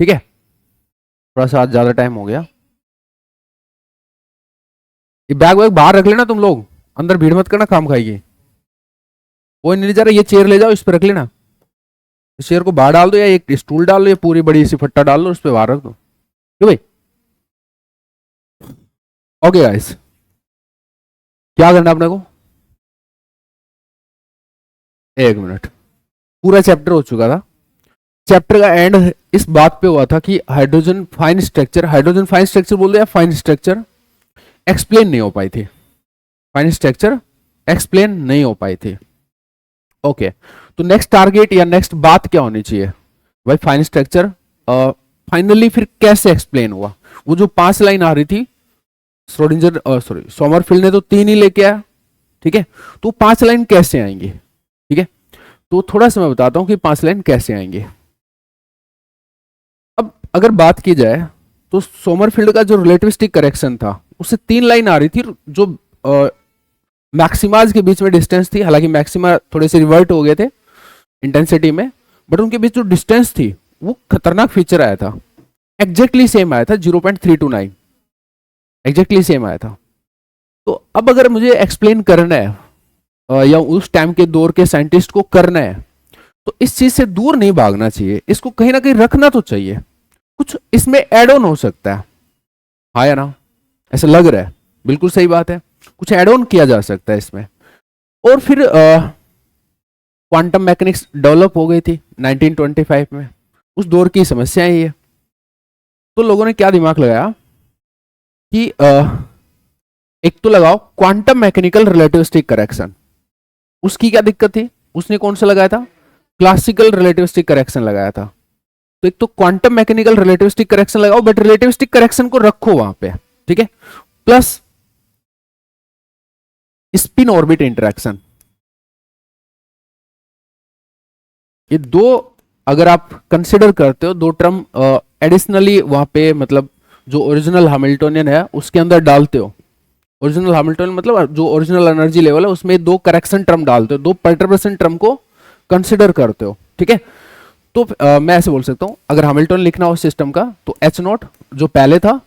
ठीक है, थोड़ा सा आज ज्यादा टाइम हो गया। ये बैग वैग बाहर रख लेना तुम लोग, अंदर भीड़ मत करना, काम खाएगी। वो नहीं जा रहा, ये चेयर ले जाओ, इस पे रख लेना। इस चेयर को बाहर डाल दो, या एक स्टूल डाल दो, या पूरी बड़ी सी फट्टा डाल दो, उस पे बाहर रख दो, क्यों भाई। ओके गाइस, क्या करना अपने को, एक मिनट। पूरा चैप्टर हो चुका था। चैप्टर का एंड इस बात पे हुआ था कि hydrogen fine structure, hydrogen fine structure बोल दो या फाइन स्ट्रक्चर, एक्सप्लेन नहीं हो पाई थी। फाइन स्ट्रक्चर एक्सप्लेन नहीं हो पाई थी। ओके, तो नेक्स्ट टारगेट या नेक्स्ट बात क्या होनी चाहिए भाई, फाइन स्ट्रक्चर फाइनली फिर कैसे एक्सप्लेन हुआ। वो जो 5 लाइन आ रही थी, श्रोडिंगर सॉरी सोमरफेल्ड ने तो 3 ही लेके आया, ठीक है, तो 5 लाइन कैसे आएंगी, ठीक है। तो थोड़ा सा मैं बताता हूं कि 5 लाइन कैसे आएंगे। अब अगर बात की जाए तो सोमरफेल्ड का जो रिलेटिविस्टिक करेक्शन था उससे 3 लाइन आ रही थी, जो मैक्सिमाज के बीच में डिस्टेंस थी, हालांकि मैक्सिमा थोड़े से रिवर्ट हो गए थे इंटेंसिटी में, बट उनके बीच जो डिस्टेंस थी वो खतरनाक फीचर आया था, एग्जैक्टली सेम आया था 0.329, एग्जैक्टली सेम आया था। तो अब अगर मुझे एक्सप्लेन करना है या उस टाइम के दौर के साइंटिस्ट को करना है, तो इस चीज से दूर नहीं भागना चाहिए, इसको कहीं ना कहीं रखना तो चाहिए, कुछ इसमें एड ऑन हो सकता है, हाँ या ना, ऐसा लग रहा है, बिल्कुल सही बात है, कुछ एड ऑन किया जा सकता है इसमें। और फिर क्वांटम मैकेनिक्स डेवलप हो गई थी 1925 में, उस दौर की समस्या है ये। तो लोगों ने क्या दिमाग लगाया कि एक तो लगाओ क्वांटम मैकेनिकल रिलेटिविस्टिक करेक्शन, उसकी क्या दिक्कत थी, उसने कौन सा लगाया था, क्लासिकल रिलेटिविस्टिक करेक्शन लगाया था। तो एक तो क्वांटम मैकेनिकल रिलेटिविस्टिक करेक्शन लगाओ, बट रिलेटिविस्टिक करेक्शन को रखो वहां पे, ठीक है, प्लस स्पिन ऑर्बिट इंटरेक्शन, ये दो अगर आप कंसिडर करते हो, 2 टर्म एडिशनली वहां पे, मतलब जो ओरिजिनल हैमिल्टोनियन है उसके अंदर डालते हो, ओरिजिनल हैमिल्टोनियन मतलब जो ओरिजिनल एनर्जी लेवल है उसमें 2 करेक्शन टर्म डालते हो, 2 परटर्बेशन टर्म को कंसिडर करते हो, ठीक है। तो मैं ऐसे बोल सकता हूं, अगर हैमिल्टन लिखना हो सिस्टम का तो H0 जो पहले था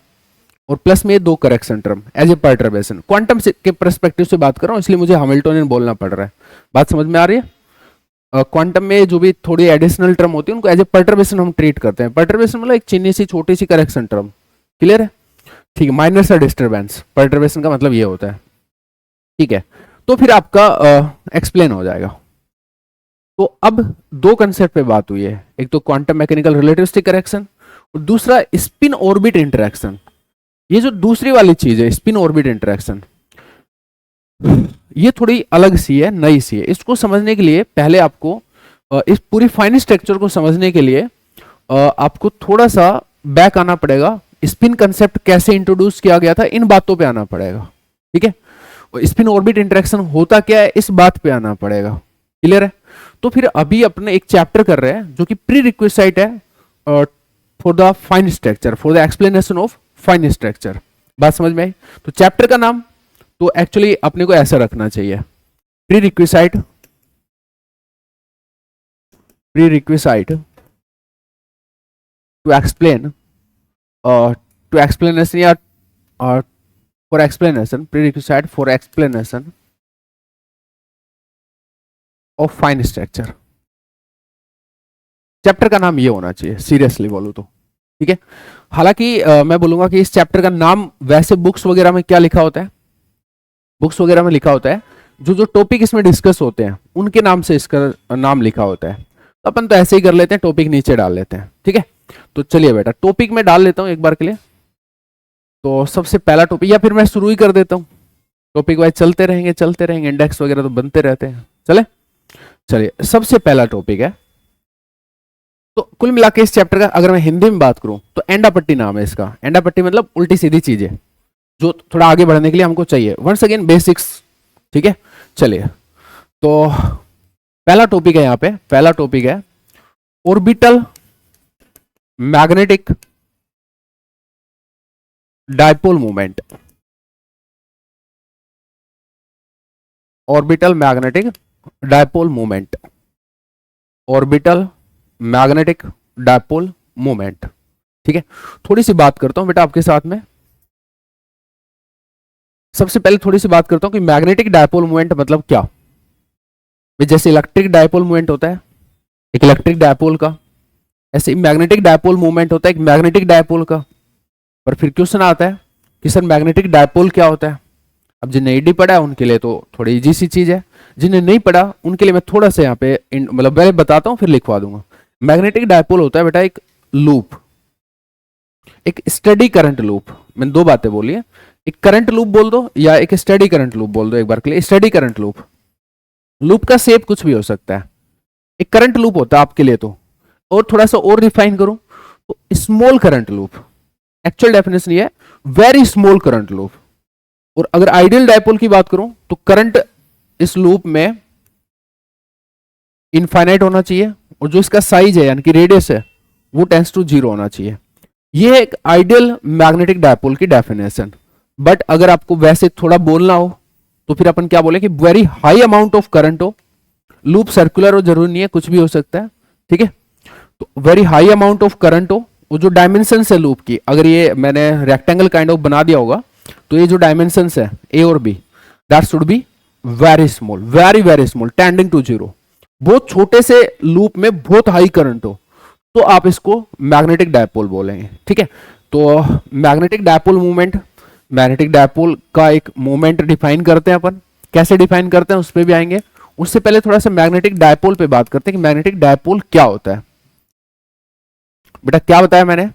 और प्लस में 2 correction term as a perturbation. Quantum के परस्पेक्टिव से बात कर रहा हूं इसलिए मुझे हैमिल्टोनियन बोलना पड़ रहा है, बात समझ में आ रही है। क्वांटम में जो भी थोड़ी एडिशनल टर्म होती है उनको एज ए परटर्बेशन हम ट्रीट करते हैं, परटर्बेशन मतलब एक चिन्नी सी छोटी सी करेक्शन टर्म, क्लियर है, ठीक है, माइनर सा डिस्टर्बेंस, परटर्बेशन का मतलब ये होता है, ठीक है। तो फिर आपका एक्सप्लेन हो जाएगा। तो अब 2 कंसेप्ट पे बात हुई है, एक तो क्वांटम मैकेनिकल रिलेटिविस्टिक करेक्शन और दूसरा स्पिन ऑर्बिट इंटरेक्शन। ये जो दूसरी वाली चीज है स्पिन ऑर्बिट इंटरेक्शन, ये थोड़ी अलग सी है, नई सी है। इसको समझने के लिए पहले आपको इस पूरी फाइन स्ट्रक्चर को समझने के लिए आपको थोड़ा सा बैक आना पड़ेगा, स्पिन कंसेप्ट कैसे इंट्रोड्यूस किया गया था इन बातों पे आना पड़ेगा, ठीक है, और स्पिन ऑर्बिट इंटरेक्शन होता क्या है इस बात पे आना पड़ेगा, क्लियर है। तो फिर अभी अपने एक चैप्टर कर रहे हैं जो कि प्री रिक्विजिट है for the fine structure, for the explanation of fine structure, बात समझ में आई। तो चैप्टर का नाम तो एक्चुअली अपने को ऐसा रखना चाहिए, prerequisite, prerequisite to explain, to explanation या for explanation, prerequisite for explanation of fine structure. Chapter का नाम ये होना चाहिए, सीरियसली बोलूं तो, ठीक है। हालांकि मैं बोलूंगा कि इस चैप्टर का नाम वैसे बुक्स वगैरह में क्या लिखा होता है, बुक्स वगैरह में लिखा होता है जो जो टॉपिक इसमें डिस्कस होते हैं उनके नाम से इसका नाम लिखा होता है। तो अपन तो ऐसे ही कर लेते हैं, टॉपिक नीचे डाल लेते हैं, ठीक है। तो चलिए बेटा टॉपिक में डाल लेता हूं एक बार के लिए। तो सबसे पहला टॉपिक, या फिर मैं शुरू ही कर देता हूं, टॉपिक वाइज चलते रहेंगे, इंडेक्स वगैरह तो बनते रहते हैं, चले। चलिए सबसे पहला टॉपिक है, तो कुल मिला के इस चैप्टर का अगर मैं हिंदी में बात करूं तो एंडापट्टी नाम है इसका। एंडापट्टी मतलब उल्टी सीधी चीजें जो थोड़ा आगे बढ़ने के लिए हमको चाहिए, वंस अगेन बेसिक्स, ठीक है। चलिए तो पहला टॉपिक है, यहां पे पहला टॉपिक है orbital magnetic dipole movement, orbital magnetic dipole movement, orbital magnetic dipole movement, ठीक है, थोड़ी सी बात करता हूं बेटा आपके साथ में। सबसे पहले थोड़ी सी बात करता हूं कि मैग्नेटिक डायपोल मूवमेंट मतलब क्या। जैसे इलेक्ट्रिक डायपोल मूवमेंट होता है एक इलेक्ट्रिक डायपोल का, ऐसे मैग्नेटिक डायपोल मूवमेंट होता है एक मैग्नेटिक डायपोल का। पर फिर क्वेश्चन आता है कि सर मैग्नेटिक डायपोल क्या होता है। अब जिन्हें नहीं पढ़ा है उनके लिए तो थोड़ी इजी सी चीज है, जिन्हें नहीं पढ़ा उनके लिए मैं थोड़ा सा यहाँ पे मतलब पहले बताता हूँ फिर लिखवा दूंगा। मैग्नेटिक डायपोल होता है बेटा एक लूप, एक स्टडी करंट लूप। मैंने दो बातें बोली है, एक करंट लूप बोल दो या एक स्टडी करंट लूप बोल दो एक बार के लिए। स्टडी करंट लूप, लूप का शेप कुछ भी हो सकता है, एक करंट लूप होता है आपके लिए तो। और थोड़ा सा और रिफाइन करूं तो small current loop, actual definition ये है वेरी स्मॉल करंट लूप। और अगर आइडियल डायपोल की बात करूं तो करंट इस लूप में इनफाइनाइट होना चाहिए और जो इसका साइज है यानी कि रेडियस है वो टेंस टू 0 होना चाहिए। ये है एक आइडियल मैग्नेटिक डायपोल की डेफिनेशन। बट अगर आपको वैसे थोड़ा बोलना हो तो फिर अपन क्या बोले कि very high amount of current हो, लूप सर्कुलर हो जरूरी नहीं है, कुछ भी हो सकता है, ठीक है। तो very high amount of current हो, वो जो डायमेंशन है लूप की, अगर ये मैंने रेक्टेंगल काइंड ऑफ बना दिया होगा तो ये जो डायमेंशन है ए और B that should be very small, very very small tending to 0। बहुत छोटे से लूप में बहुत हाई करंट हो तो आप इसको मैग्नेटिक डायपोल बोलेंगे, ठीक है। तो magnetic dipole movement, magnetic dipole का एक मूवमेंट डिफाइन करते हैं अपन, कैसे डिफाइन करते हैं उस पर भी आएंगे। उससे पहले थोड़ा सा मैग्नेटिक डायपोल पे बात करते हैं कि मैग्नेटिक डायपोल क्या होता है। बेटा क्या बताया मैंने,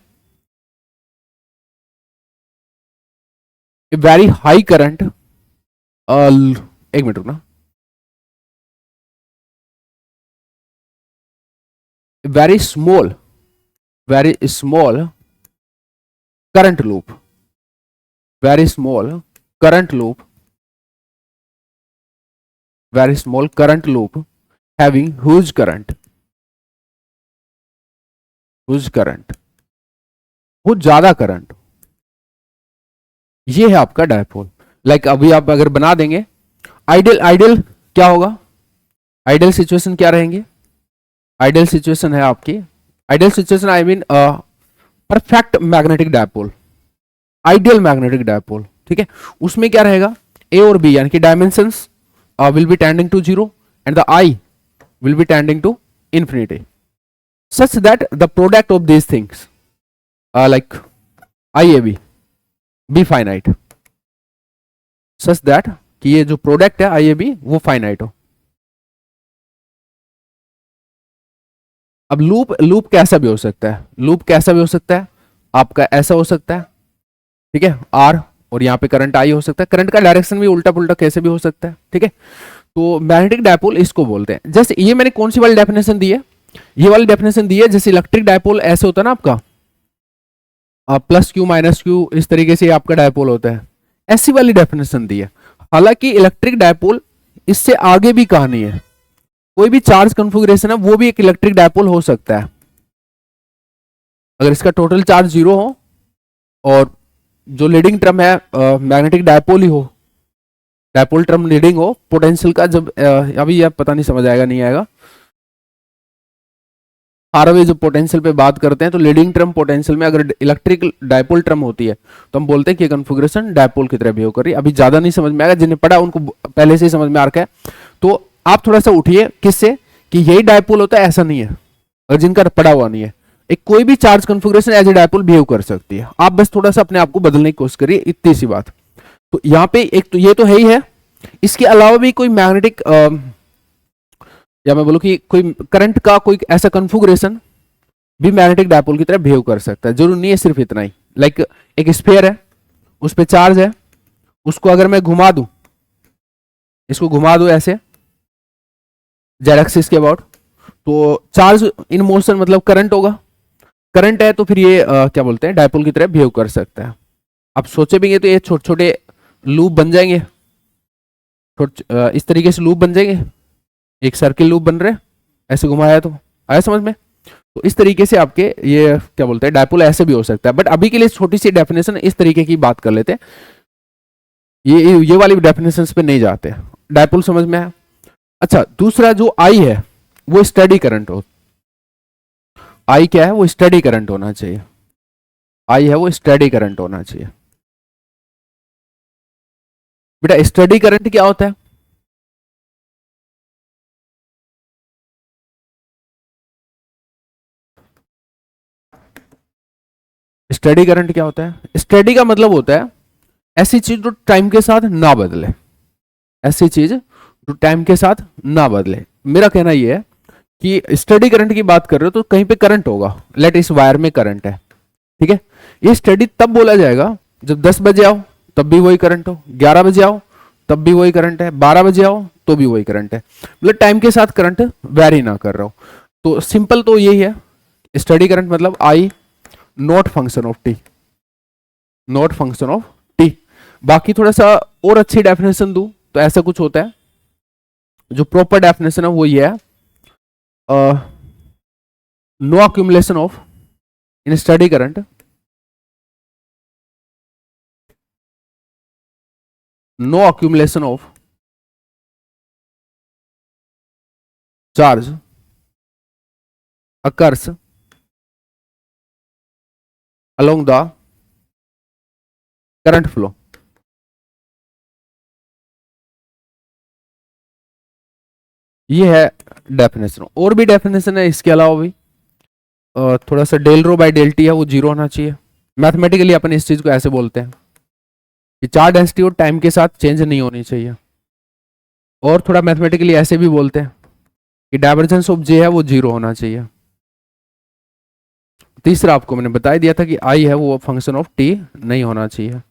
वेरी हाई करंट, एक मिनट रुकना, very small current loop, very small current loop, very small current loop having huge current, बहुत ज्यादा करंट, ये है आपका डायपोल। लाइक अभी आप अगर बना देंगे आइडियल क्या होगा, आइडियल सिचुएशन क्या रहेंगे, आइडियल सिचुएशन है आपकी, ideal situation I mean perfect magnetic dipole, ideal magnetic dipole, ठीक है। उसमें क्या रहेगा, ए और बी यानी कि dimensions will be tending to 0 and the I will be tending to infinity such that the product of these things like I A B finite, such that कि ये जो प्रोडक्ट है आई ए बी वो finite हो। अब loop कैसा भी हो सकता है, लूप कैसा भी हो सकता है, आपका ऐसा हो सकता है, ठीक है, आर और यहाँ पे करंट आई हो सकता है, करंट का डायरेक्शन भी उल्टा पुल्टा कैसे भी हो सकता है, ठीक है। तो मैग्नेटिक डायपोल इसको बोलते हैं। जैसे ये मैंने कौन सी वाली डेफिनेशन दी है, ये वाली डेफिनेशन दी है। जैसे इलेक्ट्रिक डायपोल ऐसे होता है ना आपका प्लस क्यू माइनस क्यू, इस तरीके से आपका डायपोल होता है, ऐसी वाली डेफिनेशन दी है। हालांकि इलेक्ट्रिक डायपोल इससे आगे भी कहानी है, कोई भी चार्ज कॉन्फ़िगरेशन है वो भी एक इलेक्ट्रिक डायपोल हो सकता है। अगर इसका टोटल चार्ज 0 हो और जो लीडिंग टर्म है मैग्नेटिक डायपोल ही हो, डायपोल टर्म लीडिंग हो, पोटेंशियल का जब अभी यह पता नहीं समझ आएगा नहीं आएगा, फारअवे जो पोटेंशियल पे बात करते हैं तो लीडिंग टर्म पोटेंशियल में अगर इलेक्ट्रिक डायपोल टर्म होती है तो हम बोलते हैं कि कॉन्फ़िगरेशन डायपोल की तरह बिहेव कर रही है। अभी ज्यादा नहीं समझ में आएगा, जिन्हें पढ़ा उनको पहले से ही समझ में आ रखा है। तो आप थोड़ा सा उठिए किससे कि यही डायपोल होता है, ऐसा नहीं है। अगर जिनका पढ़ा हुआ नहीं है, एक कोई भी charge configuration as a dipole behave कर सकती है। आप बस थोड़ा सा अपने आप को बदलने की कोशिश करिए, इतनी सी बात। तो यहाँ पे एक तो ये तो है ही है, इसके अलावा भी कोई मैग्नेटिक या मैं बोलूं कि कोई करंट का कोई ऐसा कॉन्फ़िगरेशन भी मैग्नेटिक डायपोल की तरह बिहेव कर सकता है, जरूर नहीं है सिर्फ इतना ही। लाइक एक स्फीयर है, उस पर चार्ज है, उसको अगर मैं घुमा दूं, इसको घुमा दूं ऐसे जेड एक्सिस के अबाउट, तो चार्ज इन मोशन मतलब करंट होगा, करंट है तो फिर ये क्या बोलते हैं डायपोल की तरह बिहेव कर सकता है। आप सोचे भी तो ये छोटे छोटे लूप बन जाएंगे, इस तरीके से लूप बन जाएंगे, एक सर्किल लूप बन रहे, ऐसे घुमाया तो आया समझ में। तो इस तरीके से आपके ये क्या बोलते हैं डायपोल ऐसे भी हो सकता है। बट अभी के लिए छोटी सी डेफिनेशन इस तरीके की बात कर लेते हैं, ये वाली डेफिनेशन पे नहीं जाते। डायपोल समझ में आया। अच्छा, दूसरा जो आई है वो स्टडी करंट हो, आई क्या है वो स्टडी करंट होना चाहिए। आई है वो स्टडी करंट होना चाहिए। बेटा स्टडी करंट क्या होता है? स्टडी करंट क्या होता है? स्टडी का मतलब होता है ऐसी चीज जो टाइम के साथ ना बदले, ऐसी चीज जो टाइम के साथ ना बदले। मेरा कहना यह है कि स्टडी करंट की बात कर रहे हो तो कहीं पे करंट होगा, लेट इस वायर में करंट है, ठीक है। ये स्टडी तब बोला जाएगा जब 10 बजे आओ तब भी वही करंट हो, 11 बजे आओ तब भी वही करंट है, 12 बजे आओ तो भी वही करंट है, मतलब टाइम के साथ करंट वेरी ना कर रहा हो। तो सिंपल तो यही है, स्टडी करंट मतलब I not function of T, not function of T. बाकी थोड़ा सा और अच्छी डेफिनेशन दूं तो ऐसा कुछ होता है, जो प्रॉपर डेफिनेशन है वो ये है, no accumulation of in steady current, no accumulation of charge occurs along the current flow। ये है डेफिनेशन। और भी डेफिनेशन है इसके अलावा भी, थोड़ा सा del rho by del T है वो जीरो होना चाहिए। मैथमेटिकली अपन इस चीज को ऐसे बोलते हैं कि चार्ज डेंसिटी और टाइम के साथ चेंज नहीं होनी चाहिए। और थोड़ा मैथमेटिकली ऐसे भी बोलते हैं कि डाइवर्जेंस ऑफ जे है वो जीरो होना चाहिए। तीसरा आपको मैंने बता दिया था कि आई है वो फंक्शन ऑफ टी नहीं होना चाहिए।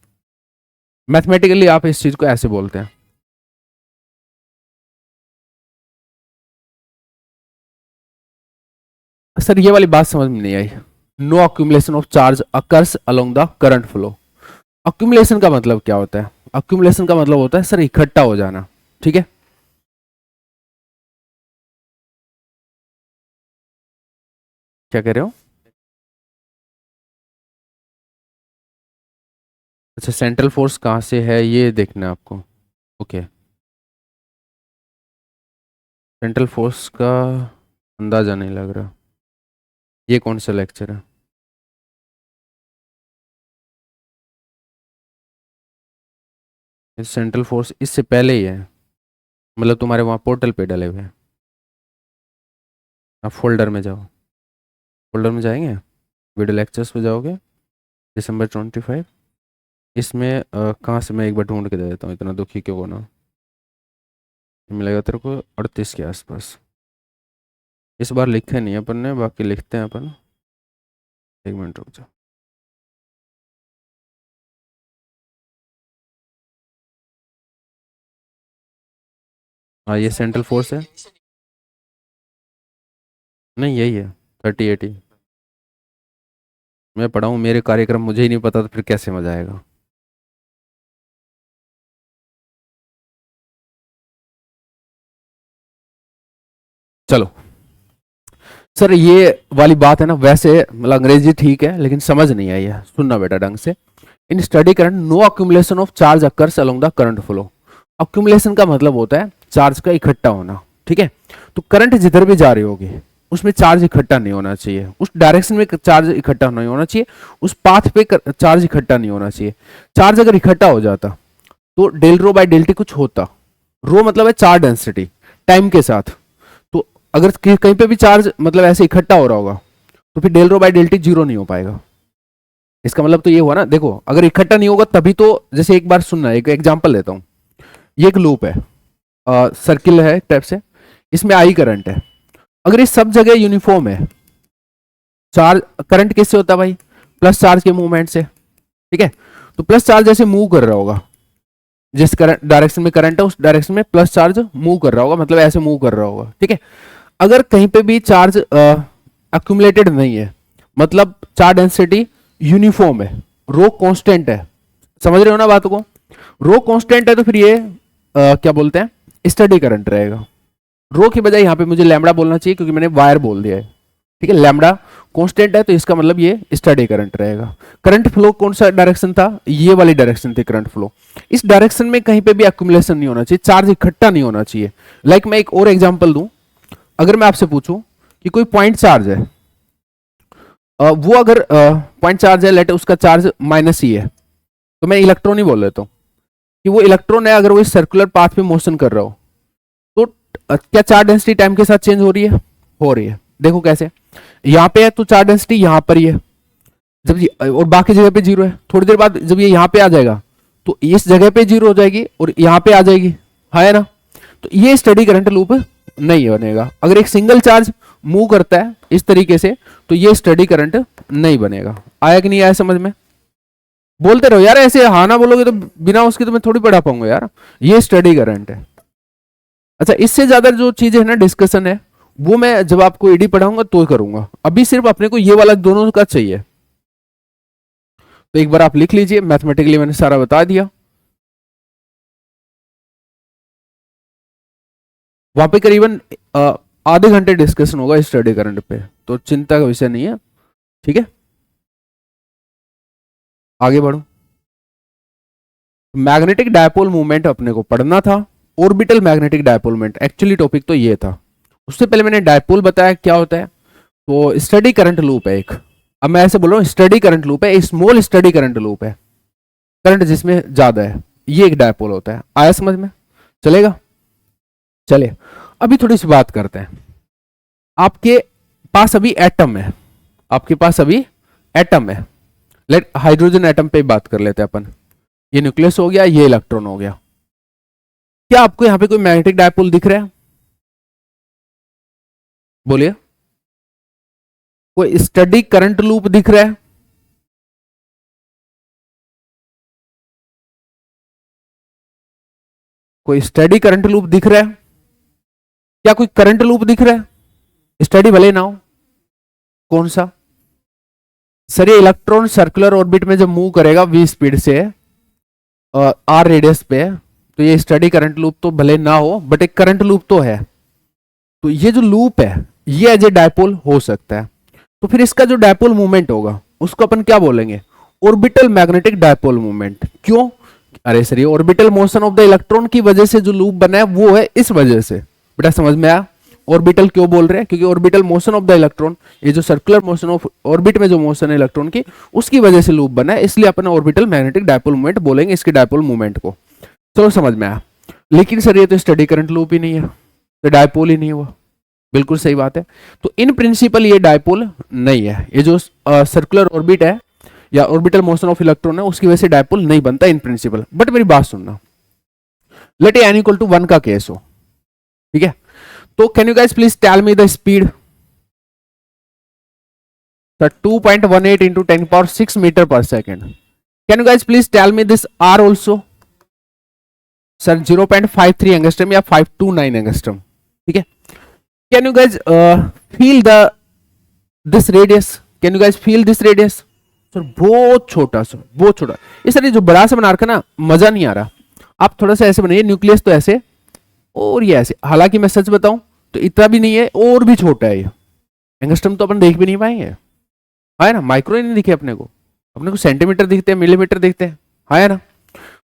मैथमेटिकली आप इस चीज को ऐसे बोलते हैं। सर ये वाली बात समझ में नहीं आई, no accumulation of charge occurs along the current flow. Accumulation का मतलब क्या होता है? अक्यूमुलेशन का मतलब होता है सर इकट्ठा हो जाना, ठीक है। क्या कह रहे हो? अच्छा सेंट्रल फोर्स कहाँ से है ये देखना है आपको, ओके। सेंट्रल फोर्स का अंदाजा नहीं लग रहा। ये कौन सा लेक्चर है? सेंट्रल फोर्स इससे पहले ही है, मतलब तुम्हारे वहाँ पोर्टल पे डले हुए हैं। आप फोल्डर में जाओ, फोल्डर में जाएंगे, वीडियो लेक्चर्स पे जाओगे, दिसंबर 25। इसमें कहाँ से मैं एक बार ढूंढ के दे देता हूँ, इतना दुखी क्यों होना। मिलेगा तेरे को 38 के आसपास। इस बार लिखे नहीं अपन ने, बाकी लिखते हैं अपन। एक मिनट रुक जाओ। हाँ ये सेंट्रल फोर्स है, नहीं यही है 3080। मैं पढ़ा हूँ, मेरे कार्यक्रम मुझे ही नहीं पता तो फिर कैसे मजा आएगा। चलो सर ये वाली बात है ना, वैसे मतलब अंग्रेजी ठीक है लेकिन समझ नहीं आई है, सुनना बेटा ढंग से। In steady current no accumulation of charge occurs along the current flow. Accumulation का मतलब होता है चार्ज का इकट्ठा होना, ठीक है। तो करंट जिधर भी जा रही होगी उसमें चार्ज इकट्ठा नहीं होना चाहिए, उस डायरेक्शन में चार्ज इकट्ठा नहीं होना चाहिए, उस पाथ पे चार्ज इकट्ठा नहीं होना चाहिए। चार्ज अगर इकट्ठा हो जाता तो del rho by del T कुछ होता। रो मतलब है चार्ज डेंसिटी टाइम के साथ। तो अगर कहीं पे भी चार्ज मतलब ऐसे इकट्ठा हो रहा होगा तो फिर del rho by del T zero नहीं हो पाएगा। इसका मतलब तो ये हुआ ना, देखो अगर इकट्ठा नहीं होगा तभी तो, जैसे एक बार सुनना, एक एग्जांपल लेता हूं। ये एक लूप है, सर्किल है टाइप से, इसमें आई करंट है। अगर ये सब जगह यूनिफॉर्म है, चार्ज करंट किससे होता है भाई? प्लस चार्ज के मूवमेंट से, ठीक है। तो प्लस चार्ज जैसे मूव कर रहा होगा, जिस करंट डायरेक्शन में करंट है उस डायरेक्शन में प्लस चार्ज मूव कर रहा होगा, मतलब ऐसे मूव कर रहा होगा, ठीक है। अगर कहीं पे भी चार्ज अक्यूमुलेटेड नहीं है, मतलब चार्ज डेंसिटी यूनिफॉर्म है, रो कांस्टेंट है, समझ रहे हो ना बात को? रो कांस्टेंट है तो फिर ये क्या बोलते हैं, स्टडी करंट रहेगा। रो की बजाय यहां पे मुझे लैम्बडा बोलना चाहिए क्योंकि मैंने वायर बोल दिया है, ठीक है। लैम्बडा कांस्टेंट है तो इसका मतलब ये स्टडी करंट रहेगा। करंट फ्लो कौन सा डायरेक्शन था? ये वाली डायरेक्शन थी करंट फ्लो। इस डायरेक्शन में कहीं पे भी अक्यूमुलेशन नहीं होना चाहिए, चार्ज इकट्ठा नहीं होना चाहिए। लाइक मैं एक और एग्जांपल दूं, अगर मैं आपसे पूछूं कि कोई पॉइंट चार्ज है, वो अगर पॉइंट चार्ज है, लेट उसका चार्ज माइनस ही है, तो मैं इलेक्ट्रॉन ही बोल लेता हूँ कि वो इलेक्ट्रॉन है, अगर वो इस सर्कुलर पाथ पे मोशन कर रहा हो तो क्या चार्ज डेंसिटी टाइम के साथ चेंज हो रही है? हो रही है। देखो कैसे, यहाँ पे है तो चार्ज डेंसिटी यहाँ पर ही है, जब ये और बाकी जगह पे जीरो है, थोड़ी देर बाद जब ये यहाँ पे आ जाएगा तो इस जगह पे जीरो हो जाएगी और यहाँ पे आ जाएगी, है ना? तो ये स्टडी करंट लूप नहीं बनेगा। अगर एक सिंगल चार्ज मूव करता है इस तरीके से तो ये स्टडी करंट नहीं बनेगा। आया कि नहीं आया समझ में? बोलते रहो यार, ऐसे हाँ ना बोलोगे तो बिना उसके तो मैं थोड़ी पढ़ा पाऊंगा यार। ये स्टडी करंट है। अच्छा, इससे ज्यादा जो चीजें है ना डिस्कशन है, वो मैं जब आपको ईडी पढ़ाऊंगा तो करूंगा। अभी सिर्फ अपने को ये वाला दोनों का चाहिए। तो एक बार आप लिख लीजिए, मैथमेटिकली मैंने सारा बता दिया। वहां पे करीबन आधे घंटे डिस्कशन होगा स्टडी करंट पे, तो चिंता का विषय नहीं है। ठीक है, आगे बढ़ो। मैग्नेटिक डायपोल मूवमेंट अपने को पढ़ना था, orbital magnetic dipole movement actually topic तो ये था। उससे पहले मैंने डायपोल बताया क्या होता है, तो स्टडी करंट लूप है एक। अब मैं ऐसे बोल रहा हूँ स्टडी करंट लूप है, स्मॉल स्टडी करंट लूप है, करंट जिसमें ज्यादा है, ये एक डायपोल होता है। आया समझ में? चलेगा? चले, अभी थोड़ी सी बात करते हैं। आपके पास अभी एटम है, आपके पास अभी एटम है। लेट हाइड्रोजन एटम पे बात कर लेते हैं अपन। ये न्यूक्लियस हो गया, ये इलेक्ट्रॉन हो गया। क्या आपको यहां पे कोई मैग्नेटिक डायपोल दिख रहा है? बोलिए। कोई स्टडी करंट लूप दिख रहा है? कोई स्टडी करंट लूप दिख रहा है? क्या कोई करंट लूप दिख रहा है? स्टडी भले ना हो। कौन सा? सर ये इलेक्ट्रॉन सर्कुलर ऑर्बिट में जब मूव करेगा v स्पीड से r रेडियस पे, तो ये स्टडी करंट लूप तो भले ना हो बट एक करंट लूप तो है। तो ये जो लूप है ये एज ए डायपोल हो सकता है। तो फिर इसका जो डायपोल मूवमेंट होगा उसको अपन क्या बोलेंगे? Orbital magnetic dipole movement. क्यों? अरे सर ये orbital motion of the electron की वजह से जो लूप बना है वो है इस वजह से। बेटा समझ में आया? ऑर्बिटल क्यों बोल रहे हैं? क्योंकि orbital motion of the electron, ये जो सर्कुलर मोशन ऑफ ऑर्बिट में जो मोशन है इलेक्ट्रॉन की, उसकी वजह से लूप बना है, इसलिए अपन ऑर्बिटल मैग्नेटिक डायपोल मूवमेंट बोलेंगे इसके डायपोल मूवमेंट को। चलो समझ में आया। लेकिन सर ये तो स्टडी करंट लूप ही नहीं है, तो डायपोल ही नहीं हुआ। बिल्कुल सही बात है। तो इन प्रिंसिपल ये डायपोल नहीं है। ये जो सर्कुलर ऑर्बिट है या ऑर्बिटल मोशन ऑफ इलेक्ट्रॉन है उसकी वजह से डायपोल नहीं बनता इन प्रिंसिपल। बट मेरी बात सुनना, let a n equal to 1 का केस हो, ठीक है? तो can you guys please tell me the speed? Sir 2.18 into 10 power 6 metre per second. Can you guys please tell me this r also? Sir 0.53 angstrom या 529 angstrom, ठीक है? Can you guys feel the this radius? Can you guys feel this radius? Sir बहुत छोटा सा, बहुत छोटा। ये sir ये जो बड़ा सा बना रखा ना, मजा नहीं आ रहा। आप थोड़ा सा ऐसे बनाइए, न्यूक्लियस तो ऐसे और ये ऐसे। हालांकि मैं सच बताऊं तो इतना भी नहीं है, और भी छोटा है ये। एंगस्ट्रम तो अपन देख भी नहीं पाएंगे, है ना? माइक्रो ही नहीं दिखे अपने को सेंटीमीटर दिखते हैं, मिलीमीटर दिखते हैं, है ना?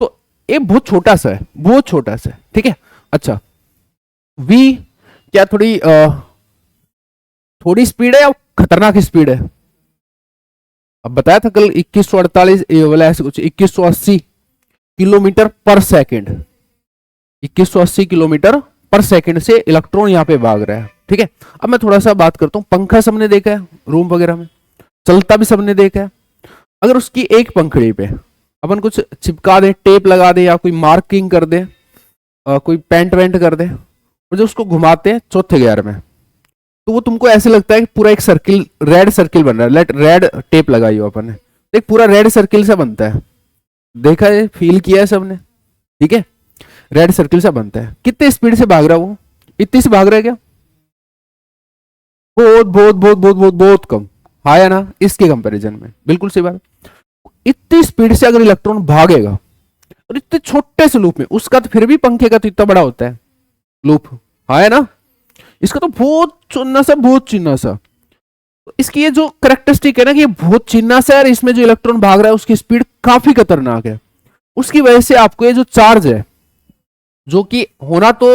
तो ये बहुत छोटा सा है, बहुत छोटा सा है, ठीक है? अच्छा, v क्या थोड़ी स्पीड है या खतरनाक स्पीड है? अब बताया था कल 2148 वाला ऐसे कुछ 2180 किलोमीटर पर सेकेंड, 2180 किलोमीटर पर सेकेंड से इलेक्ट्रॉन यहाँ पे भाग रहा है, ठीक है? अब मैं थोड़ा सा बात करता हूँ। पंखा सबने देखा है रूम वगैरह में, चलता भी सबने देखा है। अगर उसकी एक पंखड़ी पे अपन कुछ चिपका दे, टेप लगा दे या कोई मार्किंग कर दे, कोई पेंट वेंट कर दे, और जो उसको घुमाते हैं चौथे गियर में, तो वो तुमको ऐसे लगता है कि पूरा एक सर्किल, रेड सर्किल बन रहा है। लेट रेड टेप लगाई हो अपन ने, एक पूरा रेड सर्किल से बनता है। देखा है, फील किया है सबने, ठीक है? रेड सर्किल से बनता है। कितने स्पीड से भाग रहा है वो? इतनी से भाग रहा है क्या? बहुत बहुत बहुत बहुत बहुत बहुत कम, है ना? इसके कंपैरिजन में बिल्कुल सही बात। इतनी स्पीड से अगर इलेक्ट्रॉन भागेगा और इतने छोटे से लूप में, उसका तो फिर भी पंखे का तो इतना बड़ा होता है लूप, है ना? इसका तो बहुत चुन्ना सा, बहुत चिन्ना सा। इसकी ये जो करेक्टरिस्टिक है ना कि ये बहुत चिन्ना सा है और इसमें जो इलेक्ट्रॉन भाग रहा है उसकी स्पीड काफी खतरनाक है। उसकी वजह से आपको ये जो चार्ज है, जो कि होना तो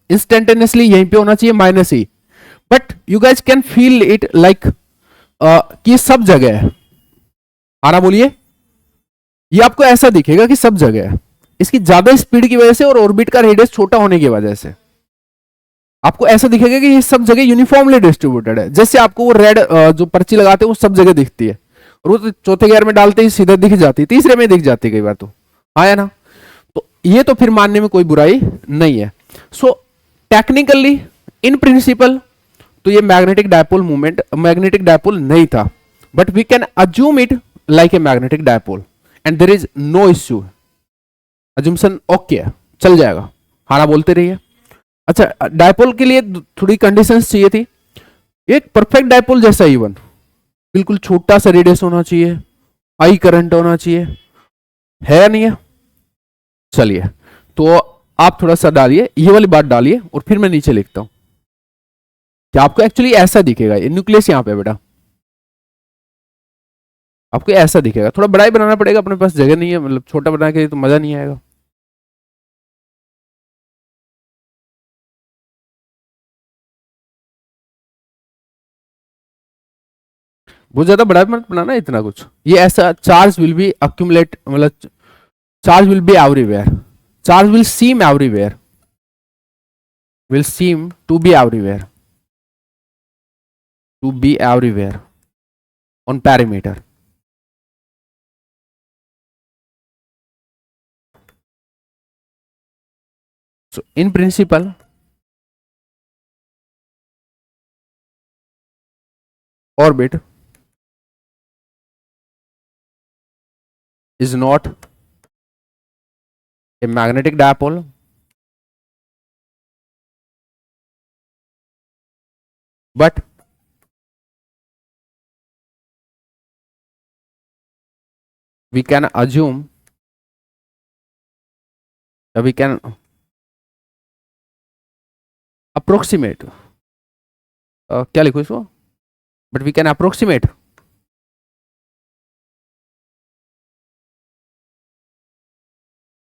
इंस्टेंटेनियसली यहीं पे होना चाहिए minus he, but you guys can feel it like कि सब जगह है। आना बोलिए, ये आपको ऐसा दिखेगा कि सब जगह है, इसकी ज्यादा स्पीड की वजह से और ऑर्बिट का रेडियस छोटा होने की वजह से आपको ऐसा दिखेगा कि ये सब जगह यूनिफॉर्मली डिस्ट्रीब्यूटेड है। जैसे आपको वो रेड जो पर्ची लगाते हैं वो सब जगह दिखती है, और वो तो चौथे गियर में डालते ही सीधे दिख जाती है, तीसरे में दिख जाती है कई बार तो, हाँ है ना। तो ये तो फिर मानने में कोई बुराई नहीं है। सो टेक्निकली इन प्रिंसिपल तो ये magnetic dipole movement magnetic dipole नहीं था, but we can assume it like a magnetic dipole and there is no issue. Assumption okay है, चल जाएगा, हाँ बोलते रहिए। अच्छा, डायपोल के लिए थोड़ी कंडीशंस चाहिए थी। एक परफेक्ट डायपोल जैसा इवन बिल्कुल छोटा सा रेडियस होना चाहिए, आई करंट होना चाहिए, है या नहीं है? चलिए, तो आप थोड़ा सा डालिए, ये वाली बात डालिए और फिर मैं नीचे लिखता हूं कि आपको एक्चुअली ऐसा दिखेगा। ये न्यूक्लियस यहां पे बेटा, आपको ऐसा दिखेगा। थोड़ा बड़ा ही बनाना पड़ेगा, अपने पास जगह नहीं है, मतलब छोटा बना के तो मजा नहीं आएगा। बहुत ज्यादा बड़ा मत बनाना इतना कुछ। ये ऐसा चार्ज विल बी अक्यूमुलेट, मतलब charge will be everywhere, charge will seem everywhere, will seem to be everywhere, to be everywhere on parameter. So in principle, orbit is not a magnetic dipole, but we can assume, we can approximate, क्या लिखो इसको, but we can approximate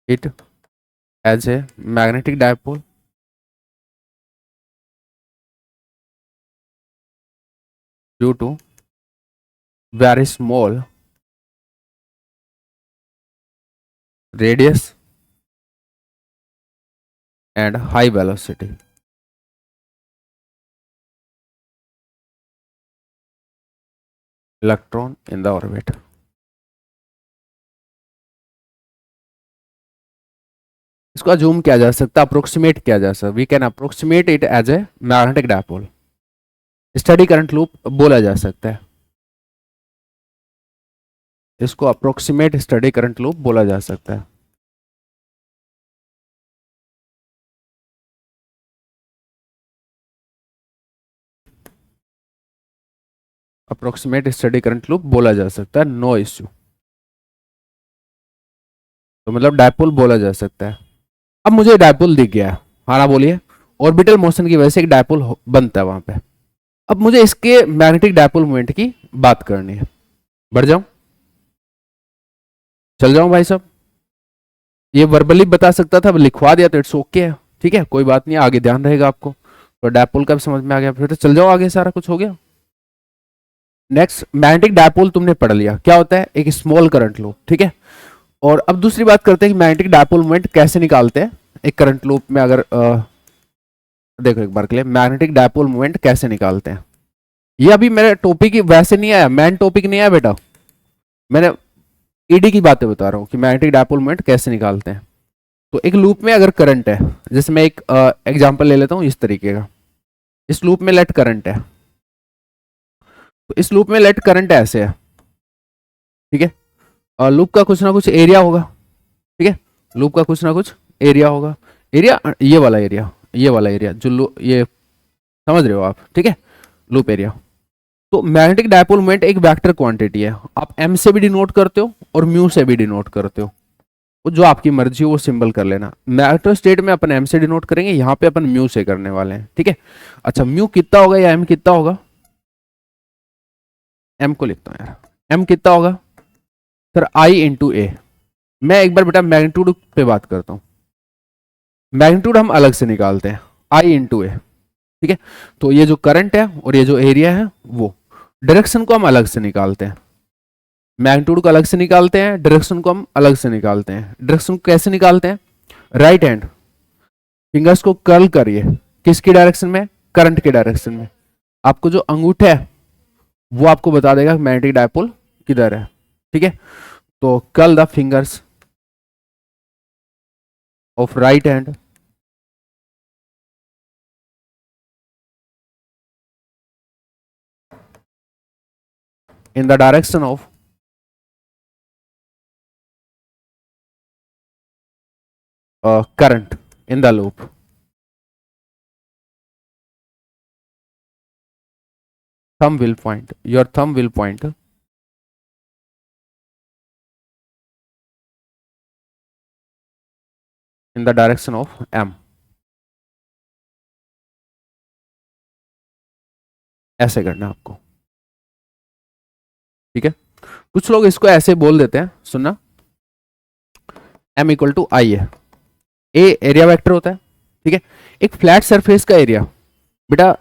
it as a magnetic dipole due to very small radius and high velocity. Electron in the orbit. इसको assume किया जा सकता है, approximate किया जा सकता, we can approximate it as a magnetic dipole, steady current loop बोला जा सकता है, इसको अप्रोक्सीमेट स्टडी करंट लूप बोला जा सकता है। अप्रोक्सीमेट स्टडी करंट लूप बोला जा सकता है, नो इश्यू। तो मतलब डायपोल बोला जा सकता है। अब मुझे डायपोल दिख गया, हाँ ना बोलिए, ऑर्बिटल मोशन की वजह से एक डायपोल बनता है वहां पे। अब मुझे इसके मैग्नेटिक डायपोल मोमेंट की बात करनी है। बढ़ जाऊं, चल जाऊं भाई साहब? ये वर्बली बता सकता था, लिखवा दिया तो इट्स ओके है, ठीक है, कोई बात नहीं, आगे ध्यान रहेगा आपको। तो डायपोल का भी समझ में आ गया, फिर तो चल जाओ आगे, सारा कुछ हो गया। नेक्स्ट, मैग्नेटिक डायपोल तुमने पढ़ लिया क्या होता है, एक स्मॉल करंट लूप, ठीक है। और अब दूसरी बात करते हैं कि मैग्नेटिक डायपोल मोमेंट कैसे निकालते हैं एक करंट लूप में। अगर देखो एक बार के लिए मैग्नेटिक डायपोल मोमेंट कैसे निकालते हैं, ये अभी मेरे टॉपिक वैसे नहीं आया, मेन टॉपिक नहीं आया बेटा, मैंने ईडी की बातें बता रहा हूँ कि मैग्नेटिक डायपोल मोमेंट कैसे निकालते हैं। तो एक लूप में अगर करंट है, जैसे मैं एक एग्जांपल ले लेता हूँ इस तरीके का, इस लूप में लेट करंट है, तो इस लूप में लेट करंट ऐसे है, ठीक है, और लूप का कुछ ना कुछ एरिया होगा, ठीक है, लूप का कुछ ना कुछ एरिया होगा, एरिया ये वाला एरिया, ये वाला एरिया जो ये समझ रहे हो आप, ठीक है, लूप एरिया। तो मैग्नेटिक डायपोल मोमेंट एक वेक्टर क्वांटिटी है, आप एम से भी डिनोट करते हो और म्यू से भी डिनोट करते हो, वो जो आपकी मर्जी हो वो सिंबल कर लेना। मैटर स्टेट में अपन एम से डिनोट करेंगे, यहाँ पे अपन म्यू से करने वाले हैं, ठीक है। अच्छा, म्यू कितना होगा या एम कितना होगा, एम को लिखता हूँ यार, एम कितना होगा सर, आई इंटू ए। मैं एक बार बेटा मैग्नीट्यूड पे बात करता हूँ, मैग्नीट्यूड हम अलग से निकालते हैं, आई इंटू ए, ठीक है। तो ये जो करंट है और ये जो एरिया है वो, डायरेक्शन को हम अलग से निकालते हैं, मैग्नीट्यूड को अलग से निकालते हैं, डायरेक्शन को हम अलग से निकालते हैं। डायरेक्शन को कैसे निकालते हैं? राइट हैंड फिंगर्स को कर्ल करिए, किसकी डायरेक्शन में? करंट के डायरेक्शन में। आपको जो अंगूठा है वो आपको बता देगा मैग्नेटिक डायपोल किधर है, ठीक है। तो curl the fingers of right hand in the direction of current in the loop. Thumb will point, your thumb will point in the direction of M. ऐसे करना है आपको, ठीक है। कुछ लोग इसको ऐसे बोल देते हैं, सुनना, M इक्वल टू आई है, ए एरिया वेक्टर होता है, ठीक है। एक फ्लैट सरफेस का एरिया, बेटा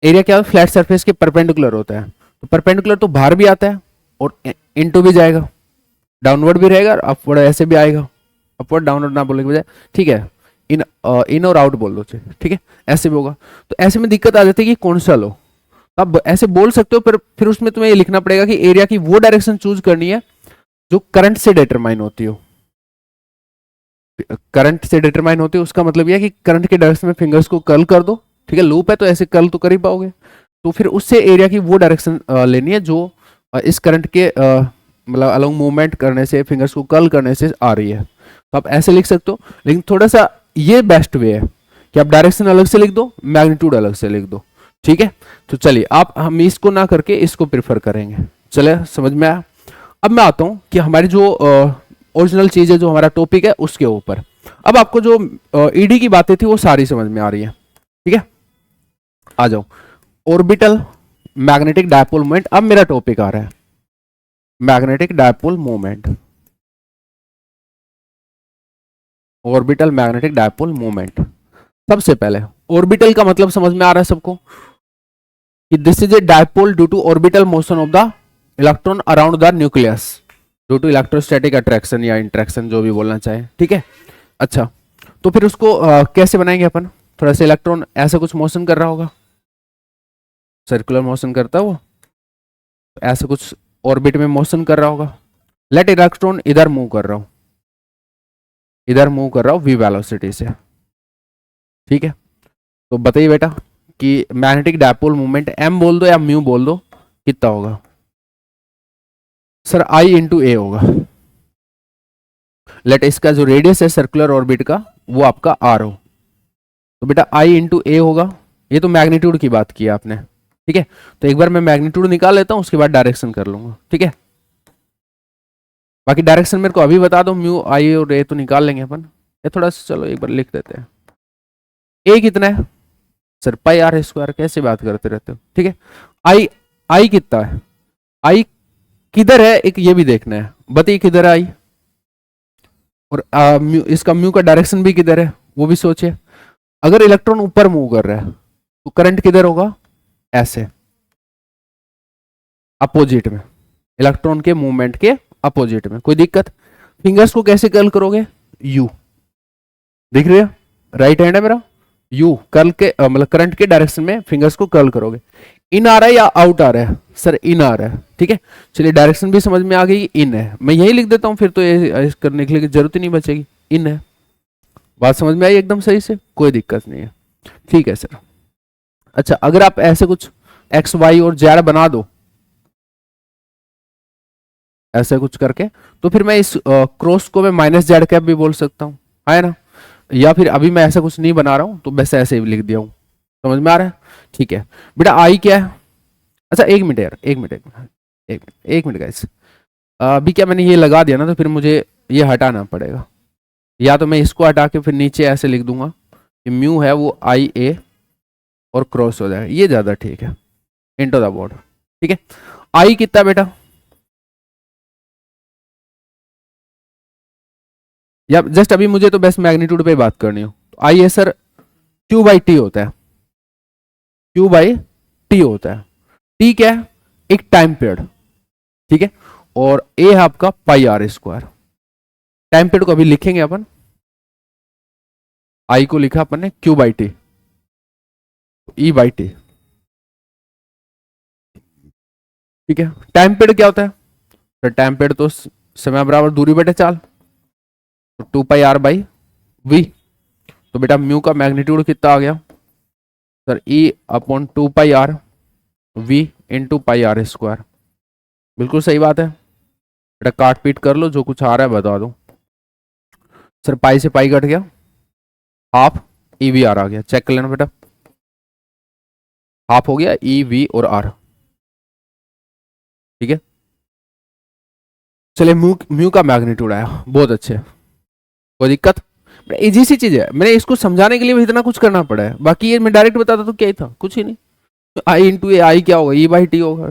एरिया क्या होता है? फ्लैट सरफेस के परपेंडिकुलर होता है। तो परपेंडिकुलर तो बाहर भी आता है और इनटू भी जाएगा, डाउनवर्ड भी रहेगा और अपवर्ड ऐसे भी आएगा, अपवर्ड डाउनवर्ड ना बोलने के बजाय, ठीक है। इन और आउट बोल दो, ठीक है, ऐसे भी होगा। तो ऐसे में दिक्कत आ जाती है कि कौन सा लो, अब ऐसे बोल सकते हो, पर फिर उसमें तुम्हें ये लिखना पड़ेगा कि एरिया की वो डायरेक्शन चूज करनी है जो करंट से डिटरमाइन होती हो। करंट से डिटरमाइन होती है उसका मतलब यह है कि करंट के डायरेक्शन में फिंगर्स को कर्ल कर दो, ठीक है। लूप है तो ऐसे कर्ल तो कर ही पाओगे, तो फिर उससे एरिया की वो डायरेक्शन लेनी है जो इस करंट के मतलब अलोंग मूवमेंट करने से, फिंगर्स को कर्ल करने से आ रही है। तो आप ऐसे लिख सकते हो, लेकिन थोड़ा सा ये बेस्ट वे है कि आप डायरेक्शन अलग से लिख दो, मैग्नीट्यूड अलग से लिख दो, ठीक है। तो चलिए, आप हम इसको ना करके इसको प्रिफर करेंगे। चले, समझ में आया। अब मैं आता हूं कि हमारी जो ओरिजिनल चीज है, जो हमारा टॉपिक है, उसके ऊपर। अब आपको जो ईडी की बातें थी वो सारी समझ में आ रही है, ठीक है। आ जाओ, ऑर्बिटल मैग्नेटिक डायपोल मोमेंट। अब मेरा टॉपिक आ रहा है magnetic dipole moment, orbital magnetic dipole moment. सबसे पहले ऑर्बिटल का मतलब समझ में आ रहा है सबको कि this is a dipole due to orbital motion of the electron around the nucleus due to electrostatic attraction या इंट्रैक्शन, जो भी बोलना चाहे, ठीक है। अच्छा, तो फिर उसको कैसे बनाएंगे अपन? थोड़ा सा इलेक्ट्रॉन ऐसा कुछ मोशन कर रहा होगा, सर्कुलर मोशन करता है वो, ऐसा कुछ ऑर्बिट में मोशन कर रहा होगा। लेट इलेक्ट्रॉन इधर मूव कर रहा हूं, इधर मूव कर रहा हूं वी वेलोसिटी से, ठीक है। तो बताइए बेटा कि मैग्नेटिक डायपोल मूवमेंट एम बोल दो या म्यू बोल दो, कितना होगा? सर आई इंटू ए होगा। लेट इसका जो रेडियस है सर्कुलर ऑर्बिट का वो आपका आर हो, तो बेटा आई इंटू ए होगा। ये तो मैग्नीट्यूड की बात की आपने, ठीक है। तो एक बार मैं मैग्नीट्यूड निकाल लेता हूं, उसके बाद डायरेक्शन कर लूंगा, ठीक है। बाकी डायरेक्शन मेरे को अभी बता दो, म्यू आई और ए तो निकाल लेंगे अपन। ये थोड़ा सा चलो एक बार लिख देते हैं। ए कितना है सर? पाई आर स्क्वायर। कैसे बात करते रहते हो, ठीक है। आई आई कितना है? आई किधर है एक ये भी देखना है, बताइए किधर है आई, और इसका म्यू का डायरेक्शन भी किधर है वो भी सोचिए। अगर इलेक्ट्रॉन ऊपर मूव कर रहा है तो करंट किधर होगा? ऐसे, अपोजिट में, इलेक्ट्रॉन के मूवमेंट के अपोजिट में। कोई दिक्कत? फिंगर्स को कैसे कर्ल करोगे? यू, दिख रही है, राइट हैंड है मेरा, यू कर्ल के मतलब करंट के डायरेक्शन में फिंगर्स को कर्ल करोगे। इन आ रहा है या आउट आ रहा है? सर इन आ रहा है, ठीक है। चलिए डायरेक्शन भी समझ में आ गई, इन है। मैं यही लिख देता हूं, फिर तो ये करने के लिए जरूरत ही नहीं बचेगी, इन है। बात समझ में आई एकदम सही से, कोई दिक्कत नहीं है, ठीक है सर। अच्छा, अगर आप ऐसे कुछ एक्स वाई और जेड बना दो ऐसे कुछ करके, तो फिर मैं इस क्रॉस को मैं माइनस जेड कैप भी बोल सकता हूँ, है ना। या फिर अभी मैं ऐसा कुछ नहीं बना रहा हूं तो बस ऐसे ही लिख दिया हूं, समझ में आ रहा है, ठीक है। बेटा आई क्या है? अच्छा एक मिनट यार, एक मिनट एक मिनट एक मिनट एक मिनट गाइस, अभी क्या मैंने ये लगा दिया ना, तो फिर मुझे ये हटाना पड़ेगा। या तो मैं इसको हटा के फिर नीचे ऐसे लिख दूंगा कि म्यू है वो आई ए और क्रॉस हो जाएगा, ये ज्यादा ठीक है, इनटू द बोर्ड, ठीक है। आई कितना बेटा? या जस्ट अभी मुझे तो बेस्ट मैग्नीट्यूड पे बात करनी हो, तो आई है सर क्यू बाई टी होता है, क्यू बाई टी होता है। टी क्या है? एक टाइम पीरियड, ठीक है, और ए है आपका पाई आर स्क्वायर। टाइम पीरियड को अभी लिखेंगे अपन, आई को लिखा अपन ने Q by T, E by T, ठीक है। टाइम पीरियड क्या होता है, तो टाइम पीरियड तो समय बराबर दूरी बटे चाल, तो 2 पाई आर बाई वी। तो बेटा म्यू का मैग्नीट्यूड कितना आ गया sir, E upon 2 pi R V into pi R square. बिल्कुल सही बात है बेटा, काट पीट कर लो, जो कुछ आ रहा है बता दो। सर पाई से पाई कट गया, हाफ ई वी आर आ गया, चेक कर लेना बेटा, हाफ हो गया ई वी और आर, ठीक है। चलिए म्यू म्यू का मैग्नीट्यूड आया, बहुत अच्छे, कोई दिक्कत, इजी सी चीज है, मैंने इसको समझाने के लिए भी इतना कुछ करना पड़ा है, बाकी ये मैं डायरेक्ट बताता तो क्या ही था, कुछ ही नहीं। आई इंटू ए, आई क्या होगा, ई बाई टी होगा,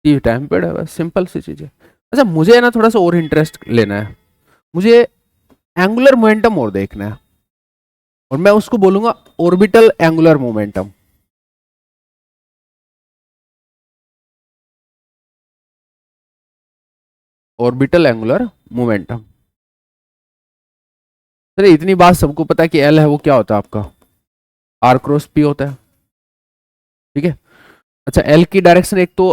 टी टाइम पीरियड है, बस सिंपल सी चीज है। अच्छा मुझे है ना थोड़ा सा और इंटरेस्ट लेना है, मुझे एंगुलर मोमेंटम और देखना है, और मैं उसको बोलूंगा orbital angular momentum. Orbital angular momentum, sir इतनी बात सबको पता है कि एल है वो क्या होता है आपका, आर क्रॉस पी होता है, ठीक है। अच्छा एल की डायरेक्शन एक तो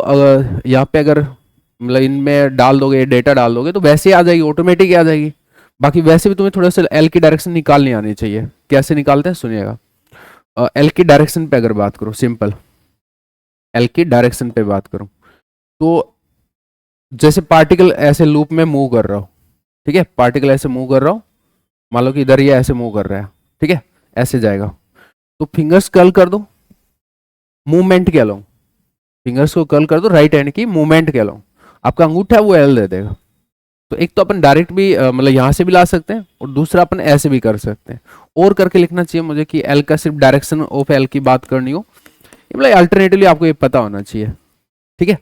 यहाँ पे अगर मतलब इनमें डाल दोगे, डेटा डाल दोगे तो वैसे ही आ जाएगी, ऑटोमेटिक आ जाएगी। बाकी वैसे भी तुम्हें थोड़ा सा एल की डायरेक्शन निकालनी आनी चाहिए, कैसे निकालते हैं सुनिएगा। एल की डायरेक्शन पे अगर बात करो, सिंपल एल की डायरेक्शन पे बात करूं तो जैसे पार्टिकल ऐसे लूप में मूव कर रहा हो, ठीक है, पार्टिकल ऐसे मूव कर रहा हो, मान लो कि इधर ये ऐसे मूव कर रहा है, ठीक है, ऐसे जाएगा, तो फिंगर्स कर्ल कर दो, मूवमेंट कह लो, फिंगर्स को कर्ल कर दो, राइट हैंड की मूवमेंट कह लो, आपका अंगूठा है वो एल दे देगा। तो एक तो अपन डायरेक्ट भी मतलब यहाँ से भी ला सकते हैं, और दूसरा अपन ऐसे भी कर सकते हैं, और करके लिखना चाहिए मुझे कि एल का सिर्फ डायरेक्शन ऑफ एल की बात करनी हो, मतलब अल्टरनेटिवली आपको ये पता होना चाहिए, ठीक है।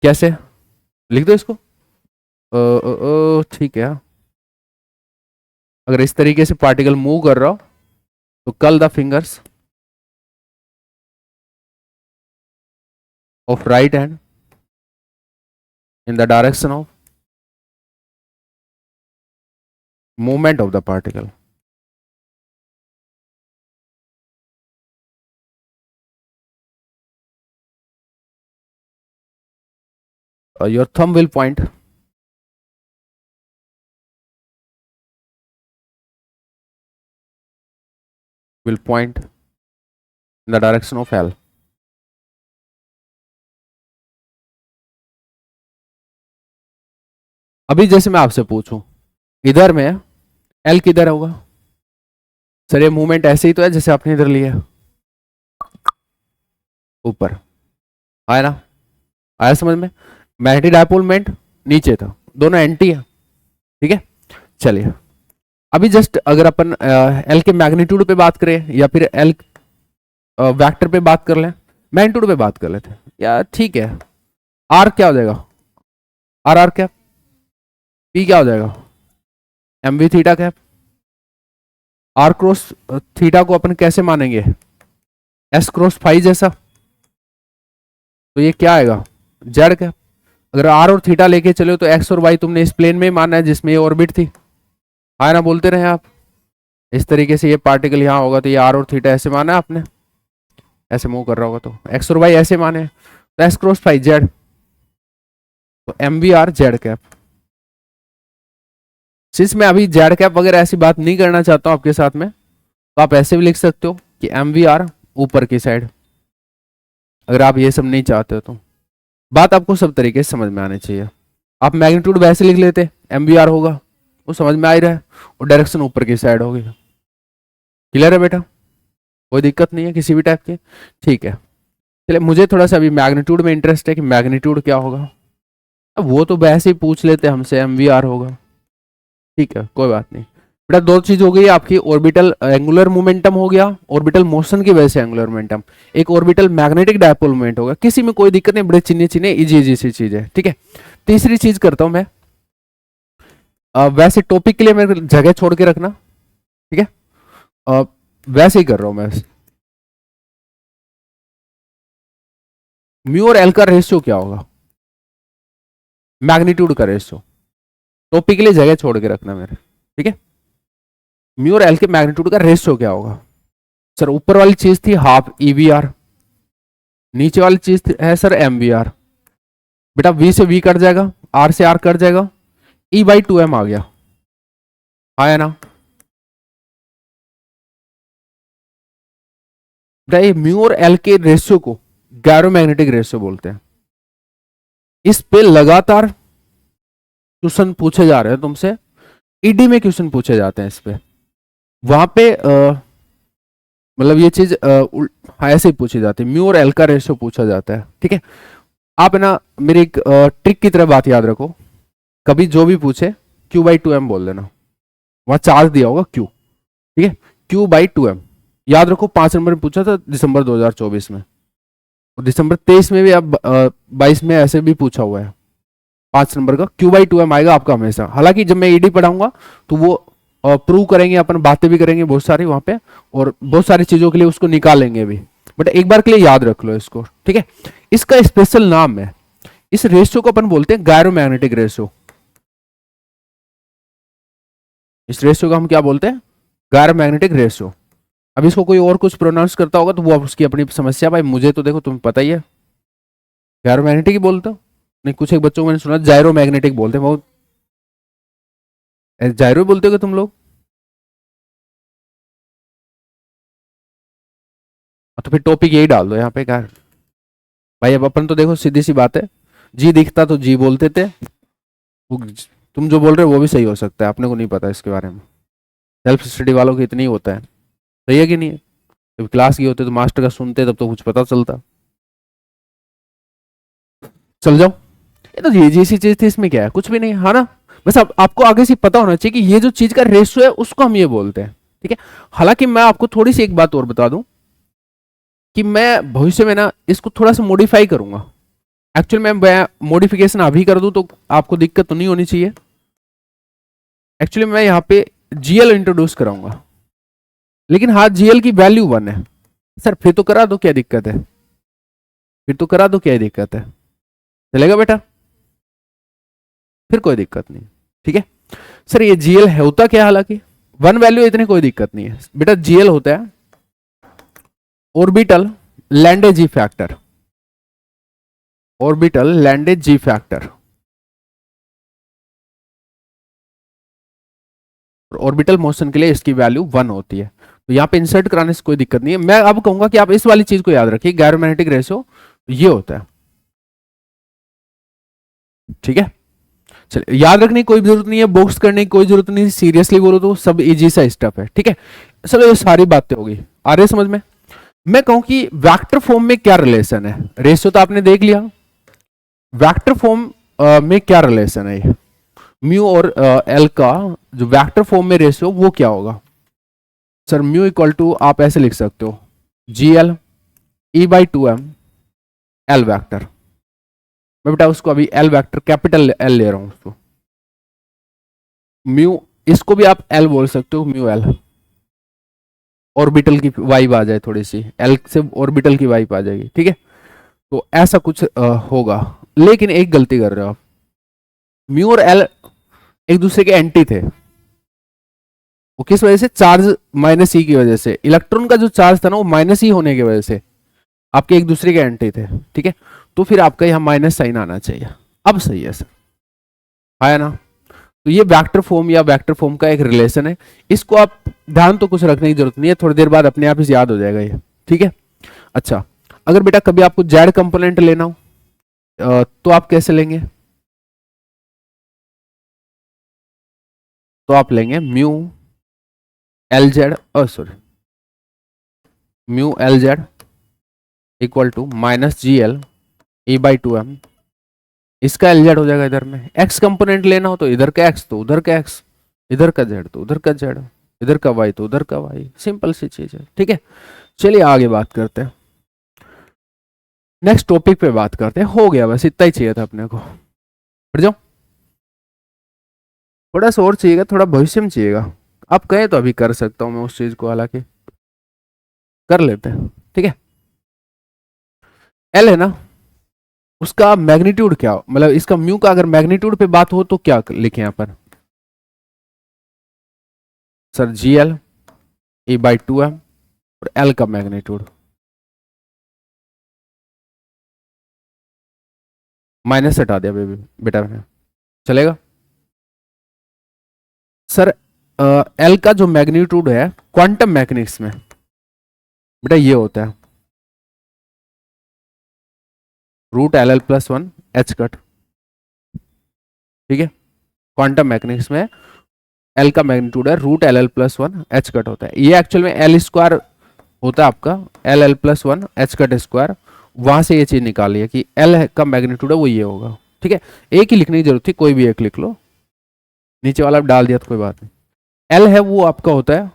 कैसे लिख दो इसको, ठीक है, अगर इस तरीके से पार्टिकल मूव कर रहा हो तो curl the fingers of right hand in the direction of movement of the particle. Your thumb will point in the direction of L. अभी जैसे मैं आपसे पूछूं इधर में L किधर होगा, सर ये मूवमेंट ऐसे ही तो है जैसे आपने इधर लिया, ऊपर आया ना, आया समझ में। मैग्नेटिक डायपोल मोमेंट नीचे था, दोनों एंटी है, ठीक है। चलिए अभी जस्ट अगर अपन एल के मैग्नीट्यूड पे बात करें या फिर एल वेक्टर पे बात कर लें, मैग्नीट्यूड पे बात कर लेते हैं या, ठीक है। आर क्या हो जाएगा, आर आर क्या, पी क्या हो जाएगा, M V theta cap. R cross theta को अपन कैसे मानेंगे, एस क्रॉस फाई जैसा, तो ये क्या आएगा, जेड कैप। अगर आर और थीटा लेके चले तो एक्स और वाई तुमने इस प्लेन में ही मानना है जिसमें ये ऑर्बिट थी, हाँ ना, बोलते रहे आप। इस तरीके से ये पार्टिकल यहाँ होगा तो ये आर और थीटा ऐसे माना है आपने, ऐसे मूव कर रहा होगा तो एक्स और वाई ऐसे माने, तो एस क्रॉस फाई जेड, तो M V R Z cap. Since मैं अभी जेड कैप वगैरह ऐसी बात नहीं करना चाहता हूं आपके साथ में, तो आप ऐसे भी लिख सकते हो कि एम वी आर ऊपर की साइड, अगर आप ये सब नहीं चाहते हो तो बात आपको सब तरीके से समझ में आनी चाहिए। आप मैग्नीट्यूड वैसे लिख लेते, एम वी आर होगा, वो समझ में आ ही रहा है, और डायरेक्शन ऊपर की साइड होगी। क्लियर है बेटा, कोई दिक्कत नहीं है किसी भी टाइप की, ठीक है। चलिए मुझे थोड़ा सा अभी मैग्नीट्यूड में इंटरेस्ट है कि मैग्नीट्यूड क्या होगा, अब वो तो वैसे ही पूछ लेते हमसे, एम वी आर होगा, ठीक है, कोई बात नहीं बेटा। दो चीज हो गई आपकी, ऑर्बिटल एंगुलर मोमेंटम हो गया, ऑर्बिटल मोशन की वजह से एंगुलर मोमेंटम, एक ऑर्बिटल मैग्नेटिक डायपोल मोमेंट होगा, किसी में कोई दिक्कत नहीं, बड़े चिन्ह चिन्ह इजी इजी सी चीज है, ठीक है। तीसरी चीज करता हूं मैं, वैसे टॉपिक के लिए मेरे जगह छोड़ के रखना, ठीक है, वैसे ही कर रहा हूं मैं, म्यू और एल का रेशियो क्या होगा, मैग्नीट्यूड का रेशियो। टॉपिक के लिए जगह छोड़ के रखना मेरे, ठीक है। म्यू और एल के मैग्नीट्यूड का रेशियो क्या होगा। सर ऊपर वाली चीज थी हाफ ईवीआर, नीचे वाली चीज है सर एमवीआर। बेटा वी से वी कट जाएगा, आर से आर कट जाएगा, ई बाई टू एम आ गया, आया ना। बेटा ये म्यू और एल के रेशियो को गैरोमैग्नेटिक रेशियो बोलते हैं। इस पे लगातार क्वेश्चन पूछे जा रहे हैं तुमसे, ईडी में क्वेश्चन पूछे जाते हैं इस पे। वहां पे मतलब ये चीज ऐसे ही पूछी जाती है, म्यू और एल का रेशियो पूछा जाता है, ठीक है। आप है ना मेरी एक ट्रिक की तरह बात याद रखो, कभी जो भी पूछे क्यू बाई टू एम बोल देना, वहां चार्ज दिया होगा क्यू, ठीक है, क्यू बाई टू एम। याद रखो 5 नंबर में पूछा था दिसंबर 2024 में, और दिसंबर 23 में भी, अब 22 में ऐसे भी पूछा हुआ है। 5 नंबर का क्यू बाई टू एम आएगा आपका हमेशा। हालांकि जब मैं ईडी पढ़ाऊंगा तो वो प्रूव करेंगे, अपन बातें भी करेंगे बहुत सारी वहां पे, और बहुत सारी चीजों के लिए उसको निकालेंगे भी, बट एक बार के लिए याद रख लो इसको, ठीक है। इसका स्पेशल नाम है, इस रेशियो को अपन बोलते हैं गायरोमैग्नेटिक रेशियो। इस रेशियो को हम क्या बोलते हैं, गायरोमैग्नेटिक रेशियो। अब इसको कोई और कुछ प्रोनाउंस करता होगा तो वो उसकी अपनी समस्या, भाई मुझे तो देखो तुम्हें पता ही है, गायरोमैग्नेटिक ही बोलते हो। नहीं, कुछ एक बच्चों को मैंने सुना जायरो मैग्नेटिक बोलते हैं, बहुत जायरो बोलते हो तुम लोग। तो फिर टॉपिक यही डाल दो यहाँ पे, क्या भाई। अब अपन तो देखो सीधी सी बात है, जी दिखता तो जी बोलते थे, तुम जो बोल रहे हो वो भी सही हो सकता है, अपने को नहीं पता इसके बारे में। सेल्फ स्टडी वालों की इतनी होता है, सही है कि नहीं है। जब क्लास की होते तो मास्टर का सुनते तब तो कुछ पता चलता। चल जाओ, ये तो ये जैसी चीज थी, इसमें क्या है, कुछ भी नहीं है ना। बस अब आपको आगे से पता होना चाहिए कि ये जो चीज का रेशियो है उसको हम ये बोलते हैं, ठीक है। हालांकि मैं आपको थोड़ी सी एक बात और बता दूं कि मैं भविष्य में ना इसको थोड़ा सा मॉडिफाई करूंगा। एक्चुअली मैं मॉडिफिकेशन अभी कर दूं तो आपको दिक्कत तो नहीं होनी चाहिए। एक्चुअली मैं यहाँ पे जीएल इंट्रोड्यूस कराऊंगा, लेकिन हाँ जीएल की वैल्यू 1 है। सर फिर तो करा दो, क्या दिक्कत है, फिर तो करा दो, क्या दिक्कत है, चलेगा बेटा, फिर कोई दिक्कत नहीं, ठीक है। सर ये जीएल है होता क्या, हालांकि 1 वैल्यू इतनी कोई दिक्कत नहीं है बेटा। जीएल होता है ऑर्बिटल लैंडेज जी फैक्टर, ऑर्बिटल लैंडेज जी फैक्टर। ऑर्बिटल मोशन के लिए इसकी वैल्यू 1 होती है, तो यहाँ पे इंसर्ट कराने से कोई दिक्कत नहीं है। मैं अब कहूंगा कि आप इस वाली चीज को याद रखिए, गैरोमैग्नेटिक रेशियो ये होता है, ठीक है। चलिए याद रखने की कोई जरूरत नहीं है, बॉक्स करने की कोई जरूरत नहीं, सीरियसली बोलो तो सब इजी सा स्टफ है, ठीक है। चलो ये सारी बातें होगी, आ रही है समझ में। मैं कहूं कि वेक्टर फॉर्म में क्या रिलेशन है, रेशियो तो आपने देख लिया, वेक्टर फॉर्म में क्या रिलेशन है ये म्यू और एल का जो वेक्टर फॉर्म में रेशियो वो क्या होगा। सर म्यू इक्वल टू आप ऐसे लिख सकते हो G L E by two M L vector. मैं बेटा उसको अभी एल वैक्टर कैपिटल एल ले रहा हूं उसको, म्यू, इसको भी आप एल बोल सकते हो, म्यू एल। ऑर्बिटल की वाइब आ जाए थोड़ी सी, एल से ऑर्बिटल की वाइब आ जाएगी, ठीक है। तो ऐसा कुछ होगा, लेकिन एक गलती कर रहे हो आप, म्यू और एल एक दूसरे के एंटी थे। वो किस वजह से, चार्ज माइनस ई की वजह से, इलेक्ट्रॉन का जो चार्ज था ना वो माइनस ई होने की वजह से आपके एक दूसरे के एंटी थे, ठीक है। तो फिर आपका यहाँ माइनस साइन आना चाहिए, अब सही है सर, आया ना। तो ये वेक्टर फॉर्म या वेक्टर फॉर्म का एक रिलेशन है, इसको आप ध्यान तो कुछ रखने की जरूरत नहीं है, थोड़ी देर बाद अपने आप ही याद हो जाएगा ये, ठीक है। अच्छा, अगर बेटा कभी आपको जेड कंपोनेंट लेना हो तो आप कैसे लेंगे, तो आप लेंगे mu L Z, sorry mu L Z equal to minus ji L E by two M, इसका एल जेड हो जाएगा इधर में। एक्स कंपोनेंट लेना हो तो इधर का एक्स तो उधर का एक्स, इधर का जेड तो उधर का जेड, इधर का वाई तो उधर का वाई, सिंपल सी चीज है, ठीक है। चलिए आगे बात करते हैं, नेक्स्ट टॉपिक पे बात करते हैं। हो गया, बस इतना ही चाहिए था अपने को, बढ़ जाओ। थोड़ा सा और चाहिएगा, थोड़ा भविष्य में चाहिएगा, आप कहें तो अभी कर सकता हूं मैं उस चीज को, हालांकि कर लेते हैं, ठीक है। एल है ना, उसका मैग्नीट्यूड क्या हो, मतलब इसका म्यू का अगर मैग्नीट्यूड पे बात हो तो क्या लिखे यहाँ पर sir, G L A by two M और एल का मैग्नीट्यूड माइनस हटा दिया बेटा मैंने, चलेगा सर। एल का जो मैग्नीट्यूड है क्वांटम मैकेनिक्स में बेटा ये होता है root L L plus one H cut, ठीक है। क्वांटम मैकेनिक्स में एल का मैग्नीट्यूड है root L L plus one H cut होता है। ये एक्चुअल में एल स्क्वायर होता है आपका, L L plus one H cut square. वहां से ये चीज निकाली है कि एल का मैग्नीट्यूड है वो ये होगा, ठीक है। एक ही लिखने की जरूरत थी, कोई भी एक लिख लो, नीचे वाला डाल दिया तो कोई बात नहीं। एल है वो आपका होता है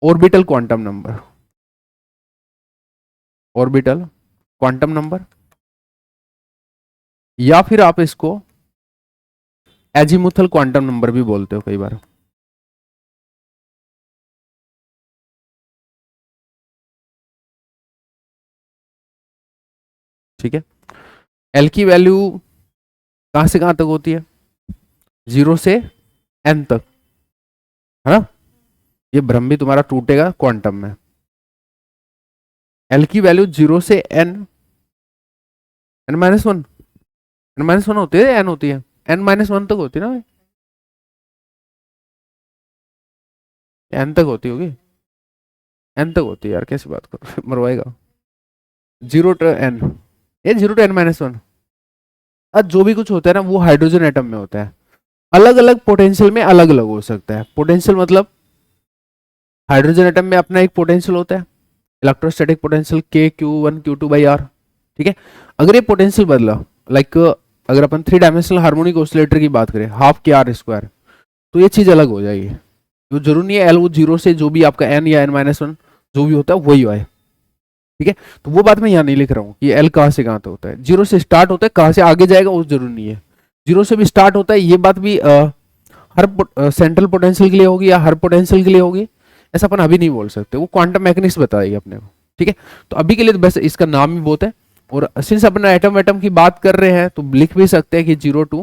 orbital quantum number, orbital quantum number, या फिर आप इसको एजीमुथल क्वांटम नंबर भी बोलते हो कई बार। ठीक है, एल की वैल्यू कहां से कहां तक होती है, 0 से n तक, है ना। ये भ्रम भी तुम्हारा टूटेगा क्वांटम में। एल की वैल्यू 0 से n, n minus one, n minus one होती है, n होती है, n माइनस वन तक होती है ना भाई, n तक होती होगी, n तक होती है यार, कैसी बात करो मरवाएगा। 0 टू n, ये 0 टू n माइनस वन। अब जो भी कुछ होता है ना वो हाइड्रोजन एटम में होता है, अलग अलग पोटेंशियल में अलग अलग हो सकता है। पोटेंशियल मतलब हाइड्रोजन एटम में अपना एक पोटेंशियल होता है, electrostatic potential K Q one Q two by R, ठीक है। अगर ये पोटेंशियल बदला, लाइक अगर अपन 3 डायमेंशनल हार्मोनिक ऑसिलेटर की बात करें हाफ के आर स्क्वायर, तो ये चीज अलग हो जाएगी। तो जरूरी नहीं है एल वो 0 से जो भी आपका n या n माइनस वन जो भी होता है वही आए, ठीक है। तो वो बात मैं यहाँ नहीं लिख रहा हूँ कि एल कहाँ से कहाँ तक होता है, 0 से स्टार्ट होता है, कहाँ से आगे जाएगा वो जरूरी नहीं है। 0 से भी स्टार्ट होता है, ये बात भी हर सेंट्रल पोटेंशियल के लिए होगी या हर पोटेंशियल के लिए होगी, ऐसा अपन अभी नहीं बोल सकते, वो क्वांटम मैकेनिक्स बताएगी अपने को, ठीक है। तो अभी के लिए तो बस इसका नाम ही बहुत है। और सिंस अपना एटम एटम की बात कर रहे हैं तो लिख भी सकते हैं कि 0 टू,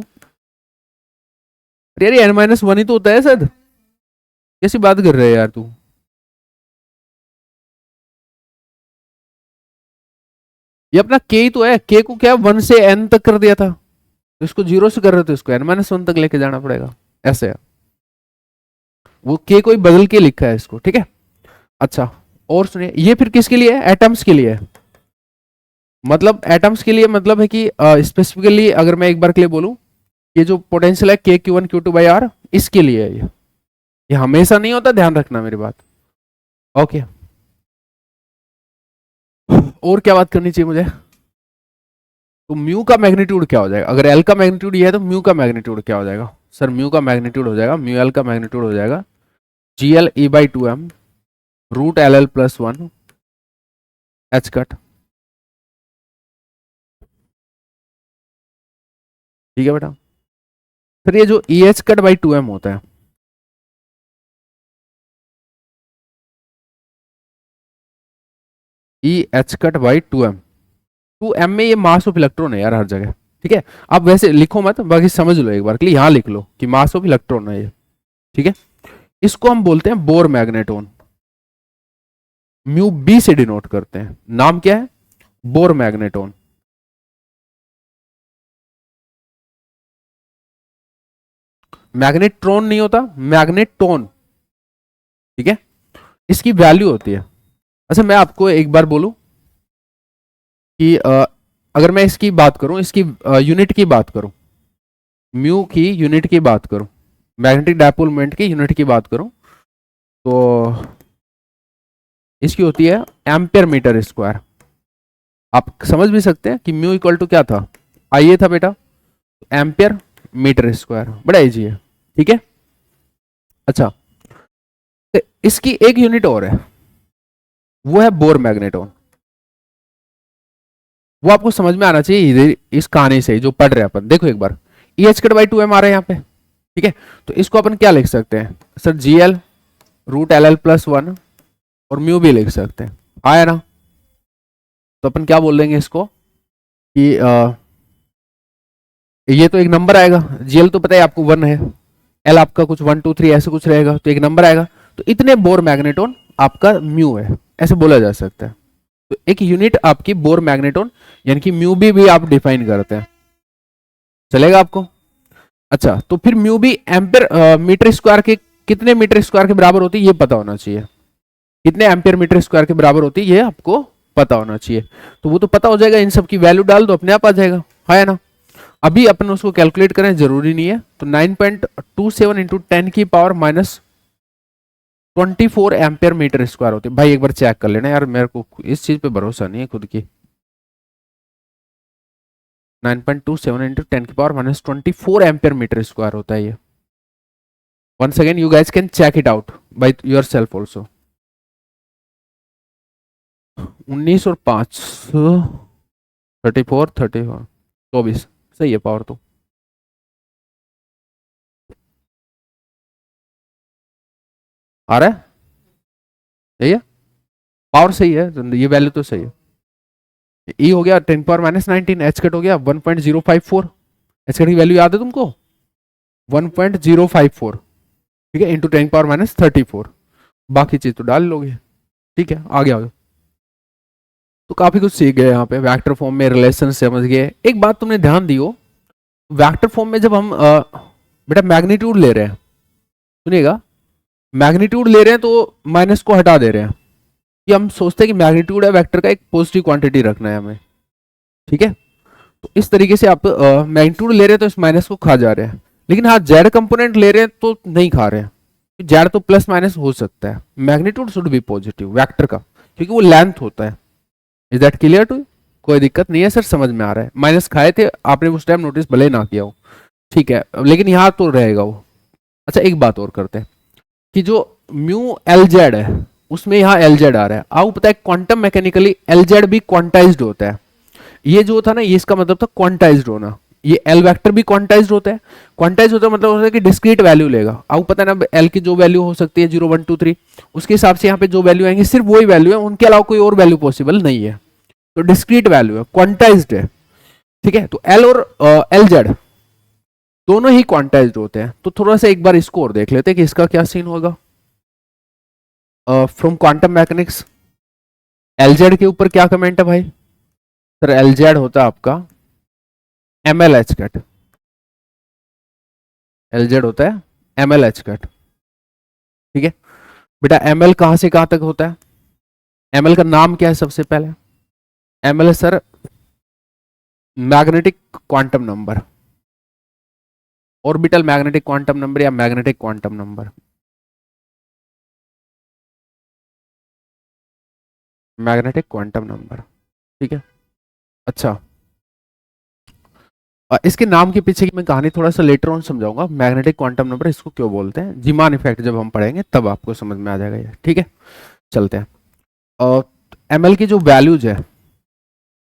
अरे एन माइनस वन ही तो होता है सर, कैसी बात कर रहे हैं यार तू। ये अपना के ही तो है, के को क्या 1 से n तक कर दिया था, तो इसको 0 से कर रहे थे, इसको n माइनस वन तक लेके जाना पड़ेगा, ऐसे है। वो के कोई बदल के लिखा है इसको, ठीक है। अच्छा, और सुनिए, ये फिर किसके लिए है, एटम्स के लिए है। मतलब एटम्स के लिए मतलब है कि स्पेसिफिकली अगर मैं एक बार के लिए बोलूं, ये जो पोटेंशियल है K Q one Q two by R, इसके लिए है ये हमेशा नहीं होता, ध्यान रखना मेरी बात, ओके। और क्या बात करनी चाहिए मुझे, तो म्यू का मैग्नीट्यूड क्या हो जाएगा, अगर एल का मैग्नीट्यूड ये है तो म्यू का मैग्नीट्यूड क्या हो जाएगा सर, म्यू का मैग्नीट्यूड हो जाएगा, म्यू एल का मैग्नीट्यूड हो जाएगा G L E by two M root L L plus one H cut, ठीक है बेटा। फिर ये जो E H cut by two M होता है, E H cut by two M में ये मास ऑफ इलेक्ट्रॉन है यार हर जगह, ठीक है। आप वैसे लिखो मत, बाकी समझ लो एक बार के लिए, यहां लिख लो कि मास ऑफ इलेक्ट्रॉन है ये, ठीक है। इसको हम बोलते हैं बोर मैग्नेटोन, म्यू बी से डिनोट करते हैं, नाम क्या है, बोर मैग्नेटोन। मैग्नेट्रॉन नहीं होता, मैग्नेटोन, ठीक है। इसकी वैल्यू होती है, अच्छा मैं आपको एक बार बोलूं कि अगर मैं इसकी बात करूं, इसकी यूनिट की बात करूं, म्यू की यूनिट की बात करूं, मैग्नेटिक डायपोल मोमेंट की यूनिट की बात करूं, तो इसकी होती है एम्पियर मीटर स्क्वायर। आप समझ भी सकते हैं कि म्यू इक्वल टू क्या था, आइए था बेटा, एम्पियर मीटर स्क्वायर, बड़ा इजी है, ठीक है। अच्छा, तो इसकी एक यूनिट और है, वो है बोर मैग्नेटोन। वो आपको समझ में आना चाहिए इस कहानी से जो पढ़ रहे हैं अपन, देखो एक बार, E H cut by two M आ रहा है यहाँ पे, ठीक है। तो इसको अपन क्या लिख सकते हैं sir, G L root L L plus one, और म्यू भी लिख सकते हैं, आया ना। तो अपन क्या बोल देंगे इसको, कि ये तो एक नंबर आएगा, जीएल तो पता है आपको 1 है, एल आपका कुछ 1 2 3 ऐसे कुछ रहेगा, तो एक नंबर आएगा, तो इतने बोर मैग्नेटोन आपका म्यू है, ऐसे बोला जा सकता है। तो एक यूनिट आपकी बोर मैग्नेटोन यानी कि म्यू भी आप डिफाइन करते हैं, चलेगा आपको। अच्छा, तो फिर म्यू भी एम्पियर मीटर स्क्वायर के कितने मीटर स्क्वायर के बराबर होती है ये पता होना चाहिए, कितने एम्पियर मीटर स्क्वायर के बराबर होती है ये आपको पता होना चाहिए। तो वो तो पता हो जाएगा, इन सब की वैल्यू डाल दो अपने आप आ जाएगा, है ना। अभी अपन उसको कैलकुलेट करें जरूरी नहीं है, तो 9.27 इंटू 10 की power minus 24 ampere metre square होते हैं। भाई एक बार चेक कर लेना यार, मेरे को इस चीज पे भरोसा नहीं है खुद की। 9.27 इंटू 10 की power minus 24 ampere metre square होता है ये। once again you guys can check it out by yourself also। 19 और 5 34 24 सही है पावर तो। आ रहा है, सही है पावर, सही है, ये वैल्यू तो सही है। ई हो गया 10 पावर माइनस 19, एच कट हो गया 1.054, एच कट की वैल्यू याद है तुमको 1.054, ठीक है, इंटू 10 पावर माइनस 34, बाकी चीज तो डाल लोगे, ठीक है। आगे आओ, तो काफी कुछ सीख गए यहाँ पे, वेक्टर फॉर्म में रिलेशन समझ गए। एक बात तुमने ध्यान दी हो, वेक्टर फॉर्म में जब हम बेटा मैग्नीट्यूड ले रहे हैं, सुनिएगा, मैग्नीट्यूड ले रहे हैं तो माइनस को हटा दे रहे हैं, कि हम सोचते हैं कि मैग्नीट्यूड है वेक्टर का एक पॉजिटिव क्वांटिटी रखना है हमें, ठीक है। तो इस तरीके से आप मैग्नीट्यूड ले रहे हैं तो इस माइनस को खा जा रहे हैं, लेकिन हाँ जेड कंपोनेंट ले रहे हैं तो नहीं खा रहे हैं, जेड तो प्लस माइनस हो सकता है, magnitude should be positive vector का, क्योंकि वो लेंथ होता है। Is that clear too? कोई दिक्कत नहीं है सर, समझ में आ रहा है, माइनस खाए थे आपने उस टाइम, नोटिस भले ना किया हो, ठीक है, लेकिन यहाँ तो रहेगा वो। अच्छा एक बात और करते हैं कि जो म्यू एल जेड है उसमें यहाँ एल जेड आ रहा है, आपको पता है क्वांटम मैकेनिकली एल जेड भी क्वांटाइज्ड होता है, ये जो था ना ये इसका मतलब था क्वांटाइज्ड होना, ये एल वेक्टर भी क्वांटाइज्ड होता है, क्वांटाइज होता है मतलब होता है कि डिस्क्रीट वैल्यू लेगा, आपको पता है ना एल की जो वैल्यू हो सकती है 0 1 2 3, उसके हिसाब से यहाँ पे जो वैल्यू आएंगी सिर्फ वही वैल्यू है, उनके अलावा कोई और वैल्यू पॉसिबल नहीं है, तो डिस्क्रीट वैल्यू है, क्वांटाइज्ड है, ठीक है। तो एल और एल जेड दोनों ही क्वांटाइज्ड होते हैं, तो थोड़ा सा एक बार इसको और देख लेते हैं कि इसका क्या सीन होगा। From quantum mechanics L Z के ऊपर क्या कमेंट है भाई? सर एल जेड होता है आपका M L H cut, L Z होता है एम एल एच कट, ठीक है बेटा। एम एल कहां से कहां तक होता है? एम एल का नाम क्या है सबसे पहले? एम एल है sir magnetic quantum number, orbital magnetic quantum number या magnetic quantum number, magnetic quantum number, ठीक है। अच्छा इसके नाम के पीछे की मैं कहानी थोड़ा सा लेटर ऑन समझाऊंगा, मैग्नेटिक क्वांटम नंबर इसको क्यों बोलते हैं, जीमान इफेक्ट जब हम पढ़ेंगे तब आपको समझ में आ जाएगा ये, ठीक है। चलते हैं, और एम एल की जो वैल्यूज है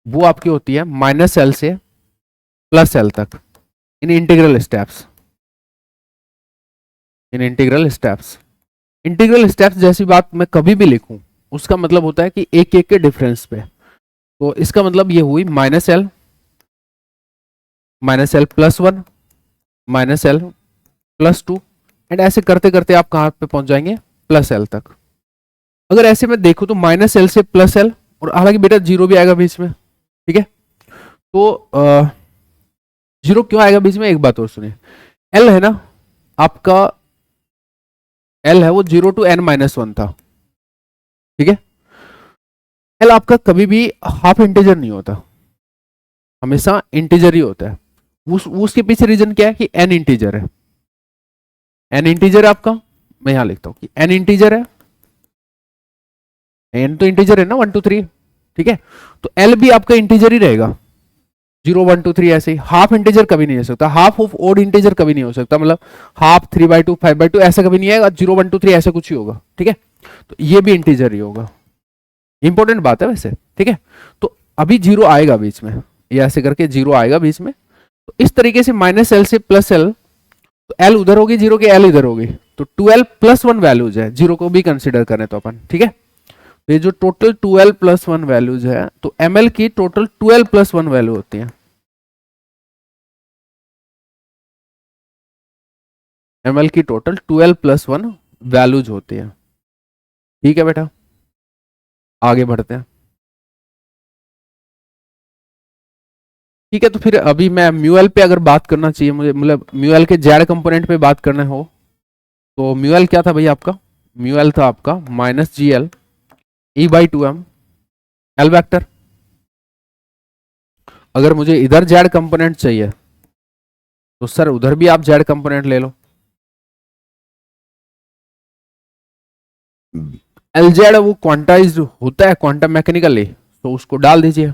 वो आपकी होती है माइनस एल से प्लस एल तक इन इंटीग्रल स्टेप्स, इन इंटीग्रल स्टेप्स। इंटीग्रल स्टेप्स जैसी बात मैं कभी भी लिखूं उसका मतलब होता है कि एक एक के डिफरेंस पे, तो इसका मतलब ये हुई minus L plus 1 minus L plus 2 and ऐसे करते करते आप कहां पे पहुंच जाएंगे? प्लस एल तक। अगर ऐसे में देखो तो माइनस एल से प्लस एल, और हालांकि बेटा जीरो भी आएगा बीच में, ठीक है। तो जीरो क्यों आएगा बीच में, एक बात और सुनिए, एल है ना आपका, एल है वो 0 to n-1 था, ठीक है। एल आपका कभी भी हाफ इंटीजर नहीं होता, हमेशा इंटीजर ही होता है। उसके पीछे रीजन क्या है कि एन इंटीजर है, एन इंटीजर है आपका, मैं यहां लिखता हूं कि एन इंटीजर है, एन तो इंटीजर है ना 1 2 3, ठीक है। तो एल भी आपका इंटीजर ही रहेगा 0 1 2 3 ऐसे ही, हाफ इंटीजर कभी नहीं हो सकता, हाफ ऑफ ओड इंटीजर कभी नहीं हो सकता, मतलब हाफ 3/2 5/2 ऐसा कभी नहीं आएगा, 0 1 2 3 ऐसा कुछ ही होगा, ठीक है। तो ये भी इंटीजर ही होगा, इंपॉर्टेंट बात है वैसे, ठीक है। तो अभी जीरो आएगा बीच में, ये ऐसे करके जीरो आएगा बीच में, तो इस तरीके से माइनस एल से प्लस एल, तो एल उधर होगी जीरो के, एल इधर होगी, तो 2l + 1 वैल्यूज है, जीरो को भी कंसिडर करें तो अपन, ठीक है। ये जो टोटल 12+1 वैल्यूज है, तो ml की टोटल 12+1 वैल्यू होती है। ml की टोटल 12+1 वैल्यूज होती है। ठीक है बेटा, आगे बढ़ते हैं। ठीक है, तो फिर अभी मैं म्यूएल पे अगर बात करना चाहिए मुझे, मतलब म्यूएल के जेड कंपोनेंट पे बात करना हो, तो म्यूएल क्या था भाई आपका? म्यूएल था आपका -GL E/2m एल वेक्टर। अगर मुझे इधर जेड कंपोनेंट चाहिए तो सर उधर भी आप जेड कंपोनेंट ले लो। एल जेड वो क्वांटाइज होता है क्वांटम मैकेनिकली, तो उसको डाल दीजिए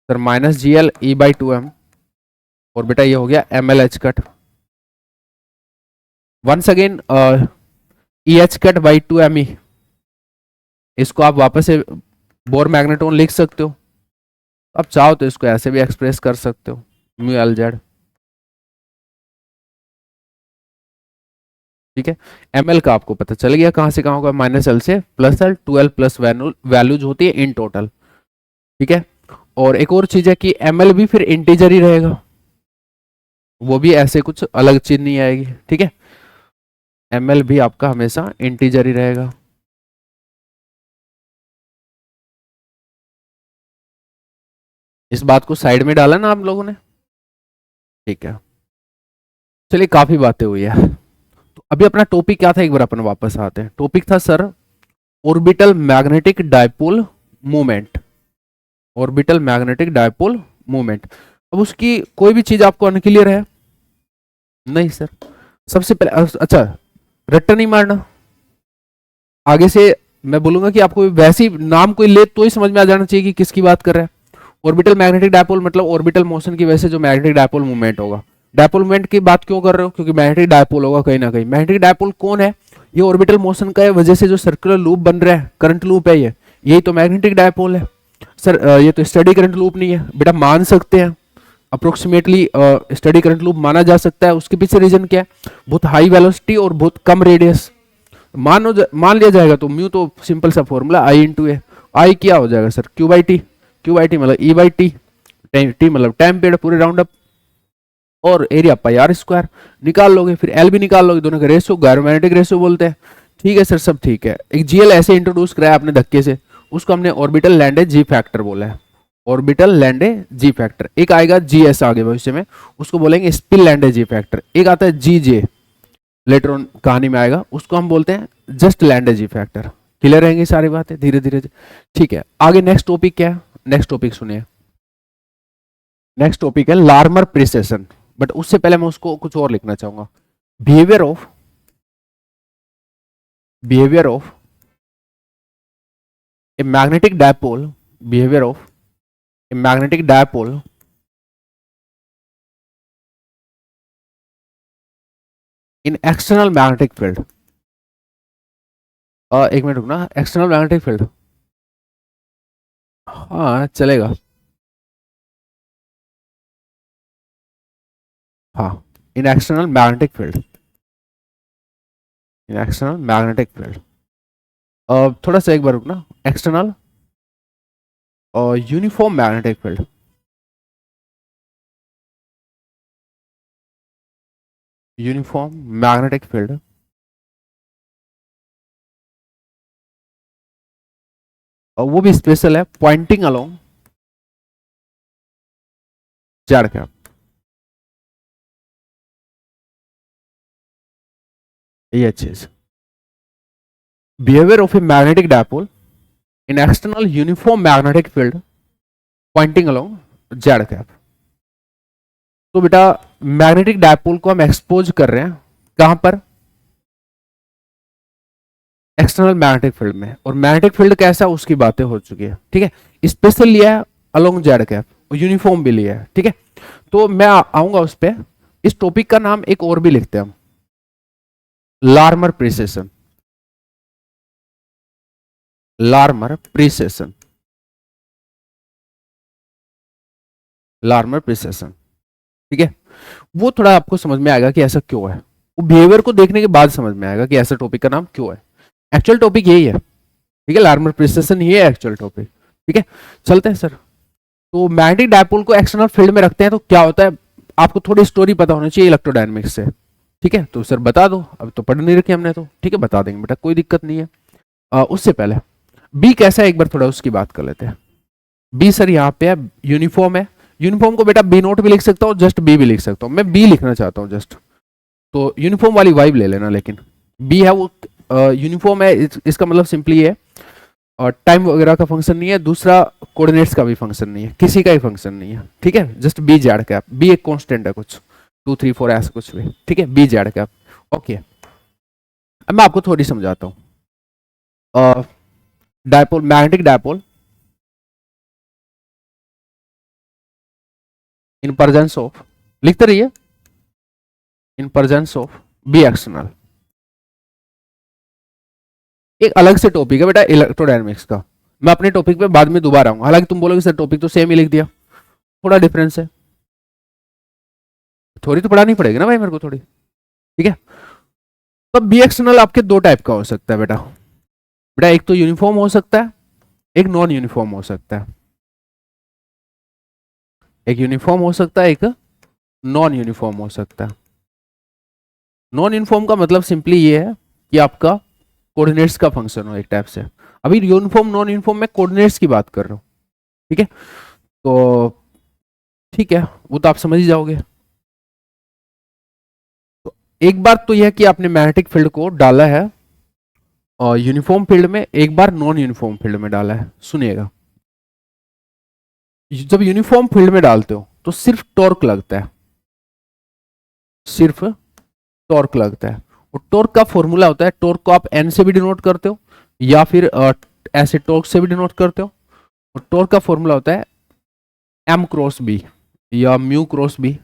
सर -GL E/2m, और बेटा ये हो गया ML H cut. Once again EH cut by 2me, इसको आप वापस से बोर मैग्नेटोन लिख सकते हो। अब चाहो तो इसको ऐसे भी एक्सप्रेस कर सकते हो, म्यू एल जेड। ठीक है, ml का आपको पता चल गया कहां से कहां होगा, -L से +L, 12+ वैल्यूज होती है इन टोटल। ठीक है, और एक और चीज है कि ml भी फिर इंटीजर ही रहेगा, वो भी ऐसे कुछ अलग चीज नहीं आएगी। ठीक है, ml भी आपका हमेशा इंटीजर ही रहेगा। इस बात को साइड में डाला ना आप लोगों ने? ठीक है, चलिए काफी बातें हुई है। तो अभी अपना टॉपिक क्या था, एक बार अपन वापस आते हैं। टॉपिक था sir orbital magnetic dipole movement. Orbital magnetic dipole movement. अब उसकी कोई भी चीज आपको अनक्लियर है? नहीं सर। सबसे पहले अच्छा, रट्टा नहीं मारना। आगे से मैं बोलूंगा कि आपको वैसे ही नाम कोई ले तो ही समझ में आ जाना चाहिए कि किसकी बात कर रहा है। ऑर्बिटल मैग्नेटिक डायपोल मतलब ऑर्बिटल मोशन की वजह से जो मैग्नेटिक डायपोल मूवमेंट होगा। डायपोल मूवमेंट की बात क्यों कर रहे हो? क्योंकि मैग्नेटिक डायपोल होगा कहीं ना कहीं। मैग्नेटिक डायपोल कौन है? ये ऑर्बिटल मोशन का वजह से जो सर्कुलर लूप बन रहा है, करंट लूप है, ये यही तो मैग्नेटिक डायपोल है। सर ये तो स्टडी करंट लूप नहीं है बेटा, मान सकते हैं अप्रोक्सीमेटली स्टडी करंट लूप माना जा सकता है। उसके पीछे रीजन क्या है? बहुत हाई वेलोसिटी और बहुत कम रेडियस। मान लिया जाएगा तो म्यू तो सिंपल सा फॉर्मूला I/A। आई क्या हो जाएगा सर? Q/T। Q/T मतलब E/T, टी मतलब टाइम पीरियड पूरे राउंड अप, और एरिया πr² निकाल लोगे, फिर एल भी निकाल लोगे, दोनों का रेशियो गायरोमैग्नेटिक रेशियो बोलते हैं। ठीक है सर, सब ठीक है। एक जीएल ऐसे इंट्रोड्यूस कराया आपने धक्के से, उसको हमने ऑर्बिटल लैंडे जी फैक्टर बोला है। ऑर्बिटल लैंडे जी फैक्टर। एक आएगा जीएस आगे भविष्य में, उसको बोलेंगे स्पिल लैंडे जी फैक्टर। एक आता है जीजे, लेटर ऑन कहानी में आएगा, उसको हम बोलते हैं जस्ट लैंडे जी फैक्टर। क्लियर रहेंगी सारी बातें धीरे धीरे। ठीक है, आगे नेक्स्ट टॉपिक क्या है? नेक्स्ट टॉपिक सुनिए। नेक्स्ट टॉपिक है लार्मर प्रिसेशन, बट उससे पहले मैं उसको कुछ और लिखना चाहूंगा। Behaviour of a magnetic dipole, behaviour of a magnetic dipole in external magnetic field. एक मिनट रुकना, एक्सटर्नल मैग्नेटिक फील्ड, हाँ चलेगा। हाँ, इन एक्सटर्नल मैग्नेटिक फील्ड, इन एक्सटर्नल मैग्नेटिक फील्ड। थोड़ा सा एक बार रुकना, एक्सटर्नल और uniform magnetic field, uniform magnetic field. और वो भी स्पेशल है, पॉइंटिंग अलोंग जेड कैप। ये चीज, behaviour of a magnetic dipole in external uniform magnetic field pointing along Z cap. तो बेटा मैग्नेटिक डायपोल को हम एक्सपोज कर रहे हैं कहां पर? एक्सटर्नल मैग्नेटिक फील्ड में। और मैग्नेटिक फील्ड कैसा उसकी बातें हो चुकी है। ठीक है, स्पेशल लिया है अलोंग जेड कैप, और यूनिफॉर्म भी लिया है। ठीक है, तो मैं आऊंगा उस पर। इस टॉपिक का नाम एक और भी लिखते हैं हम, Larmor precision. Larmor precision, Larmor precision. ठीक है, वो थोड़ा आपको समझ में आएगा कि ऐसा क्यों है। वो बिहेवियर को देखने के बाद समझ में आएगा कि ऐसा टॉपिक का नाम क्यों है। एक्चुअल टॉपिक यही है, ठीक है, लार्मर प्रिसिशन ही है एक्चुअल टॉपिक। ठीक है, चलते हैं सर। तो मैग्नेटिक डायपोल को एक्सटर्नल फील्ड में रखते हैं तो क्या होता है, आपको थोड़ी स्टोरी पता होनी चाहिए इलेक्ट्रोडायनेमिक्स से। ठीक है, तो सर बता दो, अब तो पढ़ नहीं रखी हमने तो, ठीक है बता देंगे बेटा, कोई दिक्कत नहीं है। उससे पहले बी कैसा है एक बार थोड़ा उसकी बात कर लेते हैं। बी सर यहाँ पे है, यूनिफॉर्म है। यूनिफॉर्म को बेटा बी नोट भी लिख सकता हूँ, जस्ट बी भी लिख सकता हूँ, मैं बी लिखना चाहता हूँ जस्ट, तो यूनिफॉर्म वाली वाइब ले लेना। लेकिन बी है वो यूनिफॉर्म है, इसका मतलब सिंपली है और टाइम वगैरह का फंक्शन नहीं है, दूसरा कोऑर्डिनेट्स का भी फंक्शन नहीं है, किसी का ही फंक्शन नहीं है। ठीक है, just B Z cap, B एक कांस्टेंट है कुछ 2 3 4 ऐसा कुछ भी। ठीक है, बी जेड कैप। ओके, अब मैं आपको थोड़ी समझाता हूँ। Dipole, magnetic dipole in presence of, लिखते रहिए, in presence of B external. एक अलग से टॉपिक है बेटा इलेक्ट्रोडायनेमिक्स का, मैं अपने टॉपिक पे बाद में दोबारा आऊंगा, हालांकि तुम बोलोगे सर टॉपिक तो सेम ही लिख दिया, थोड़ा डिफरेंस है, थोड़ी तो पढ़ानी पड़ेगी ना भाई मेरे को थोड़ी। ठीक है, तो बी एक्सटर्नल आपके दो टाइप का हो सकता है बेटा। बेटा एक तो यूनिफॉर्म हो सकता है, एक नॉन यूनिफॉर्म हो सकता है। एक यूनिफॉर्म हो सकता है, एक नॉन यूनिफॉर्म हो सकता है। नॉन यूनिफॉर्म का मतलब सिंपली ये है कि आपका कोऑर्डिनेट्स का फंक्शन हो एक टाइप से। अभी यूनिफॉर्म नॉन यूनिफॉर्म में कोऑर्डिनेट्स की बात कर रहा हूं। ठीक है, तो ठीक है वो तो आप समझ ही जाओगे। तो एक बार तो यह कि आपने मैग्नेटिक फील्ड को डाला है और यूनिफॉर्म फील्ड में, एक बार नॉन यूनिफॉर्म फील्ड में डाला है। सुनिएगा, जब यूनिफॉर्म फील्ड में डालते हो तो सिर्फ टॉर्क लगता है, सिर्फ टॉर्क लगता है। और टॉर्क का फॉर्मूला होता है, टॉर्क को आप एन से भी डिनोट करते हो या फिर ऐसे टॉर्क से भी डिनोट करते हो। और टॉर्क का फॉर्मूला होता है एम क्रॉस बी या म्यू क्रॉस बी।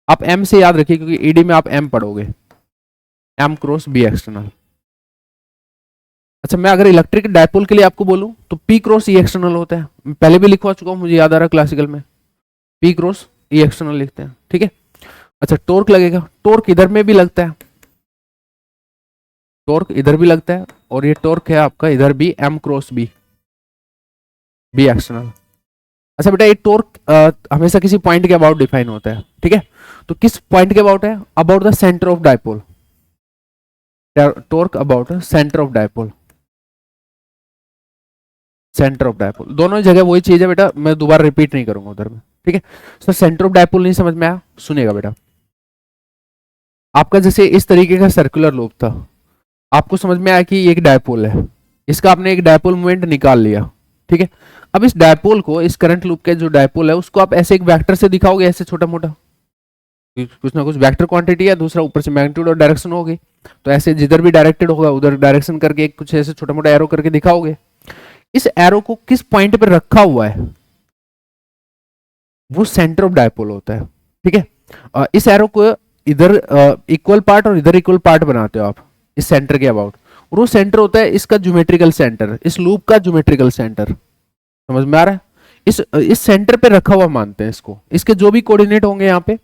आप एम से याद रखिए क्योंकि ईडी में आप एम पढ़ोगे, एम क्रॉस बी एक्सटर्नल। अच्छा, मैं अगर इलेक्ट्रिक डायपोल के लिए आपको बोलूं तो पी क्रॉस ई एक्सटर्नल होता है, मैं पहले भी लिखवा चुका हूं, मुझे याद आ रहा क्लासिकल में, पी क्रॉस ई एक्सटर्नल लिखते हैं। ठीक है, अच्छा टॉर्क लगेगा, टॉर्क इधर में भी लगता है, टॉर्क इधर भी लगता है, और ये टॉर्क है आपका इधर भी M cross B, B external. अच्छा बेटा ये टॉर्क हमेशा किसी पॉइंट के अबाउट डिफाइन होता है। ठीक है, तो किस पॉइंट के अबाउट है, about the centre of dipole, torque about centre of dipole, centre of dipole, दोनों जगह वही चीज है बेटा, मैं दोबारा रिपीट नहीं करूंगा उधर में। ठीक है, सर सेंटर ऑफ डायपोल नहीं समझ में आया, सुनेगा बेटा। आपका जैसे इस तरीके का सर्कुलर लूप था, आपको समझ में आया कि ये एक डायपोल है, इसका आपने एक डायपोल मोमेंट निकाल लिया। ठीक है, अब इस डायपोल को, इस करंट लूप के जो डायपोल है उसको आप ऐसे एक वेक्टर से दिखाओगे, ऐसे छोटा मोटा, कुछ ना कुछ वेक्टर क्वांटिटी है, दूसरा ऊपर से मैग्नीट्यूड और डायरेक्शन होगी, तो ऐसे जिधर भी डायरेक्टेड होगा उधर डायरेक्शन करके एक कुछ ऐसे छोटा मोटा एरो करके दिखाओगे। इस एरो को किस पॉइंट पर रखा हुआ है वो सेंटर ऑफ डायपोल होता है। ठीक है, इस एरो को इधर इक्वल पार्ट और इधर इक्वल पार्ट बनाते हो आप इस सेंटर के अबाउट, और वो सेंटर होता है इसका ज्योमेट्रिकल सेंटर, इस लूप का ज्योमेट्रिकल सेंटर। समझ में आ रहा है, इस सेंटर पे रखा हुआ मानते हैं इसको, इसके जो भी कोऑर्डिनेट होंगे यहाँ पे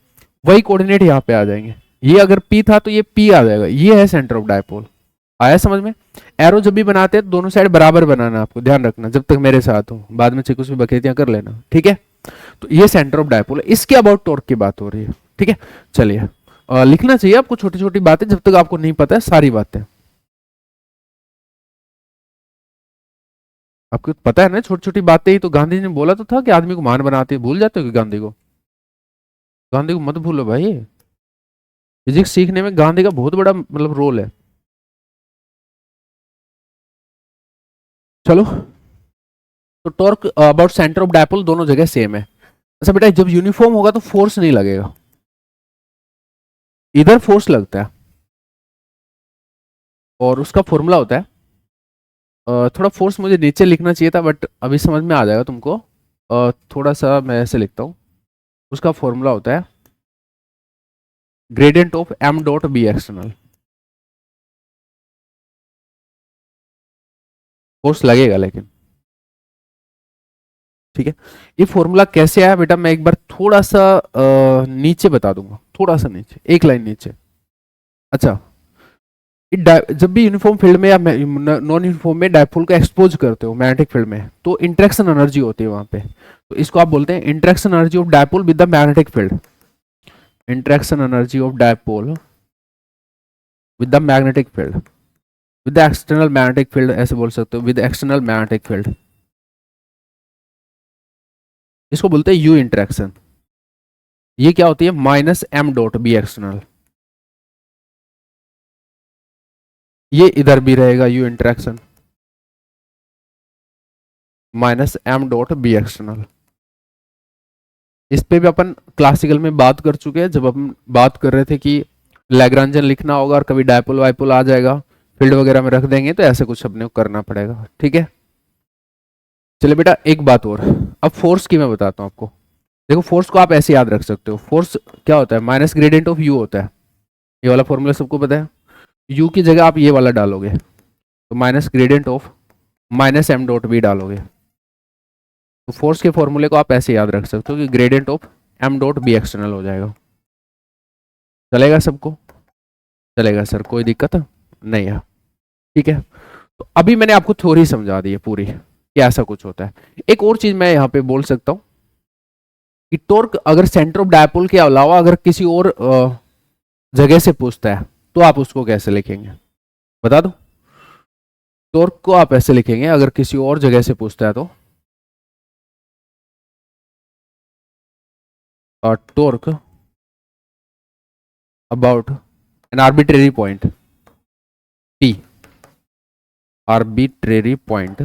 वही कोऑर्डिनेट यहाँ पे आ जाएंगे। ये अगर P था तो ये P आ जाएगा, ये है सेंटर ऑफ डायपोल। आया समझ में? एरो जब भी बनाते हैं दोनों साइड बराबर बनाना, आपको ध्यान रखना, जब तक मेरे साथ हो, बाद में कुछ भी बखेतियां कर लेना। ठीक है, तो ये सेंटर ऑफ डायपोल है, इसके अबाउट टॉर्क की बात हो रही है। ठीक है, चलिए लिखना चाहिए आपको छोटी छोटी बातें, जब तक आपको नहीं पता है सारी बातें। आपको पता है ना छोटी छोटी बातें ही तो, गांधी जी ने बोला तो था कि आदमी को महान बनाती है, भूल जाते हो कि गांधी को? गांधी को मत भूलो भाई, फिजिक्स सीखने में गांधी का बहुत बड़ा मतलब रोल है। चलो, तो torque about centre of dipole दोनों जगह सेम है। अच्छा बेटा जब यूनिफॉर्म होगा तो फोर्स नहीं लगेगा, इधर फोर्स लगता है, और उसका फॉर्मूला होता है, थोड़ा फोर्स मुझे नीचे लिखना चाहिए था बट अभी समझ में आ जाएगा तुमको, थोड़ा सा मैं ऐसे लिखता हूँ। उसका फॉर्मूला होता है gradient of M dot B external. Force लगेगा लेकिन, ठीक है। ये फॉर्मूला कैसे आया बेटा, मैं एक बार थोड़ा सा नीचे बता दूंगा, थोड़ा सा नीचे, एक लाइन नीचे। अच्छा, जब भी यूनिफॉर्म फील्ड में या नॉन यूनिफॉर्म में डायपोल को एक्सपोज करते हो मैग्नेटिक फील्ड में, तो इंटरेक्शन एनर्जी होती है वहां पे, तो इसको आप बोलते हैं interaction energy of dipole with the magnetic field. Interaction energy of dipole with the magnetic field, with the external magnetic field, ऐसे बोल सकते हो, विद एक्सटर्नल मैग्नेटिक फील्ड, इसको बोलते हैं यू इंटरेक्शन। ये क्या होती है, minus M dot B external, ये इधर भी रहेगा U interaction, minus M dot B external. इस पे भी अपन क्लासिकल में बात कर चुके हैं, जब अपन बात कर रहे थे कि लैग्रांजन लिखना होगा और कभी डायपोल वाइपोल आ जाएगा, फील्ड वगैरह में रख देंगे, तो ऐसे कुछ अपने को करना पड़ेगा। ठीक है, चलिए बेटा एक बात और, अब फोर्स की मैं बताता हूँ आपको। देखो फोर्स को आप ऐसे याद रख सकते हो, फोर्स क्या होता है, माइनस ग्रेडियंट ऑफ यू होता है, ये वाला फॉर्मूला सबको पता है। यू की जगह आप ये वाला डालोगे तो minus gradient of minus M dot B डालोगे, तो फोर्स के फॉर्मूले को आप ऐसे याद रख सकते हो कि gradient of M dot B external हो जाएगा। चलेगा सबको? चलेगा सर, कोई दिक्कत नहीं है। ठीक है, तो अभी मैंने आपको थ्योरी समझा दी है पूरी कि ऐसा कुछ होता है। एक और चीज मैं यहाँ पे बोल सकता हूँ कि टॉर्क अगर सेंटर ऑफ डायपोल के अलावा अगर किसी और जगह से पूछता है तो आप उसको कैसे लिखेंगे, बता दो। टॉर्क को आप ऐसे लिखेंगे अगर किसी और जगह से पूछता है तो, torque about an arbitrary point P, arbitrary point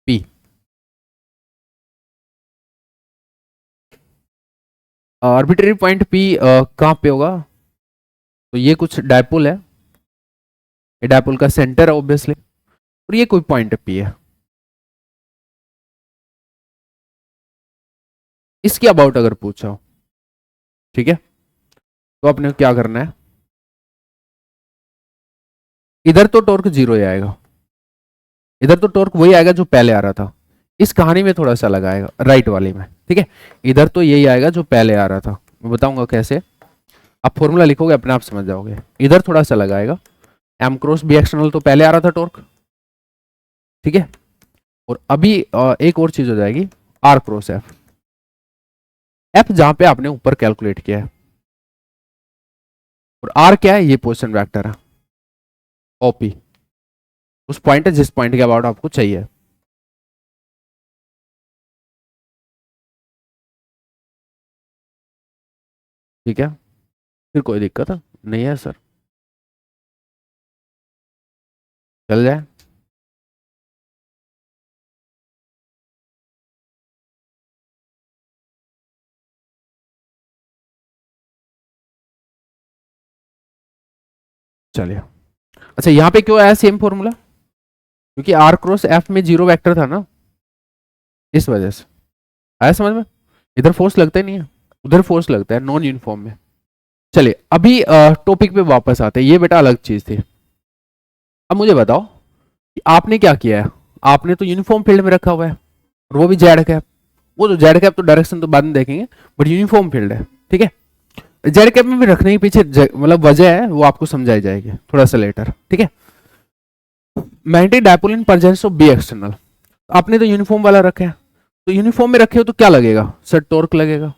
P, arbitrary point P कहाँ पे होगा, तो ये कुछ डायपोल है, ये डायपोल का सेंटर है ऑब्वियसली, और ये कोई पॉइंट P है, इसके अबाउट अगर पूछा हो, ठीक है, तो आपने क्या करना है, इधर तो टॉर्क जीरो ही आएगा, इधर तो टॉर्क वही आएगा जो पहले आ रहा था, इस कहानी में थोड़ा सा लगाएगा राइट वाली में, ठीक है। इधर तो यही आएगा जो पहले आ रहा था, मैं बताऊंगा कैसे, आप फॉर्मूला लिखोगे अपने आप समझ जाओगे। इधर थोड़ा सा लगाएगा, एम क्रॉस बी एक्सटर्नल तो पहले आ रहा था टॉर्क, ठीक है, और अभी एक और चीज हो जाएगी, आर क्रॉस एफ, एफ जहां पे आपने ऊपर कैलकुलेट किया है, और आर क्या है, ये पोजीशन वेक्टर है, ओपी, उस पॉइंट है जिस पॉइंट के अबाउट आपको चाहिए। ठीक है, फिर कोई दिक्कत नहीं है सर, चल जाए। चलिए, अच्छा यहाँ पे क्यों आया सेम फॉर्मूला, क्योंकि आर क्रॉस एफ में जीरो वेक्टर था ना, इस वजह से आया समझ में। इधर फोर्स लगता ही नहीं है, उधर फोर्स लगता है नॉन यूनिफॉर्म में। चलिए अभी टॉपिक पे वापस आते हैं, ये बेटा अलग चीज थी। अब मुझे बताओ कि आपने क्या किया है, आपने तो यूनिफॉर्म फील्ड में रखा हुआ है, और वो भी जेड कैप, वो तो जेड कैप तो डायरेक्शन तो बाद में देखेंगे, बट यूनिफॉर्म फील्ड है, ठीक है। जेड कैप में भी रखने के पीछे मतलब वजह है, वो आपको समझाई जाएगी थोड़ा सा लेटर, ठीक है। Magnetic dipole in presence of B external, आपने तो यूनिफॉर्म वाला रखा है, तो यूनिफॉर्म में रखे हो तो क्या लगेगा सर, टॉर्क लगेगा,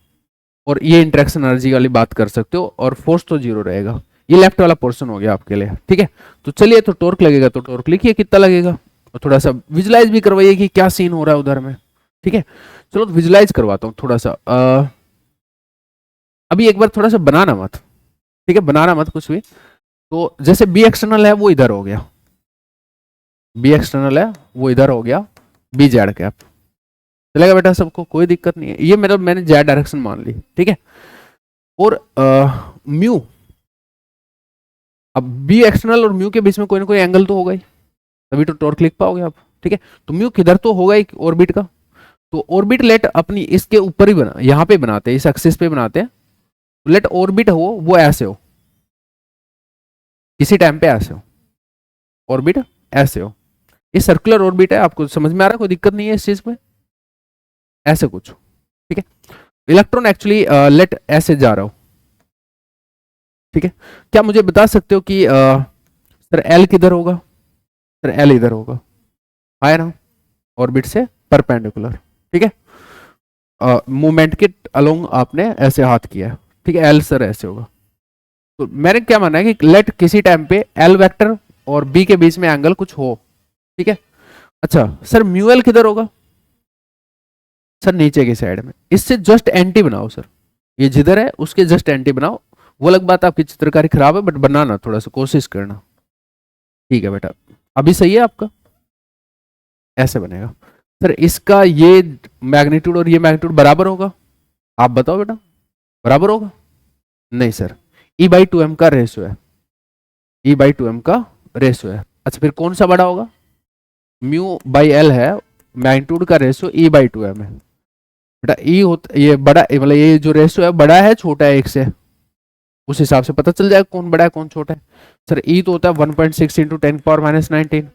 और ये इंटरेक्शन एनर्जी वाली बात कर सकते हो, और फोर्स तो जीरो रहेगा, ये लेफ्ट वाला पोर्शन हो गया आपके लिए, ठीक है। तो चलिए, तो टॉर्क लगेगा तो टॉर्क लिखिए कितना लगेगा, और थोड़ा सा विजुलाइज भी करवाइए कि क्या सीन हो रहा है उधर में, ठीक है। चलो तो विजुलाइज करवाता हूँ थोड़ा सा, अभी एक बार थोड़ा सा बनाना मत, ठीक है, बनाना मत कुछ भी। तो जैसे बी एक्सटर्नल है वो इधर हो गया, बी एक्सटर्नल है वो इधर हो गया, बी जेड कैप, चलेगा बेटा सबको, कोई दिक्कत नहीं है, ये मेरा मैंने जेड डायरेक्शन मान ली, ठीक है। और म्यू, अब बी एक्सटर्नल और म्यू के बीच में कोई ना कोई एंगल तो होगा ही, तभी तो टॉर्क लिख पाओगे आप, ठीक है। तो म्यू किधर तो होगा ही ऑर्बिट का, तो ऑर्बिट लेट अपनी इसके ऊपर ही बना, यहाँ पे बनाते हैं, इस एक्सिस पे बनाते हैं, तो लेट ऑर्बिट हो वो ऐसे हो, किसी टाइम पे ऐसे हो, ऑर्बिट ऐसे हो, ये सर्कुलर ऑर्बिट है, आपको समझ में आ रहा है, कोई दिक्कत नहीं है इस चीज में, ऐसे कुछ, ठीक है। इलेक्ट्रॉन एक्चुअली लेट ऐसे जा रहा हो, ठीक है। क्या मुझे बता सकते हो कि सर एल किधर होगा? सर एल इधर होगा, आया ना, ऑर्बिट से परपेंडिकुलर, ठीक है। मूवमेंट के अलोंग आपने ऐसे हाथ किया है, ठीक है, एल सर ऐसे होगा। तो मैंने क्या माना है कि लेट किसी टाइम पे एल वेक्टर और बी के बीच में एंगल कुछ हो, ठीक है। अच्छा सर म्यू एल किधर होगा? सर नीचे की साइड में, इससे जस्ट एंटी बनाओ सर, ये जिधर है उसके जस्ट एंटी बनाओ। वो अलग बात आपकी चित्रकारी खराब है, बट बनाना थोड़ा सा कोशिश करना, ठीक है बेटा। अभी सही है आपका, ऐसे बनेगा। सर इसका ये मैग्नीट्यूड और ये मैग्नीट्यूड बराबर होगा, आप बताओ बेटा, बराबर होगा? नहीं sir, E by two M का रेशियो है, ई बाई टू एम का रेशियो है। अच्छा फिर कौन सा बड़ा होगा? म्यू बाई एल है, मैग्नीट्यूड का ratio E by two M है बेटा। ई होता ये बड़ा, मतलब ये जो रेशियो है बड़ा है छोटा है एक से, उस हिसाब से पता चल जाएगा कौन बड़ा है कौन छोटा है। सर ई तो होता है 1.6 इंटू 10 पावर माइनस 19,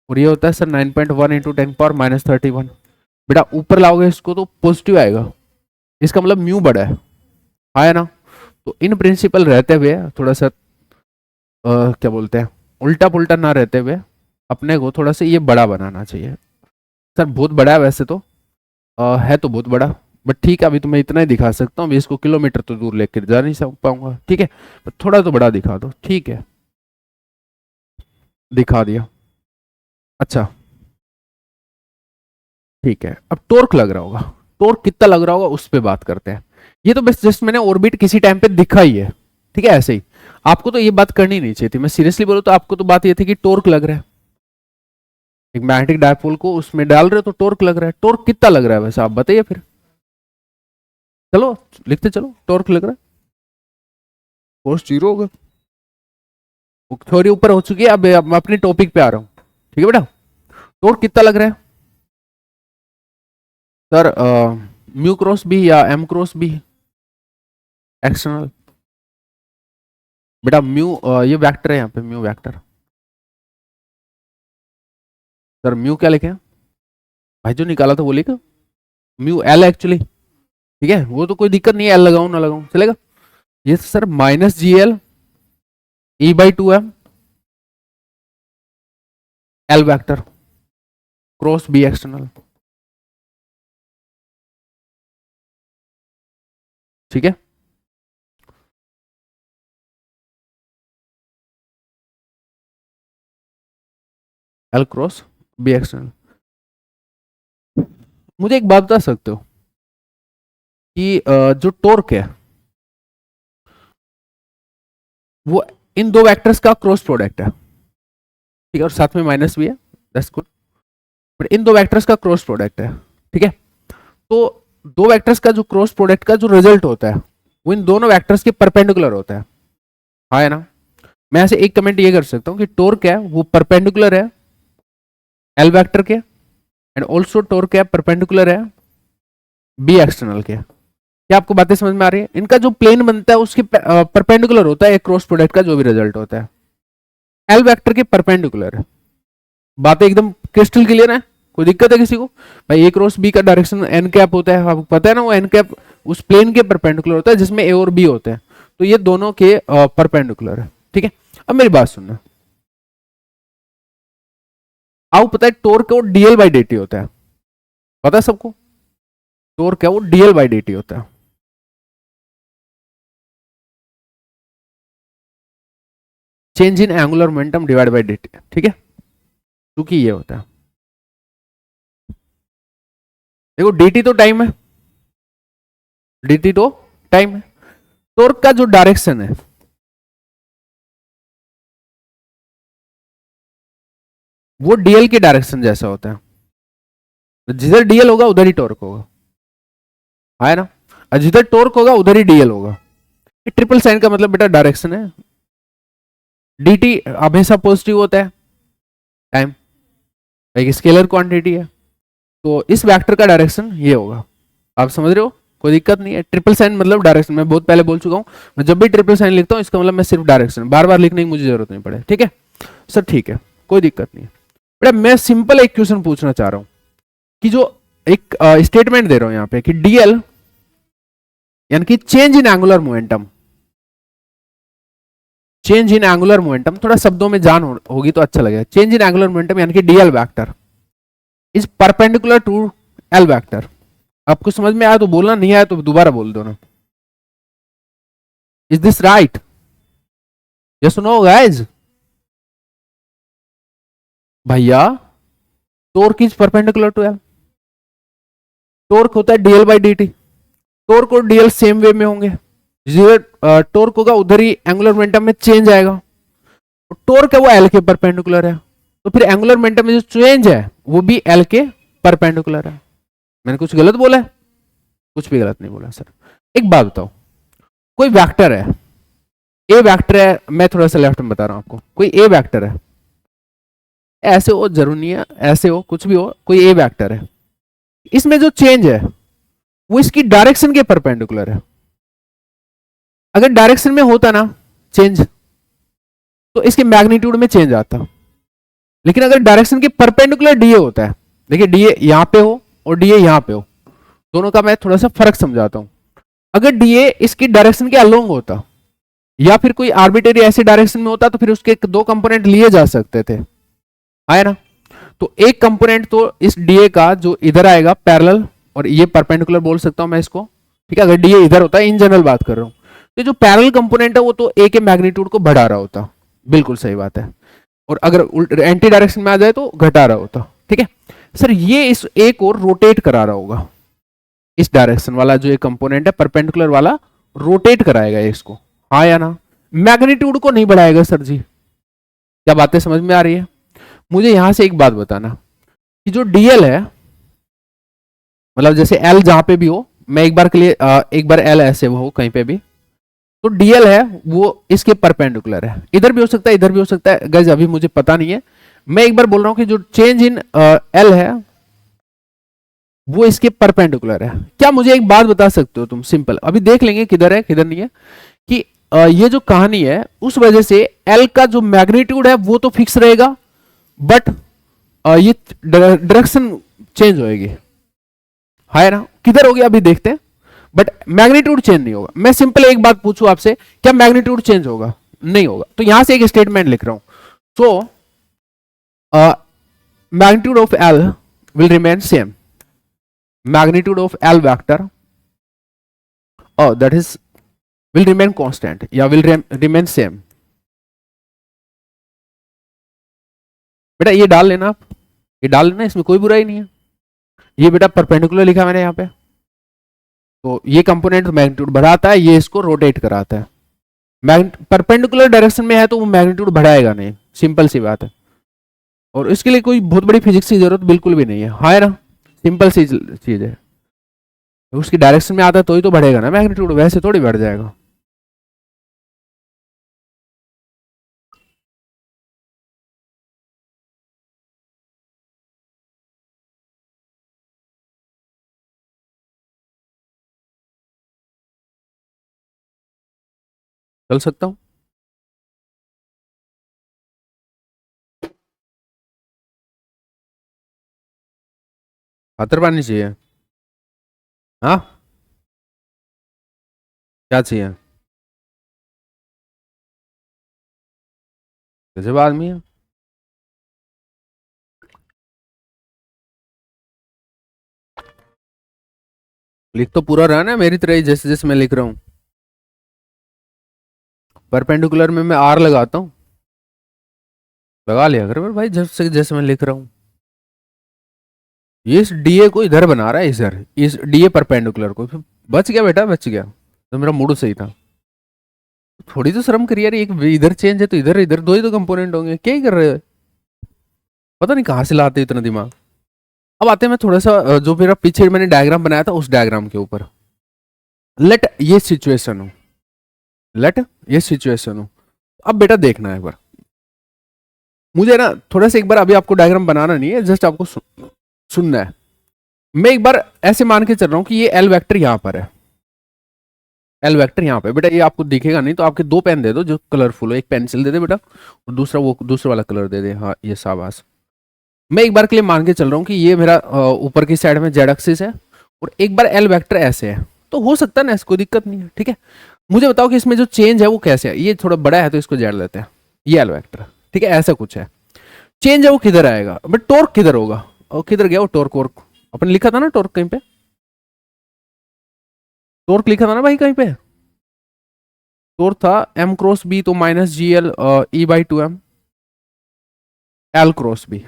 और ये होता है सर 9.1 इंटू 10 पावर माइनस 31। बेटा ऊपर लाओगे इसको तो पॉजिटिव आएगा, इसका मतलब म्यू बड़ा है, आया ना। तो इन प्रिंसिपल रहते हुए थोड़ा सा क्या बोलते हैं, उल्टा पुल्टा ना रहते हुए अपने को थोड़ा सा ये बड़ा बनाना चाहिए। सर बहुत बड़ा है वैसे तो, है तो बहुत बड़ा, बट ठीक है अभी तो मैं इतना ही दिखा सकता हूँ, इसको किलोमीटर तो दूर लेकर जा नहीं पाऊंगा, ठीक है, पर थोड़ा तो बड़ा दिखा दो, ठीक है, दिखा दिया। अच्छा ठीक है, अब टॉर्क लग रहा होगा, टॉर्क कितना लग रहा होगा उस पर बात करते हैं। ये तो बस जस्ट मैंने ऑर्बिट किसी टाइम पे दिखा ही है, ठीक है, ऐसे ही। आपको तो ये बात करनी नहीं चाहिए थी, मैं सीरियसली बोलूं तो आपको तो बात ये थी कि टॉर्क लग रहा है, एक मैग्नेटिक डायपोल को उसमें डाल रहे हो तो टॉर्क लग रहा है। टॉर्क कितना लग रहा है वैसे आप बताइए फिर, चलो लिखते चलो, टॉर्क लग रहा है फोर्स जीरो होगा। थ्योरी ऊपर हो चुकी है, अब मैं अपने टॉपिक पे आ रहा हूँ, ठीक है बेटा। टॉर्क कितना लग रहा है सर? म्यू क्रॉस बी या एम क्रॉस बी एक्सटर्नल? बेटा म्यू ये वेक्टर है यहाँ पे, म्यू वेक्टर। सर म्यू क्या लिखे भाई, जो निकाला था वो लिखा, म्यू एल एक्चुअली, ठीक है, वो तो कोई दिक्कत नहीं है, एल लगाऊं ना लगाऊं चलेगा। ये sir minus ji L E by two M L vector cross B external, ठीक है। L cross B external. मुझे एक बात बता सकते हो कि जो टॉर्क है वो इन दो वेक्टर्स का क्रॉस प्रोडक्ट है, ठीक है, और साथ में माइनस भी है, दैट्स गुड, बट इन दो वेक्टर्स का क्रॉस प्रोडक्ट है, ठीक है। तो दो वेक्टर्स का जो क्रॉस प्रोडक्ट का जो रिजल्ट होता है वो इन दोनों वेक्टर्स के परपेंडिकुलर होता है, हाँ है ना। मैं ऐसे एक कमेंट ये कर सकता हूँ कि टॉर्क है वो परपेंडिकुलर है एल वेक्टर के, एंड ऑल्सो टॉर्क है परपेंडिकुलर है बी एक्सटर्नल के। क्या आपको बातें समझ में आ रही है? इनका जो प्लेन बनता है उसके परपेंडिकुलर होता है एक क्रॉस प्रोडक्ट का जो भी रिजल्ट होता है, एल वेक्टर के परपेंडिकुलर है। बातें एकदम क्रिस्टल क्लियर है? कोई दिक्कत है किसी को? भाई ए क्रॉस बी का डायरेक्शन एन कैप होता है, आपको पता है ना, वो एन कैप उस प्लेन के परपेंडिकुलर होता है जिसमें ए और बी होते हैं, तो ये दोनों के परपेंडिकुलर है, ठीक है। अब मेरी बात सुनना, आपको पता है टॉर्क वो डीएल बाई डी टी होता है, पता है सबको? टॉर्क है वो डीएल बाई डी टी होता है, change in angular momentum divide by D T, ठीक है, क्योंकि ये होता है, देखो dt तो टाइम है, dt तो टाइम है, टॉर्क का जो डायरेक्शन है वो dl के डायरेक्शन जैसा होता है, जिधर dl होगा उधर ही टॉर्क होगा, है ना, और जिधर टॉर्क होगा उधर ही dl होगा। ट्रिपल साइन का मतलब बेटा डायरेक्शन है, dt हमेशा पॉजिटिव होता है, टाइम एक स्केलर क्वांटिटी है, तो इस वेक्टर का डायरेक्शन ये होगा, आप समझ रहे हो, कोई दिक्कत नहीं है। ट्रिपल साइन मतलब डायरेक्शन, मैं बहुत पहले बोल चुका हूं, मैं जब भी ट्रिपल साइन लिखता हूं इसका मतलब मैं सिर्फ डायरेक्शन, बार बार लिखने की मुझे जरूरत नहीं पड़े, ठीक है सर, ठीक है, कोई दिक्कत नहीं है बेटा। मैं सिंपल एक क्वेश्चन पूछना चाह रहा हूं कि जो एक स्टेटमेंट दे रहा हूं यहां पे कि डीएल यानी कि change in angular momentum, change in angular momentum, थोड़ा शब्दों में जान होगी तो अच्छा लगेगा। चेंज इन एंगुलर मोमेंटम यानी कि D L vector is perpendicular to L vector. आपको समझ में आया तो बोलना, नहीं आया तो दोबारा बोल दो ना। Is this right? Yes no guys? भैया torque is perpendicular to L, torque होता है DL by D T, torque और डीएल सेम वे में होंगे, जिधर टॉर्क होगा उधर ही एंगुलर मोमेंटम में चेंज आएगा। टॉर्क है वो एल के परपेंडिकुलर है, तो फिर एंगुलर मोमेंटम में जो चेंज है वो भी एल के परपेंडिकुलर है। मैंने कुछ गलत बोला है? कुछ भी गलत नहीं बोला सर। एक बात बताओ, कोई वेक्टर है, ए वेक्टर है, मैं थोड़ा सा लेफ्ट में बता रहा हूं आपको, कोई ए वेक्टर है, ऐसे हो जरूर नहीं है, ऐसे हो कुछ भी हो, कोई ए वेक्टर है, इसमें जो चेंज है वो इसकी डायरेक्शन के परपेंडिकुलर है। अगर डायरेक्शन में होता ना चेंज तो इसके मैग्नीट्यूड में चेंज आता, लेकिन अगर डायरेक्शन के परपेंडिकुलर डीए होता है, देखिए डीए यहां पे हो और डीए यहां पे हो, दोनों का मैं थोड़ा सा फर्क समझाता हूं। अगर डीए इसकी डायरेक्शन के अलोंग होता या फिर कोई आर्बिट्रेरी ऐसी डायरेक्शन में होता तो फिर उसके दो कंपोनेंट लिए जा सकते थे, आया ना? तो एक कंपोनेंट तो इस डीए का जो इधर आएगा पैरेलल, और ये परपेंडिकुलर बोल सकता हूं मैं इसको, ठीक है? अगर डीए इधर होता है, इन जनरल बात कर रहा हूं, तो जो पैरेलल कंपोनेंट है वो तो ए के मैग्नीट्यूड को बढ़ा रहा होता, बिल्कुल सही बात है, और अगर एंटी डायरेक्शन में आ जाए तो घटा रहा होता, ठीक है सर? ये इस ए को रोटेट करा रहा होगा, इस डायरेक्शन वाला जो एक कंपोनेंट है परपेंडिकुलर वाला रोटेट कराएगा इसको, हाँ या ना? मैग्नीट्यूड को नहीं बढ़ाएगा सर जी। क्या बातें समझ में आ रही है? मुझे यहां से एक बात बताना कि जो डीएल है, मतलब जैसे एल जहां पे भी हो, मैं एक बार के लिए एक बार एल ऐसे हो कहीं पे भी, तो डीएल है वो इसके परपेंडिकुलर है, इधर भी हो सकता है इधर भी हो सकता है, गाइस अभी मुझे पता नहीं है, मैं एक बार बोल रहा हूं कि जो चेंज इन एल है वो इसके परपेंडिकुलर है। क्या मुझे एक बात बता सकते हो तुम, सिंपल, अभी देख लेंगे किधर है किधर नहीं है, कि ये जो कहानी है उस वजह से एल का जो मैग्नीट्यूड है वो तो फिक्स रहेगा, बट ये डायरेक्शन चेंज होएगी, है ना? किधर होगी अभी देखते हैं, बट मैग्नीट्यूड चेंज नहीं होगा। मैं सिंपल एक बात पूछूं आपसे, क्या मैग्नीट्यूड चेंज होगा? नहीं होगा। तो यहां से एक स्टेटमेंट लिख रहा हूं, so magnitude of L will remain same, magnitude of L vector that is will remain constant या विल रिमेन सेम। बेटा ये डाल लेना आप, ये डाल लेना, इसमें कोई बुराई नहीं है। ये बेटा परपेंडिकुलर लिखा मैंने यहाँ पे, तो ये कंपोनेंट मैग्नीट्यूड बढ़ाता है, ये इसको रोटेट कराता है। परपेंडिकुलर डायरेक्शन में है तो वो मैग्नीट्यूड बढ़ाएगा नहीं, सिंपल सी बात है, और इसके लिए कोई बहुत बड़ी फिजिक्स की जरूरत बिल्कुल भी नहीं है, हाँ ना? सिंपल सी चीज है, उसकी डायरेक्शन में आता है तो ही तो बढ़ेगा ना मैग्नीट्यूड, वैसे थोड़ी बढ़ जाएगा। चल सकता हूं? खातर पानी चाहिए? हाँ, क्या चाहिए? गजब आदमी है। लिख तो पूरा रहा ना मेरी तरह ही, जैसे जैसे मैं लिख रहा हूं। परपेंडिकुलर में मैं आर लगाता हूं, लगा लिया कर भाई, जैसे जैसे मैं लिख रहा हूं। ये इस डीए को इधर बना रहा है, इधर इस डीए परपेंडिकुलर को, बच गया बेटा, बच गया, तो मेरा मूड सही था। थोड़ी तो शर्म करिए यार, एक इधर चेंज है तो इधर इधर दो ही तो कंपोनेंट होंगे, क्या ही कर रहे हो? पता नहीं कहाँ से लाते इतना दिमाग। अब आते हैं मैं थोड़ा सा जो मेरा पीछे मैंने डायग्राम बनाया था उस डायग्राम के ऊपर। लेट ये सिचुएशन हो, लेट ये सिचुएशन हो। अब बेटा देखना है एक बार, मुझे ना थोड़ा सा एक बार, अभी आपको डायग्राम बनाना नहीं है, जस्ट आपको सुनना है। मैं एक बार ऐसे मान के चल रहा हूं कि ये एल वेक्टर यहां पर है, एल वेक्टर यहाँ पे, बेटा ये आपको दिखेगा नहीं तो आपके दो पेन दे दो जो कलरफुल हो, एक पेंसिल दे दे बेटा और दूसरा वो दूसरा वाला कलर दे दे, हाँ ये शाबाश। मैं एक बार के लिए मान के चल रहा हूँ कि ये मेरा ऊपर की साइड में जेड एक्सिस है और एक बार एल वेक्टर ऐसे है, तो हो सकता है ना, इसको दिक्कत नहीं है, ठीक है? मुझे बताओ कि इसमें जो चेंज है वो कैसे है। ये थोड़ा बड़ा है तो इसको जेड लेते हैं, ये एल वेक्टर, ठीक है, ऐसा कुछ है। चेंज है वो किधर आएगा, बट टॉर्क किधर होगा, और किधर गया वो टॉर्क, वर्क अपन लिखा था ना टॉर्क कहीं पे, टॉर्क लिखा था ना भाई कहीं पे, टॉर्क था एम क्रॉस बी तो minus ji L E by two M L cross B,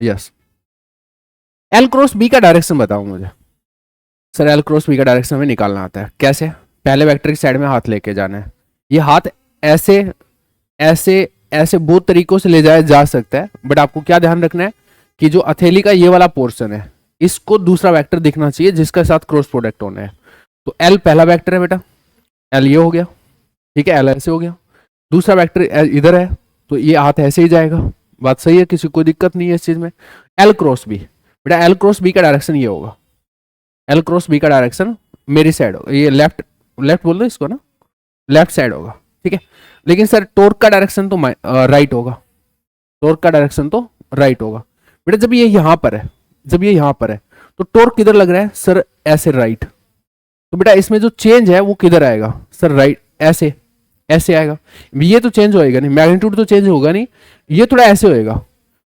yes. L cross B का डायरेक्शन बताओ मुझे। सर एल क्रॉस बी का डायरेक्शन हमें निकालना आता है, कैसे, पहले वेक्टर की साइड में हाथ लेके जाना है, ये हाथ ऐसे ऐसे ऐसे बहुत तरीकों से ले जाया जा सकता है, बट आपको क्या ध्यान रखना है कि जो हथेली का ये वाला पोर्शन है इसको दूसरा वेक्टर दिखना चाहिए जिसके साथ क्रॉस प्रोडक्ट होना है। तो एल पहला वेक्टर है बेटा, एल ये हो गया, ठीक है, एल ऐसे हो गया, दूसरा वेक्टर इधर है तो ये हाथ ऐसे ही जाएगा, बात सही है, किसी कोई दिक्कत नहीं है इस चीज में। एल क्रॉस बी, बेटा एल क्रॉस बी का डायरेक्शन ये होगा, एल क्रॉस बी का डायरेक्शन मेरी साइड होगा, ये लेफ्ट, लेफ्ट बोल दो इसको ना, लेफ्ट साइड होगा, ठीक है। लेकिन सर टॉर्क का डायरेक्शन तो राइट होगा, टॉर्क का डायरेक्शन तो राइट होगा। बेटा जब ये यहां पर है, जब ये यहां पर है तो टॉर्क किधर लग रहा है सर, ऐसे राइट, तो बेटा इसमें जो चेंज है वो किधर आएगा सर, राइट, ऐसे ऐसे आएगा, ये तो चेंज होएगा नहीं, मैग्नीट्यूड तो चेंज होगा नहीं, ये थोड़ा ऐसे होएगा,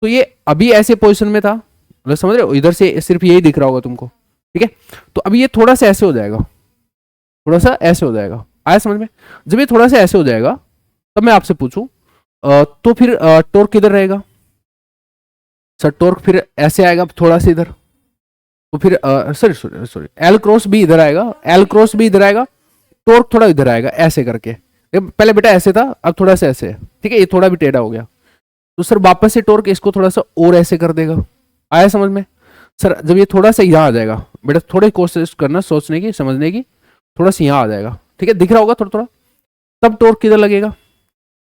तो ये अभी ऐसे पोजिशन में था, मतलब समझ रहे हो, इधर से सिर्फ यही दिख रहा होगा तुमको, ठीक है, तो अभी ये थोड़ा सा ऐसे हो जाएगा, थोड़ा सा ऐसे हो जाएगा, आया समझ में। जब ये थोड़ा सा ऐसे हो जाएगा तब मैं आपसे पूछूं तो फिर टॉर्क किधर रहेगा सर, टॉर्क फिर ऐसे आएगा थोड़ा सा इधर, तो फिर sorry sorry sorry L cross B इधर आएगा, एल क्रॉस बी इधर आएगा, टॉर्क थोड़ा इधर आएगा ऐसे करके, पहले बेटा ऐसे था अब थोड़ा सा ऐसे है, ठीक है, ये थोड़ा भी टेढ़ा हो गया, तो सर वापस से टॉर्क इसको थोड़ा सा और ऐसे कर देगा, आया समझ में। सर जब ये थोड़ा सा यहाँ आ जाएगा, बेटा थोड़ी कोशिश करना सोचने की समझने की, थोड़ा सा यहाँ आ जाएगा, ठीक है, दिख रहा होगा थोड़ा थोड़ा, तब टॉर्क किधर लगेगा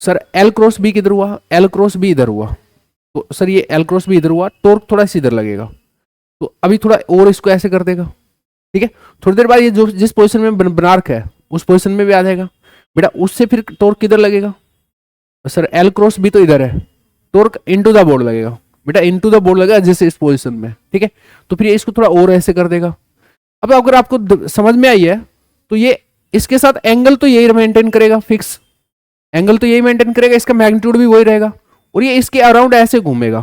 सर, एल क्रॉस बी किधर हुआ, एल क्रॉस बी इधर हुआ, तो सर ये एल क्रॉस बी इधर हुआ, टॉर्क थोड़ा सा इधर लगेगा, तो अभी थोड़ा और इसको ऐसे कर देगा, ठीक है, थोड़ी देर बाद ये जो जिस पोजीशन में बना रखा है उस पोजीशन में भी आ जाएगा, बेटा उससे फिर टॉर्क किधर लगेगा सर, एल क्रॉस बी तो इधर है, टॉर्क इनटू द बोर्ड लगेगा, बेटा इनटू द बोर्ड लगेगा जैसे इस पोजीशन में, ठीक है, तो फिर ये इसको थोड़ा और ऐसे कर देगा। अब अगर आपको समझ में आई है तो ये इसके साथ एंगल तो यही मेंटेन करेगा, फिक्स एंगल तो यही मेंटेन करेगा, इसका मैग्नीट्यूड भी वही रहेगा, और ये इसके अराउंड ऐसे घूमेगा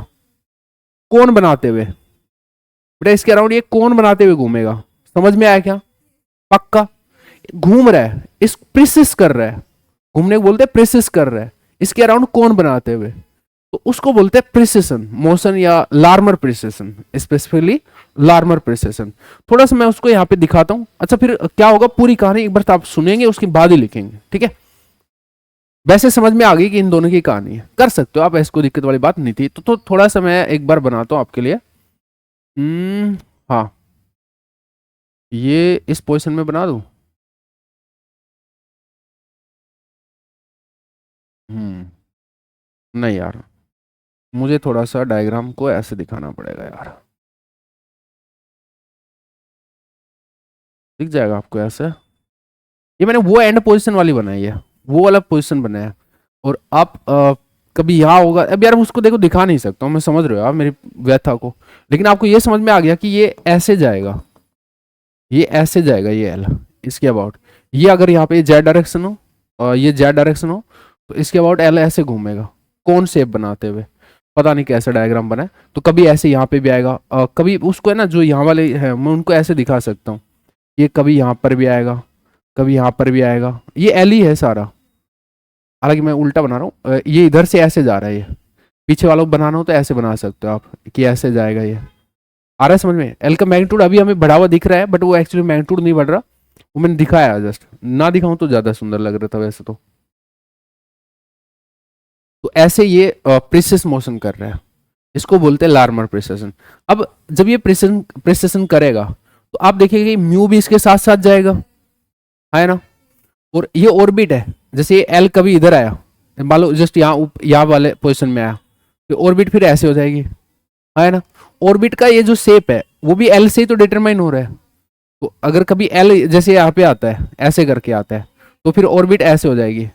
कोण बनाते हुए, बेटा इसके अराउंड ये कोण बनाते हुए घूमेगा, समझ में आया क्या, पक्का, घूम रहा है, इस प्रिसिस कर रहा है, घूमने को बोलते हैं प्रिसिस कर रहा है, इसके अराउंड कोण बनाते हुए, तो उसको बोलते हैं प्रिसिशन मोशन या Larmor precision, specifically Larmor precision. थोड़ा सा मैं उसको यहाँ पे दिखाता हूँ, अच्छा फिर क्या होगा पूरी कहानी एक बार तो आप सुनेंगे उसके बाद ही लिखेंगे, ठीक है। वैसे समझ में आ गई कि इन दोनों की कहानी है, कर सकते हो आप, ऐसी कोई दिक्कत वाली बात नहीं थी, तो थोड़ा सा मैं एक बार बनाता हूँ आपके लिए। हाँ ये इस पोजीशन में बना दूं, नहीं यार, मुझे थोड़ा सा डायग्राम को ऐसे दिखाना पड़ेगा यार, दिख जाएगा आपको ऐसे, ये मैंने वो एंड पोजीशन वाली बनाई है, वो वाला पोजीशन बनाया, और आप कभी यहाँ होगा, अब यार उसको देखो दिखा नहीं सकता हूँ मैं, समझ रहे हो आप मेरी व्यथा को, लेकिन आपको ये समझ में आ गया कि ये ऐसे जाएगा, ये ऐसे जाएगा, ये एल इसके अबाउट, ये अगर यहाँ पे जेड डायरेक्शन हो और ये जेड डायरेक्शन हो तो इसके अबाउट एल ऐसे घूमेगा कौन शेप बनाते हुए, पता नहीं कैसा डायग्राम बना है, तो कभी ऐसे यहाँ पे भी आएगा, कभी उसको है ना जो यहाँ वाले हैं मैं उनको ऐसे दिखा सकता हूँ, ये कभी यहाँ पर भी आएगा, कभी यहाँ पर भी आएगा, ये एल ही है सारा, हालांकि मैं उल्टा बना रहा हूँ, ये इधर से ऐसे जा रहा है, ये पीछे वालों को बनाना हो तो ऐसे बना सकते हो आप कि ऐसे जाएगा, ये आ रहा है समझ में। एल का मैग्नीट्यूड अभी हमें बढ़ा हुआ दिख रहा है, बट वो एक्चुअली मैग्नीट्यूड नहीं बढ़ रहा, वो मैंने दिखाया जस्ट, ना दिखाऊं तो ज्यादा सुंदर लग रहा था वैसे तो ऐसे ये प्रिसिस मोशन कर रहा है, इसको बोलते हैं लार्मर प्रिसिशन। अब जब ये प्रिसिशन करेगा तो आप देखिएगा कि म्यू भी इसके साथ साथ जाएगा, है ना, और ये ऑर्बिट है, जैसे ये एल कभी इधर आया, मान लो जस्ट यहाँ वाले पोजिशन में आया, तो ऑर्बिट फिर ऐसे हो जाएगी, है ना, ऑर्बिट का ये जो शेप है वो भी एल से ही तो डिटरमाइन हो रहा है, तो अगर कभी एल जैसे यहाँ पे आता है ऐसे करके आता है तो फिर ऑर्बिट ऐसे हो जाएगी,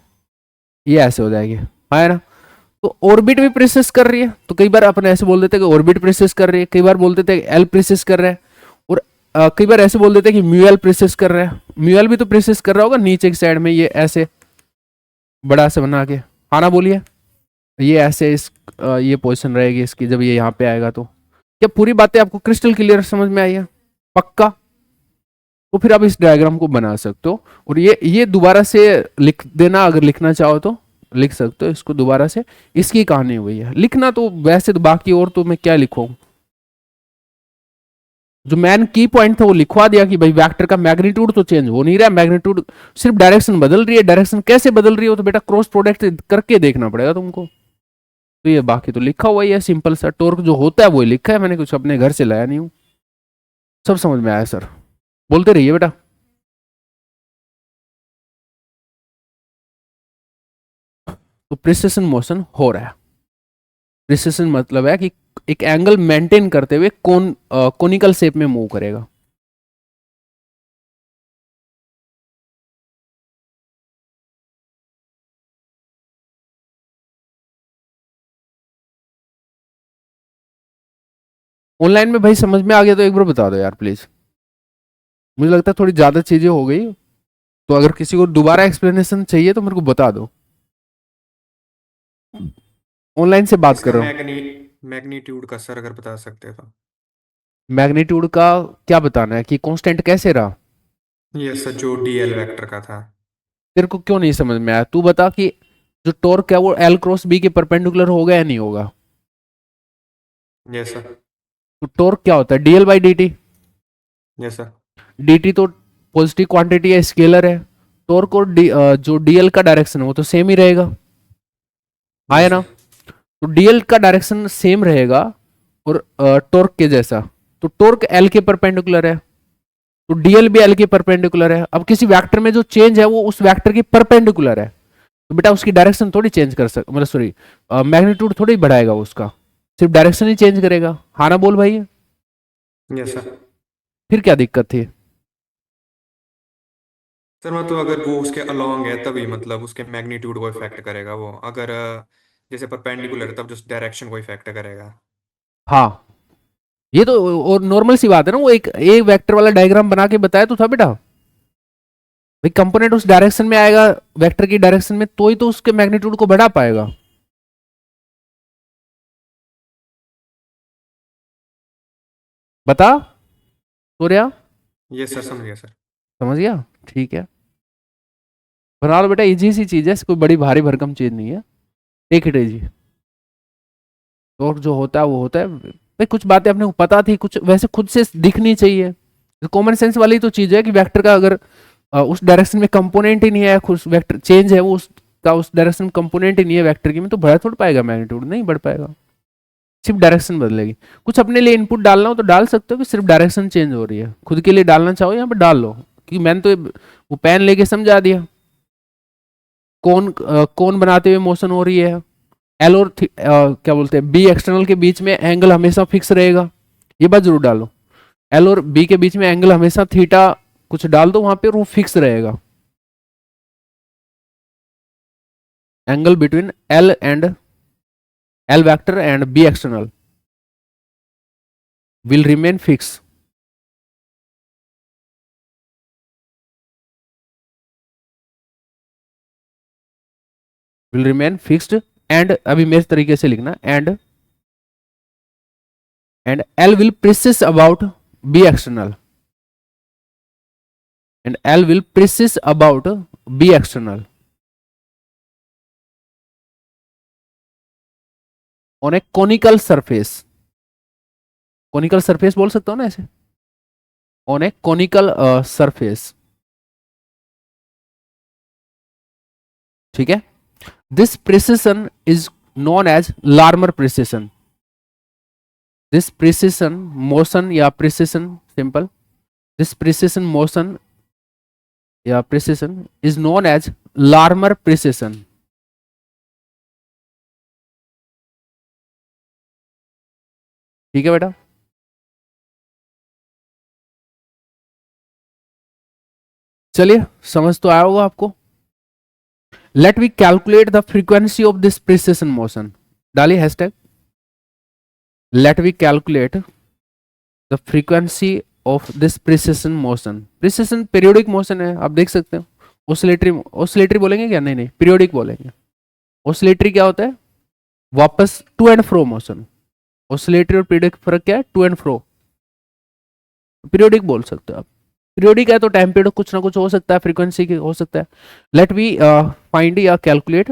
ये ऐसे हो जाएगी, है ना, तो ऑर्बिट भी प्रेसिस कर रही है, तो कई बार अपन ऐसे बोल देते हैं कि ऑर्बिट प्रेसिस कर रही है, कई बार बोल देते हैं एल प्रेसिस कर रहा है, और कई बार ऐसे बोल देते हैं कि म्यूएल प्रेसेस कर रहा है, म्यूएल भी तो प्रेसेस कर रहा होगा नीचे की साइड में, ये ऐसे बड़ा से बना के। हाँ ना बोलिए, ये ऐसे ये पोजीशन रहेगी इसकी जब ये यहाँ पे आएगा। तो क्या पूरी बातें आपको क्रिस्टल क्लियर समझ में आई है? पक्का? तो फिर आप इस डायग्राम को बना सकते हो, और ये दोबारा से लिख देना, अगर लिखना चाहो तो लिख सकते हो इसको दोबारा से। इसकी कहानी हुई है लिखना, तो वैसे तो बाकी और तो मैं क्या लिखूं, जो मैन की पॉइंट था वो लिखवा दिया कि भाई वेक्टर का मैग्नीट्यूड तो चेंज हो नहीं रहा, मैग्नीट्यूड सिर्फ डायरेक्शन बदल रही है। डायरेक्शन कैसे बदल रही है, तो बेटा क्रॉस प्रोडक्ट करके देखना पड़ेगा तुमको। तो ये बाकी तो लिखा हुआ ही है, सिंपल सा टॉर्क जो होता है वो लिखा है मैंने, कुछ अपने घर से लाया नहीं हूं। सब समझ में आया सर? बोलते रहिए बेटा। तो प्रिसिशन मोशन हो रहा है। प्रिसिशन मतलब है कि एक एंगल मेंटेन करते हुए कोनिकल शेप में मूव करेगा। ऑनलाइन में भाई समझ में आ गया तो एक बार बता दो यार प्लीज। मुझे लगता है थोड़ी ज्यादा चीजें हो गई, तो अगर किसी को दोबारा एक्सप्लेनेशन चाहिए तो मेरे को बता दो। ऑनलाइन से बात इसका कर रहा हूँ। मैग्नीट्यूड का सर अगर बता सकते तो। मैग्नीट्यूड का क्या बताना है कि कांस्टेंट कैसे रहा? ये सर जो डीएल वेक्टर का था। तेरे को क्यों नहीं समझ में आया? तू बता कि जो टॉर्क है वो एल क्रॉस बी के परपेंडिकुलर होगा या नहीं होगा? Yes sir. तो टॉर्क क्या होता है? DL by D T. Yes sir. D T तो पॉजिटिव क्वांटिटी है, स्केलर है। टॉर्क और जो डीएल का डायरेक्शन है वो तो सेम ही रहेगा, आया यस ना? सर। तो डीएल का डायरेक्शन सेम रहेगा और टॉर्क के जैसा। तो टॉर्क एल के परपेंडिकुलर है, तो डीएल भी एल के परपेंडिकुलर है। अब किसी वेक्टर में जो चेंज है वो उस वेक्टर के परपेंडिकुलर है, तो बेटा उसकी डायरेक्शन थोड़ी चेंज कर सक, मतलब सॉरी मैग्नीट्यूड थोड़ी बढ़ाएगा उसका, सिर्फ डायरेक्शन ही चेंज करेगा। हाँ ना बोल भाई? Yes sir. फिर क्या दिक्कत थी? सर मतलब अगर वो उसके अलोंग है तभी मतलब उसके मैग्नीट्यूड को इफेक्ट करेगा वो, अगर जैसे परपेंडिकुलर है तब जो डायरेक्शन को इफेक्ट करेगा। हाँ, ये तो और नॉर्मल सी बात है ना, वो एक वेक्टर वाला डायग्राम बना के बताया तो था बेटा। भाई कंपोनेंट उस डायरेक्शन में आएगा, वेक्टर की डायरेक्शन में, तो ही तो उसके मैग्नीट्यूड को बढ़ा पाएगा। बता सूर्या, ये सर समझ गया सर। समझ गया? ठीक है, बना लो बेटा, इजी सी चीज है, कोई बड़ी भारी भरकम चीज नहीं है। Take it easy. तो जो होता है वो होता है भाई, कुछ बातें अपने को पता थी, कुछ वैसे खुद से दिखनी चाहिए। कॉमन सेंस वाली तो चीज है कि वेक्टर का अगर उस डायरेक्शन में कंपोनेंट ही नहीं है, खुद वेक्टर चेंज है वो उसका, उस डायरेक्शन में कंपोनेंट ही नहीं है वेक्टर की में, तो बढ़ थोड़ा पाएगा मैग्नीट्यूड, नहीं बढ़ पाएगा, सिर्फ डायरेक्शन बदलेगी। कुछ अपने लिए इनपुट डालना हो तो डाल सकते हो कि सिर्फ डायरेक्शन चेंज हो रही है, खुद के लिए डालना चाहो यहाँ पे डाल लो, क्योंकि मैंने तो वो पेन लेके समझा दिया। कौन बनाते हुए मोशन हो रही है, एल और क्या बोलते हैं बी एक्सटर्नल के बीच में एंगल हमेशा फिक्स रहेगा, ये बात जरूर डालो। एल और बी के बीच में एंगल हमेशा थीटा कुछ डाल दो वहां पे, और वो फिक्स रहेगा। Angle between L vector and B external will remain fixed. Will remain fixed and अभी मेरे तरीके से लिखना, and L will precise about B external, and L will precise about B external on a conical surface. conical surface बोल सकता हूँ ना ऐसे, on a conical surface, ठीक है? This precision is known as Larmor precision. This precision motion या precision simple, this precision motion या precision is known as Larmor precision. ठीक है बेटा? चलिए, समझ तो आया होगा आपको। Let we calculate the frequency of this precision motion, डालिए hashtag. Let we calculate the frequency of this precision motion, precision periodic motion है, आप देख सकते हो। ऑसिलेटरी, ऑसिलेटरी बोलेंगे क्या? नहीं नहीं, पीरियोडिक बोलेंगे। ऑसिलेटरी क्या होता है? वापस to and fro motion. Oscillatory और पीरियोडिक फर्क क्या है? To and fro. पीरियोडिक बोल सकते हो आप। पीरियोडिक है तो टाइम पीरियड कुछ ना कुछ हो सकता है, फ्रीक्वेंसी हो सकता है। लेट वी फाइंड या calculate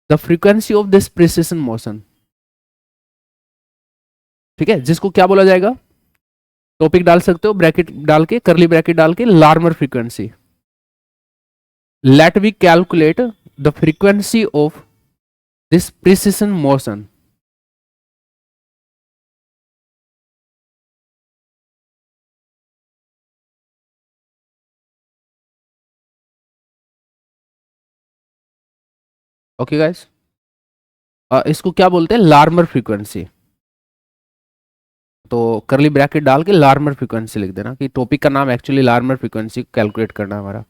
the frequency of this precision motion. ठीक है, जिसको क्या बोला जाएगा? टॉपिक डाल सकते हो ब्रैकेट डाल के, करली ब्रैकेट डाल के, Larmor frequency. Let we calculate the frequency of this precision motion. Okay guys, इसको क्या बोलते हैं? Larmor frequency. तो करली ब्रैकेट डाल के लार्मर फ्रीक्वेंसी लिख देना कि टॉपिक का नाम एक्चुअली लार्मर फ्रीक्वेंसी कैलकुलेट करना है हमारा।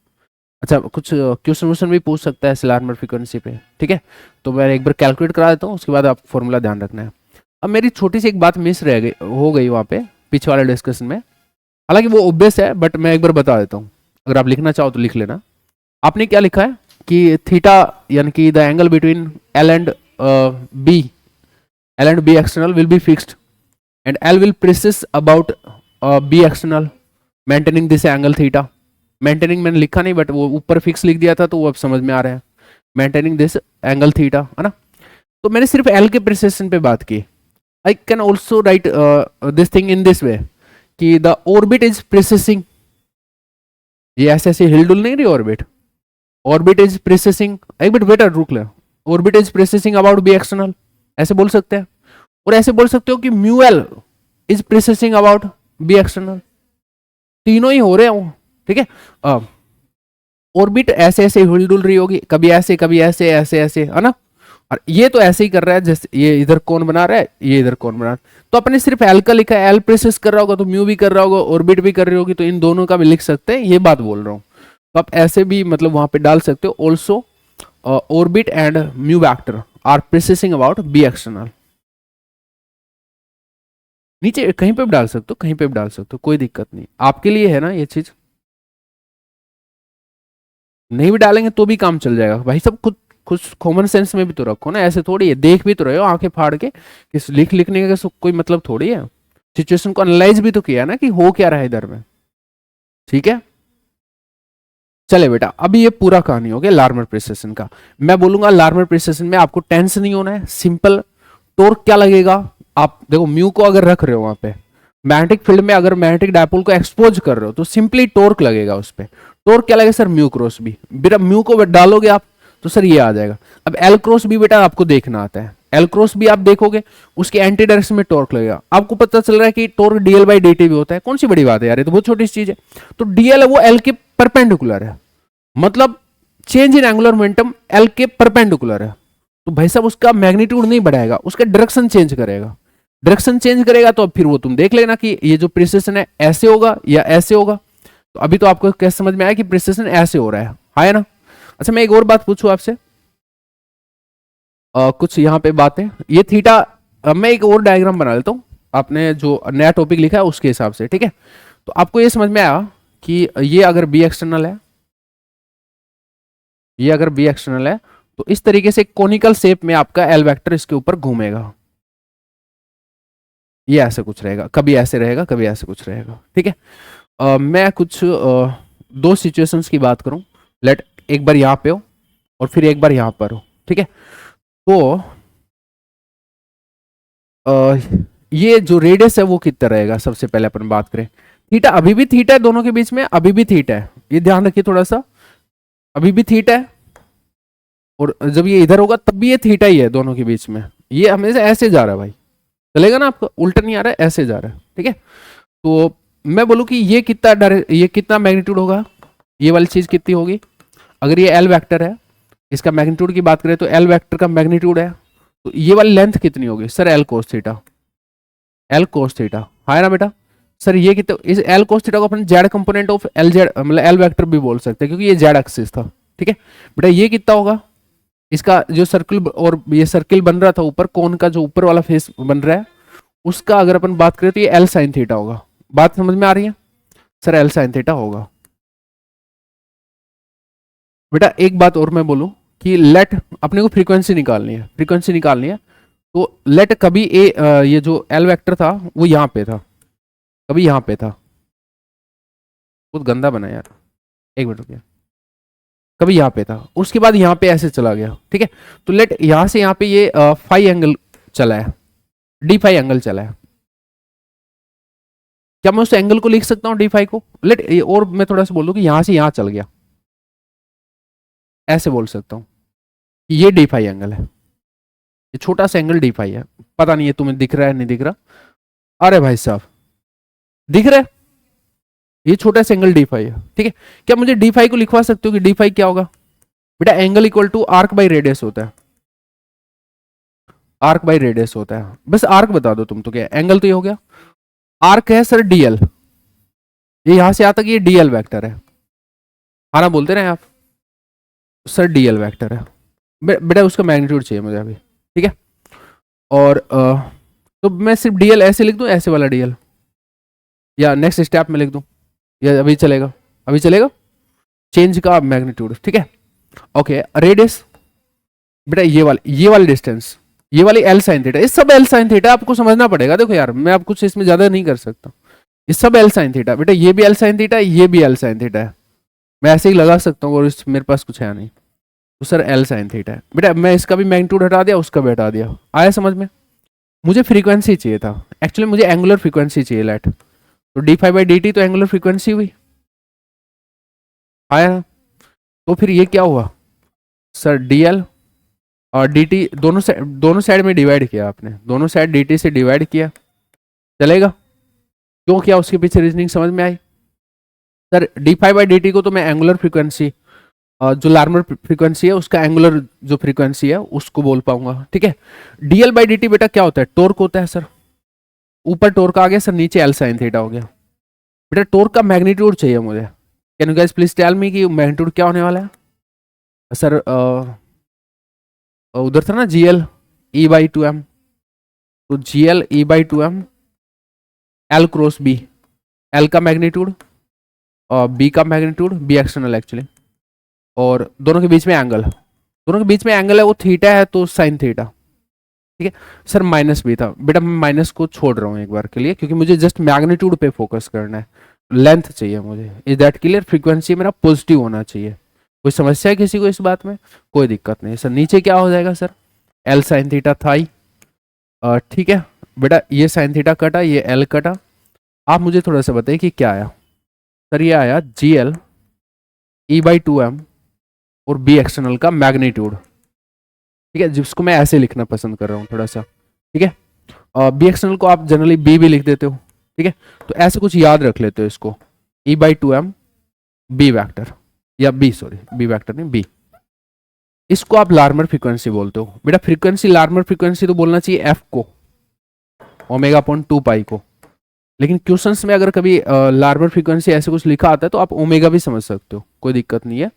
अच्छा, कुछ क्वेश्चन वोश्चन भी पूछ सकता है इस लार्मर फ्रीक्वेंसी पे। ठीक है, तो मैं एक बार कैलकुलेट करा देता हूँ, उसके बाद आप फॉर्मूला ध्यान रखना है। अब मेरी छोटी सी एक बात मिस रह गई, हो गई वहाँ पे पीछे वाले डिस्कशन में, हालांकि वो ऑब्वियस है बट मैं एक बार बता देता हूँ, अगर आप लिखना चाहो तो लिख लेना। आपने क्या लिखा है कि थीटा यानी कि the angle between L and B, L and B external will be fixed and L will precess about B external maintaining this angle theta. Maintaining मैंने लिखा नहीं बट वो ऊपर फिक्स लिख दिया था तो वो अब समझ में आ रहा है, मेंटेनिंग दिस एंगल थीटा, है ना। तो मैंने सिर्फ एल के प्रेसिशन पे बात की। I can also right this thing in this way कि द ऑर्बिट इज प्रेसिसिंग, ये ऐसे ऐसे हिलडुल नहीं रही ऑर्बिट, ऑर्बिट इज प्रेसिसिंग, एक मिनट बेटा रुक ले, orbit is precessing about B external, ऐसे बोल सकते हैं। और ऐसे बोल सकते हो कि mu L is precessing about B external, तीनों ही हो रहे हैं। ठीक है, ऑर्बिट ऐसे ऐसे हिलडुल रही होगी, कभी ऐसे कभी ऐसे ऐसे ऐसे, है ना। और ये तो ऐसे ही कर रहा है जैसे ये इधर कौन बना रहा है, ये इधर कौन बना रहा है। तो अपने सिर्फ एल का लिखा है, एल प्रेसिस कर रहा होगा तो म्यू भी कर रहा होगा, ऑर्बिट भी कर रही होगी, तो इन दोनों का भी लिख सकते हैं, ये बात बोल रहा हूँ। तो आप ऐसे भी मतलब वहां पे डाल सकते हो, also orbit and mu vector are precessing about B external. नीचे कहीं पे भी डाल सकते हो, कहीं पे भी डाल सकते हो, कोई दिक्कत नहीं, आपके लिए है ना ये चीज। नहीं भी डालेंगे तो भी काम चल जाएगा भाई, सब खुद कुछ कॉमन सेंस में भी तो रखो ना, ऐसे थोड़ी है, देख भी तो रहे हो आंखें फाड़ के, किस लिखने का कोई मतलब थोड़ी है। सिचुएशन को एनालाइज भी तो किया ना कि हो क्या रहा है इधर में। ठीक है, चले बेटा, अभी ये पूरा कहानी हो गया लार्मर प्रिसिशन का। मैं बोलूंगा लार्मर प्रिसिशन में आपको टेंस नहीं होना है, सिंपल। टॉर्क क्या लगेगा? आप देखो म्यू को अगर रख रहे हो वहां पे मैग्नेटिक फील्ड में, अगर मैग्नेटिक डायपोल को एक्सपोज कर रहे हो तो सिंपली टॉर्क लगेगा उस पर। टॉर्क क्या लगेगा सर? Mu cross B. बेटा म्यू को डालोगे आप तो सर ये आ जाएगा। अब एल क्रॉस बी बेटा आपको देखना आता है, एल क्रॉस बी आप देखोगे उसके एंटी डायरेक्शन में टॉर्क लगेगा। आपको पता चल रहा है कि torque DL by D T भी होता है, कौन सी बड़ी बात है यार, ये तो बहुत छोटी चीज है। तो डीएल है वो एल के परपेंडिकुलर है, मतलब change in angular momentum L के परपेंडिकुलर है। तो भाई साहब उसका मैग्नीट्यूड नहीं बढ़ाएगा, उसका डायरेक्शन चेंज करेगा। डायरेक्शन चेंज करेगा तो अब फिर वो तुम देख लेना कि ये जो प्रिसिशन है ऐसे होगा या ऐसे होगा। तो अभी तो आपको कैसे समझ में आया कि प्रिसिशन ऐसे हो रहा है ना। अच्छा, मैं एक और बात पूछूं आपसे, कुछ यहाँ पे बातें, ये थीटा, मैं एक और डायग्राम बना लेता हूँ आपने जो नया टॉपिक लिखा है उसके हिसाब से। ठीक है, तो आपको ये समझ में आया कि ये अगर बी एक्सटर्नल है, ये अगर बी एक्सटर्नल है तो इस तरीके से कोनिकल शेप में आपका एल वेक्टर इसके ऊपर घूमेगा, ये ऐसे कुछ रहेगा, कभी ऐसे रहेगा कभी ऐसे कुछ रहेगा। ठीक है, मैं कुछ दो सिचुएशंस की बात करूं, लेट एक बार यहां पे हो और फिर एक बार यहां पर हो। ठीक है, तो ये जो रेडियस है वो कितना रहेगा, सबसे पहले अपन बात करें। थीटा अभी भी थीटा है दोनों के बीच में, अभी भी थीटा है, ये ध्यान रखिए थोड़ा सा, अभी भी थीटा है, और जब ये इधर होगा तब भी ये थीटा ही है दोनों के बीच में। ये हमेशा ऐसे जा रहा है भाई, चलेगा ना, आपको उल्टा नहीं आ रहा है, ऐसे जा रहा है। ठीक है, तो मैं बोलूं कि ये कितना मैग्नीट्यूड होगा, ये वाली चीज कितनी होगी? अगर ये एल वेक्टर है, इसका मैग्नीट्यूड की बात करें तो एल वेक्टर का मैग्नीट्यूड है, तो ये वाली लेंथ कितनी होगी sir? L cos theta, L cos theta, है ना बेटा। सर ये कितना, इस एल कोस थीटा को अपन Z component of L Z मतलब एल वेक्टर भी बोल सकते हैं क्योंकि ये जेड एक्सिस था। ठीक है बेटा, ये कितना होगा? इसका जो सर्कल और ये सर्किल बन रहा था ऊपर, कोन का जो ऊपर वाला फेस बन रहा है उसका अगर अपन बात करें तो ये एल साइन थीटा होगा। बात समझ में आ रही है? सर एल साइन थीटा होगा। बेटा एक बात और मैं बोलूं कि लेट अपने को फ्रीक्वेंसी निकालनी है, फ्रीक्वेंसी निकालनी है, तो लेट कभी ये जो एल वेक्टर था वो यहाँ पे था, कभी यहाँ पे था, बहुत गंदा बना यार, एक मिनट रुकिए, कभी यहाँ पे था, उसके बाद यहाँ पे ऐसे चला गया, ठीक है। तो लेट यहाँ से यहाँ पे ये फाई एंगल चला है, डी फाई एंगल चला है, क्या मैं उस एंगल को लिख सकता हूँ डी फाई को? लेट और मैं थोड़ा सा बोल दूं कि यहाँ से यहाँ चल गया, ऐसे बोल सकता हूँ कि ये डी फाई एंगल है, ये छोटा सा एंगल डी फाई है। पता नहीं है तुम्हें दिख रहा है नहीं दिख रहा, अरे भाई साहब दिख रहा है, ये छोटा सा एंगल डी फाई है, ठीक है। क्या मुझे डी फाई को लिखवा सकते हो कि डी फाई क्या होगा? बेटा angle equal to arc by radius होता है, आर्क बाई रेडियस होता है, बस आर्क बता दो तुम, तो क्या एंगल तो ये हो गया, आर्क है सर डीएल, ये यहां से आता कि ये डीएल वेक्टर है, हाँ ना बोलते रहे आप, सर डीएल वेक्टर है। बेटा उसका मैग्नीट्यूड चाहिए मुझे अभी, ठीक है। और तो मैं सिर्फ डीएल ऐसे लिख दूं, ऐसे वाला डीएल, या नेक्स्ट स्टेप में लिख दूं, या अभी चलेगा? अभी चलेगा, चेंज का मैग्नीट्यूड, ठीक है। ओके रेडियस, बेटा ये वाली डिस्टेंस, ये वाली एल साइन थीटा, ये सब एल साइन थीटा आपको समझना पड़ेगा। देखो यार मैं आप कुछ इसमें ज्यादा नहीं कर सकता, ये सब एल साइन थीटा, बेटा ये भी एल साइन थीटा है, ये भी एल साइन थीटा है, मैं ऐसे ही लगा सकता हूँ और मेरे पास कुछ है नहीं, तो सर एल साइन थीटा है। बेटा मैं इसका भी मैग्नीट्यूड हटा दिया, उसका भी हटा दिया, आया समझ में? मुझे फ्रीक्वेंसी चाहिए था एक्चुअली, मुझे एंगुलर फ्रीक्वेंसी चाहिए लेट, तो D phi by D T तो एंगुलर फ्रीक्वेंसी हुई, आया ना? तो फिर ये क्या हुआ सर, डीएल और dt दोनों साइड में डिवाइड किया आपने, दोनों साइड dt से डिवाइड किया, चलेगा? क्यों किया उसके पीछे रीजनिंग समझ में आई? Sir D phi by D T को तो मैं एंगुलर फ्रीक्वेंसी, जो लार्मर फ्रीक्वेंसी है उसका एंगुलर जो फ्रीक्वेंसी है उसको बोल पाऊंगा, ठीक है। डीएल बाई डी टी बेटा क्या होता है? टोर्क होता है सर, ऊपर टोर्क आ गया सर, नीचे एल साइन थीटा हो गया। बेटा टोर्क का मैग्नीट्यूड चाहिए मुझे, can you guys please tell me कि मैग्नीट्यूड क्या होने वाला है? सर उधर था ना GL E by two M, तो GL E by two M L cross B, L का मैग्नीट्यूड और बी का मैग्नीट्यूड, बी एक्सटर्नल एक्चुअली, और दोनों के बीच में एंगल, दोनों के बीच में एंगल है वो थीटा है तो साइन थीटा, ठीक है। सर माइनस भी था, बेटा मैं माइनस को छोड़ रहा हूँ एक बार के लिए, क्योंकि मुझे जस्ट मैग्नीट्यूड पे फोकस करना है, लेंथ चाहिए मुझे, इज दैट क्लियर? फ्रीक्वेंसी मेरा पॉजिटिव होना चाहिए। कोई समस्या है किसी को इस बात में? कोई दिक्कत नहीं सर। नीचे क्या हो जाएगा सर? एल साइन थीटा थाई, ठीक है बेटा, ये साइन थीटा कटा, ये एल कटा, आप मुझे थोड़ा सा बताइए कि क्या आया? सर ये आया G L E by two M और बी एक्सटर्नल का मैग्नीट्यूड, ठीक है, जिसको मैं ऐसे लिखना पसंद कर रहा हूँ थोड़ा सा, ठीक है। बी एक्सटर्नल को आप जनरली बी भी लिख देते हो, ठीक है, तो ऐसे कुछ याद रख लेते हो इसको, E by two M B vector, या बी सॉरी बी वैक्टर नहीं बी, इसको आप लार्मर फ्रीक्वेंसी बोलते हो। बेटा फ्रीक्वेंसी, लार्मर फ्रीक्वेंसी तो बोलना चाहिए एफ को, ओमेगा अपॉन टू पाई को, लेकिन क्वेश्चंस में अगर कभी लार्मर फ्रीक्वेंसी ऐसे कुछ लिखा आता है तो आप ओमेगा भी समझ सकते हो, कोई दिक्कत नहीं है।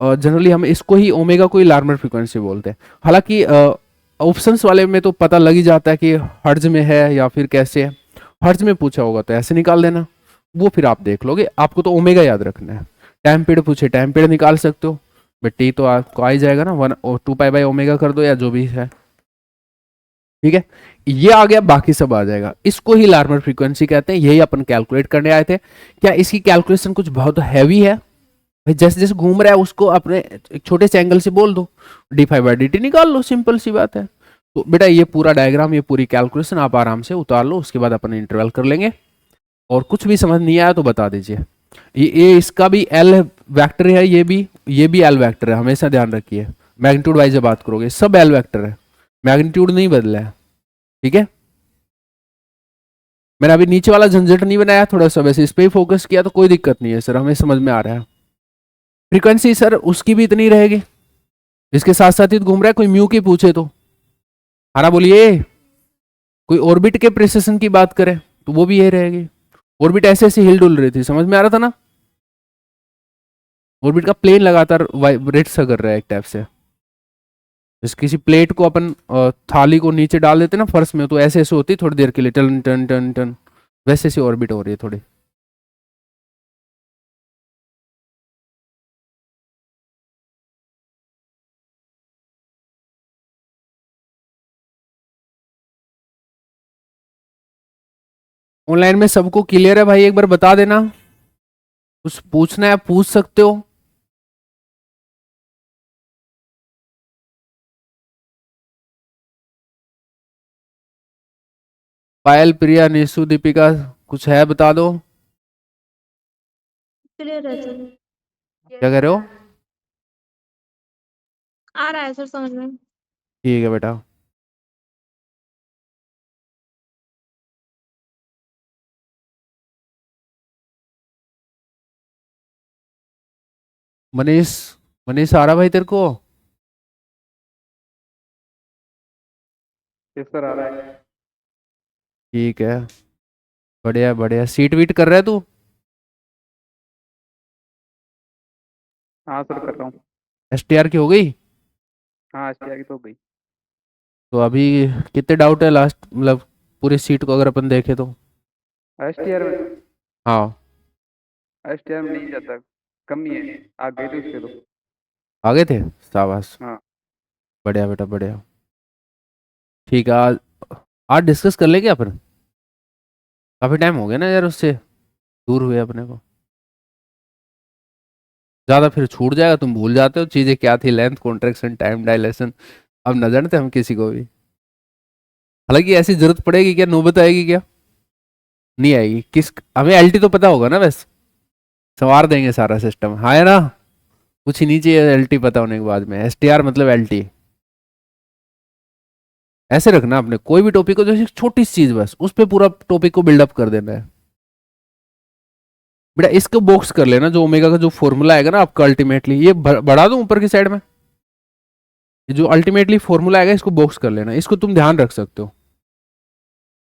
जनरली हम इसको ही ओमेगा को ही लार्मर फ्रीक्वेंसी बोलते हैं। हालांकि ऑप्शंस वाले में तो पता लग ही जाता है कि हर्ज में है या फिर कैसे है, हर्ज में पूछा होगा तो ऐसे निकाल देना, वो फिर आप देख लोगे, आपको तो ओमेगा याद रखना है। टाइम पीरियड पूछे, टाइम पीरियड निकाल सकते हो, बट टी तो आपको आ ही जाएगा ना, 1/2 पाई कर दो या जो भी है, ठीक है। ये आ गया, बाकी सब आ जाएगा, इसको ही लार्मर फ्रीक्वेंसी कहते हैं, यही अपन कैलकुलेट करने आए थे। क्या इसकी कैलकुलेशन कुछ बहुत हैवी है? भाई जैसे जैसे घूम रहा है उसको अपने एक छोटे से एंगल से बोल दो, D phi by D T निकाल लो, सिंपल सी बात है। तो बेटा ये पूरा डायग्राम, ये पूरी कैलकुलेशन आप आराम से उतार लो, उसके बाद अपन इंटरवल कर लेंगे, और कुछ भी समझ नहीं आया तो बता दीजिए। ये इसका भी एल वेक्टर है, ये भी एल वेक्टर है, हमेशा ध्यान रखिए, मैग्नीट्यूड वाइज जब बात करोगे सब एल वेक्टर है, मैग्नीट्यूड नहीं बदला है, ठीक है। मैंने अभी नीचे वाला झंझट नहीं बनाया, थोड़ा सा वैसे इस पे ही फोकस किया, तो कोई दिक्कत नहीं है सर, हमें समझ में आ रहा है। फ्रीक्वेंसी सर उसकी भी इतनी रहेगी, इसके साथ साथ ही तो घूम रहा है, कोई म्यू की पूछे तो हाँ बोलिए, कोई ऑर्बिट के प्रिसिशन की बात करें तो वो भी यही रहेगी, ऑर्बिट ऐसे ऐसे हिल डुल रही थी, समझ में आ रहा था ना, ऑर्बिट का प्लेन लगातार वाइब्रेट सा कर रहा है एक टाइप से, जैसे किसी प्लेट को अपन थाली को नीचे डाल देते ना फर्श में, तो ऐसे ऐसे होती थोड़ी देर के लिए, टन टन टन टन, वैसे ऐसे ऑर्बिट हो रही है थोड़ी, ऑनलाइन में सबको क्लियर है भाई? एक बार बता देना। कुछ पूछना है पूछ सकते हो। पायल, प्रिया, निशु, दीपिका, कुछ है बता दो। क्लियर है सर। क्या कह रहे हो? आ रहा है सर समझ में। ठीक है बेटा। मनीष, मनीष आ रहा भाई तेरे को? यस सर, आ रहा है। ठीक है, बढ़िया बढ़िया। सीट वीट कर रहा है तू? हाँ सर, कर रहा हूँ। एसटीआर की हो गई? हाँ, एसटीआर की तो हो गई। तो अभी कितने डाउट है लास्ट, मतलब पूरी सीट को अगर अपन देखे तो? एसटीआर में हाँ। एसटीआर में नहीं जाता, कम ही है। आ गए थे उसके तो। आगे थे, शाबाश। हाँ। बढ़िया बेटा बढ़िया। ठीक है, आज आज डिस्कस कर लेंगे अपन। काफी टाइम हो गया ना यार उससे दूर हुए अपने को। ज्यादा फिर छूट जाएगा, तुम भूल जाते हो चीजें क्या थी, लेंथ, कॉन्ट्रैक्शन, टाइम डायलेशन। अब न जानते हम किसी को भी। हालांकि ऐसी जरूरत पड़ेगी क्या, नौबत आएगी क्या? नहीं आएगी। किस, हमें एलटी तो पता होगा ना, बस संवार देंगे सारा सिस्टम, हाँ है ना? कुछ ही नहीं चाहिए एलटी पता होने के बाद में। एसटीआर मतलब एलटी। ऐसे रखना अपने कोई भी टॉपिक को, जैसे छोटी सी चीज बस उस पे पूरा टॉपिक को बिल्डअप कर देना है बेटा। इसको बॉक्स कर लेना, जो ओमेगा का जो फॉर्मूला आएगा ना आपका अल्टीमेटली, ये बढ़ा दूं ऊपर की साइड में। ये जो अल्टीमेटली फॉर्मूला आएगा इसको बॉक्स कर लेना, इसको तुम ध्यान रख सकते हो।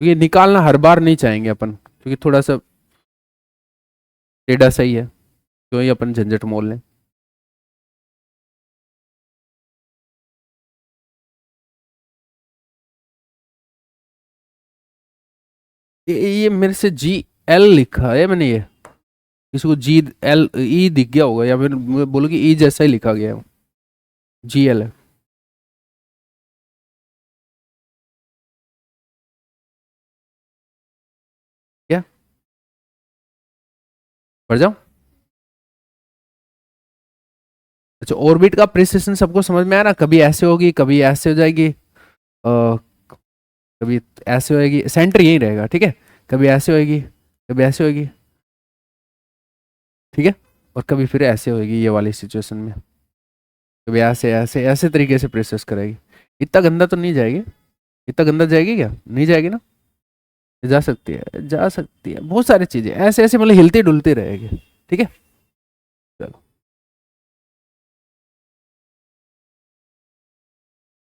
ये निकालना हर बार नहीं चाहेंगे अपन, क्योंकि थोड़ा सा टेढ़ा सही है, क्यों ही अपन झंझट मोल लें। ये मेरे से जी एल लिखा है मैंने, ये किसी को जी एल ई दिख गया होगा, या फिर बोलो कि ई जैसा ही लिखा गया है, जी एल है क्या? पढ़ जाओ। अच्छा, ऑर्बिट का प्रिसिशन सबको समझ में आया ना? कभी ऐसे होगी, कभी ऐसे हो जाएगी, कभी ऐसे होएगी, सेंटर यही रहेगा, ठीक है? कभी ऐसे होएगी, कभी ऐसे होएगी, ठीक है? और कभी फिर ऐसे होएगी ये वाली सिचुएशन में, कभी ऐसे ऐसे ऐसे तरीके से प्रोसेस करेगी। इतना गंदा तो नहीं जाएगी? इतना गंदा जाएगी क्या? नहीं जाएगी ना? जा सकती है, जा सकती है, बहुत सारी चीजें ऐसे ऐसे मतलब हिलती डुलती रहेगी, ठीक है?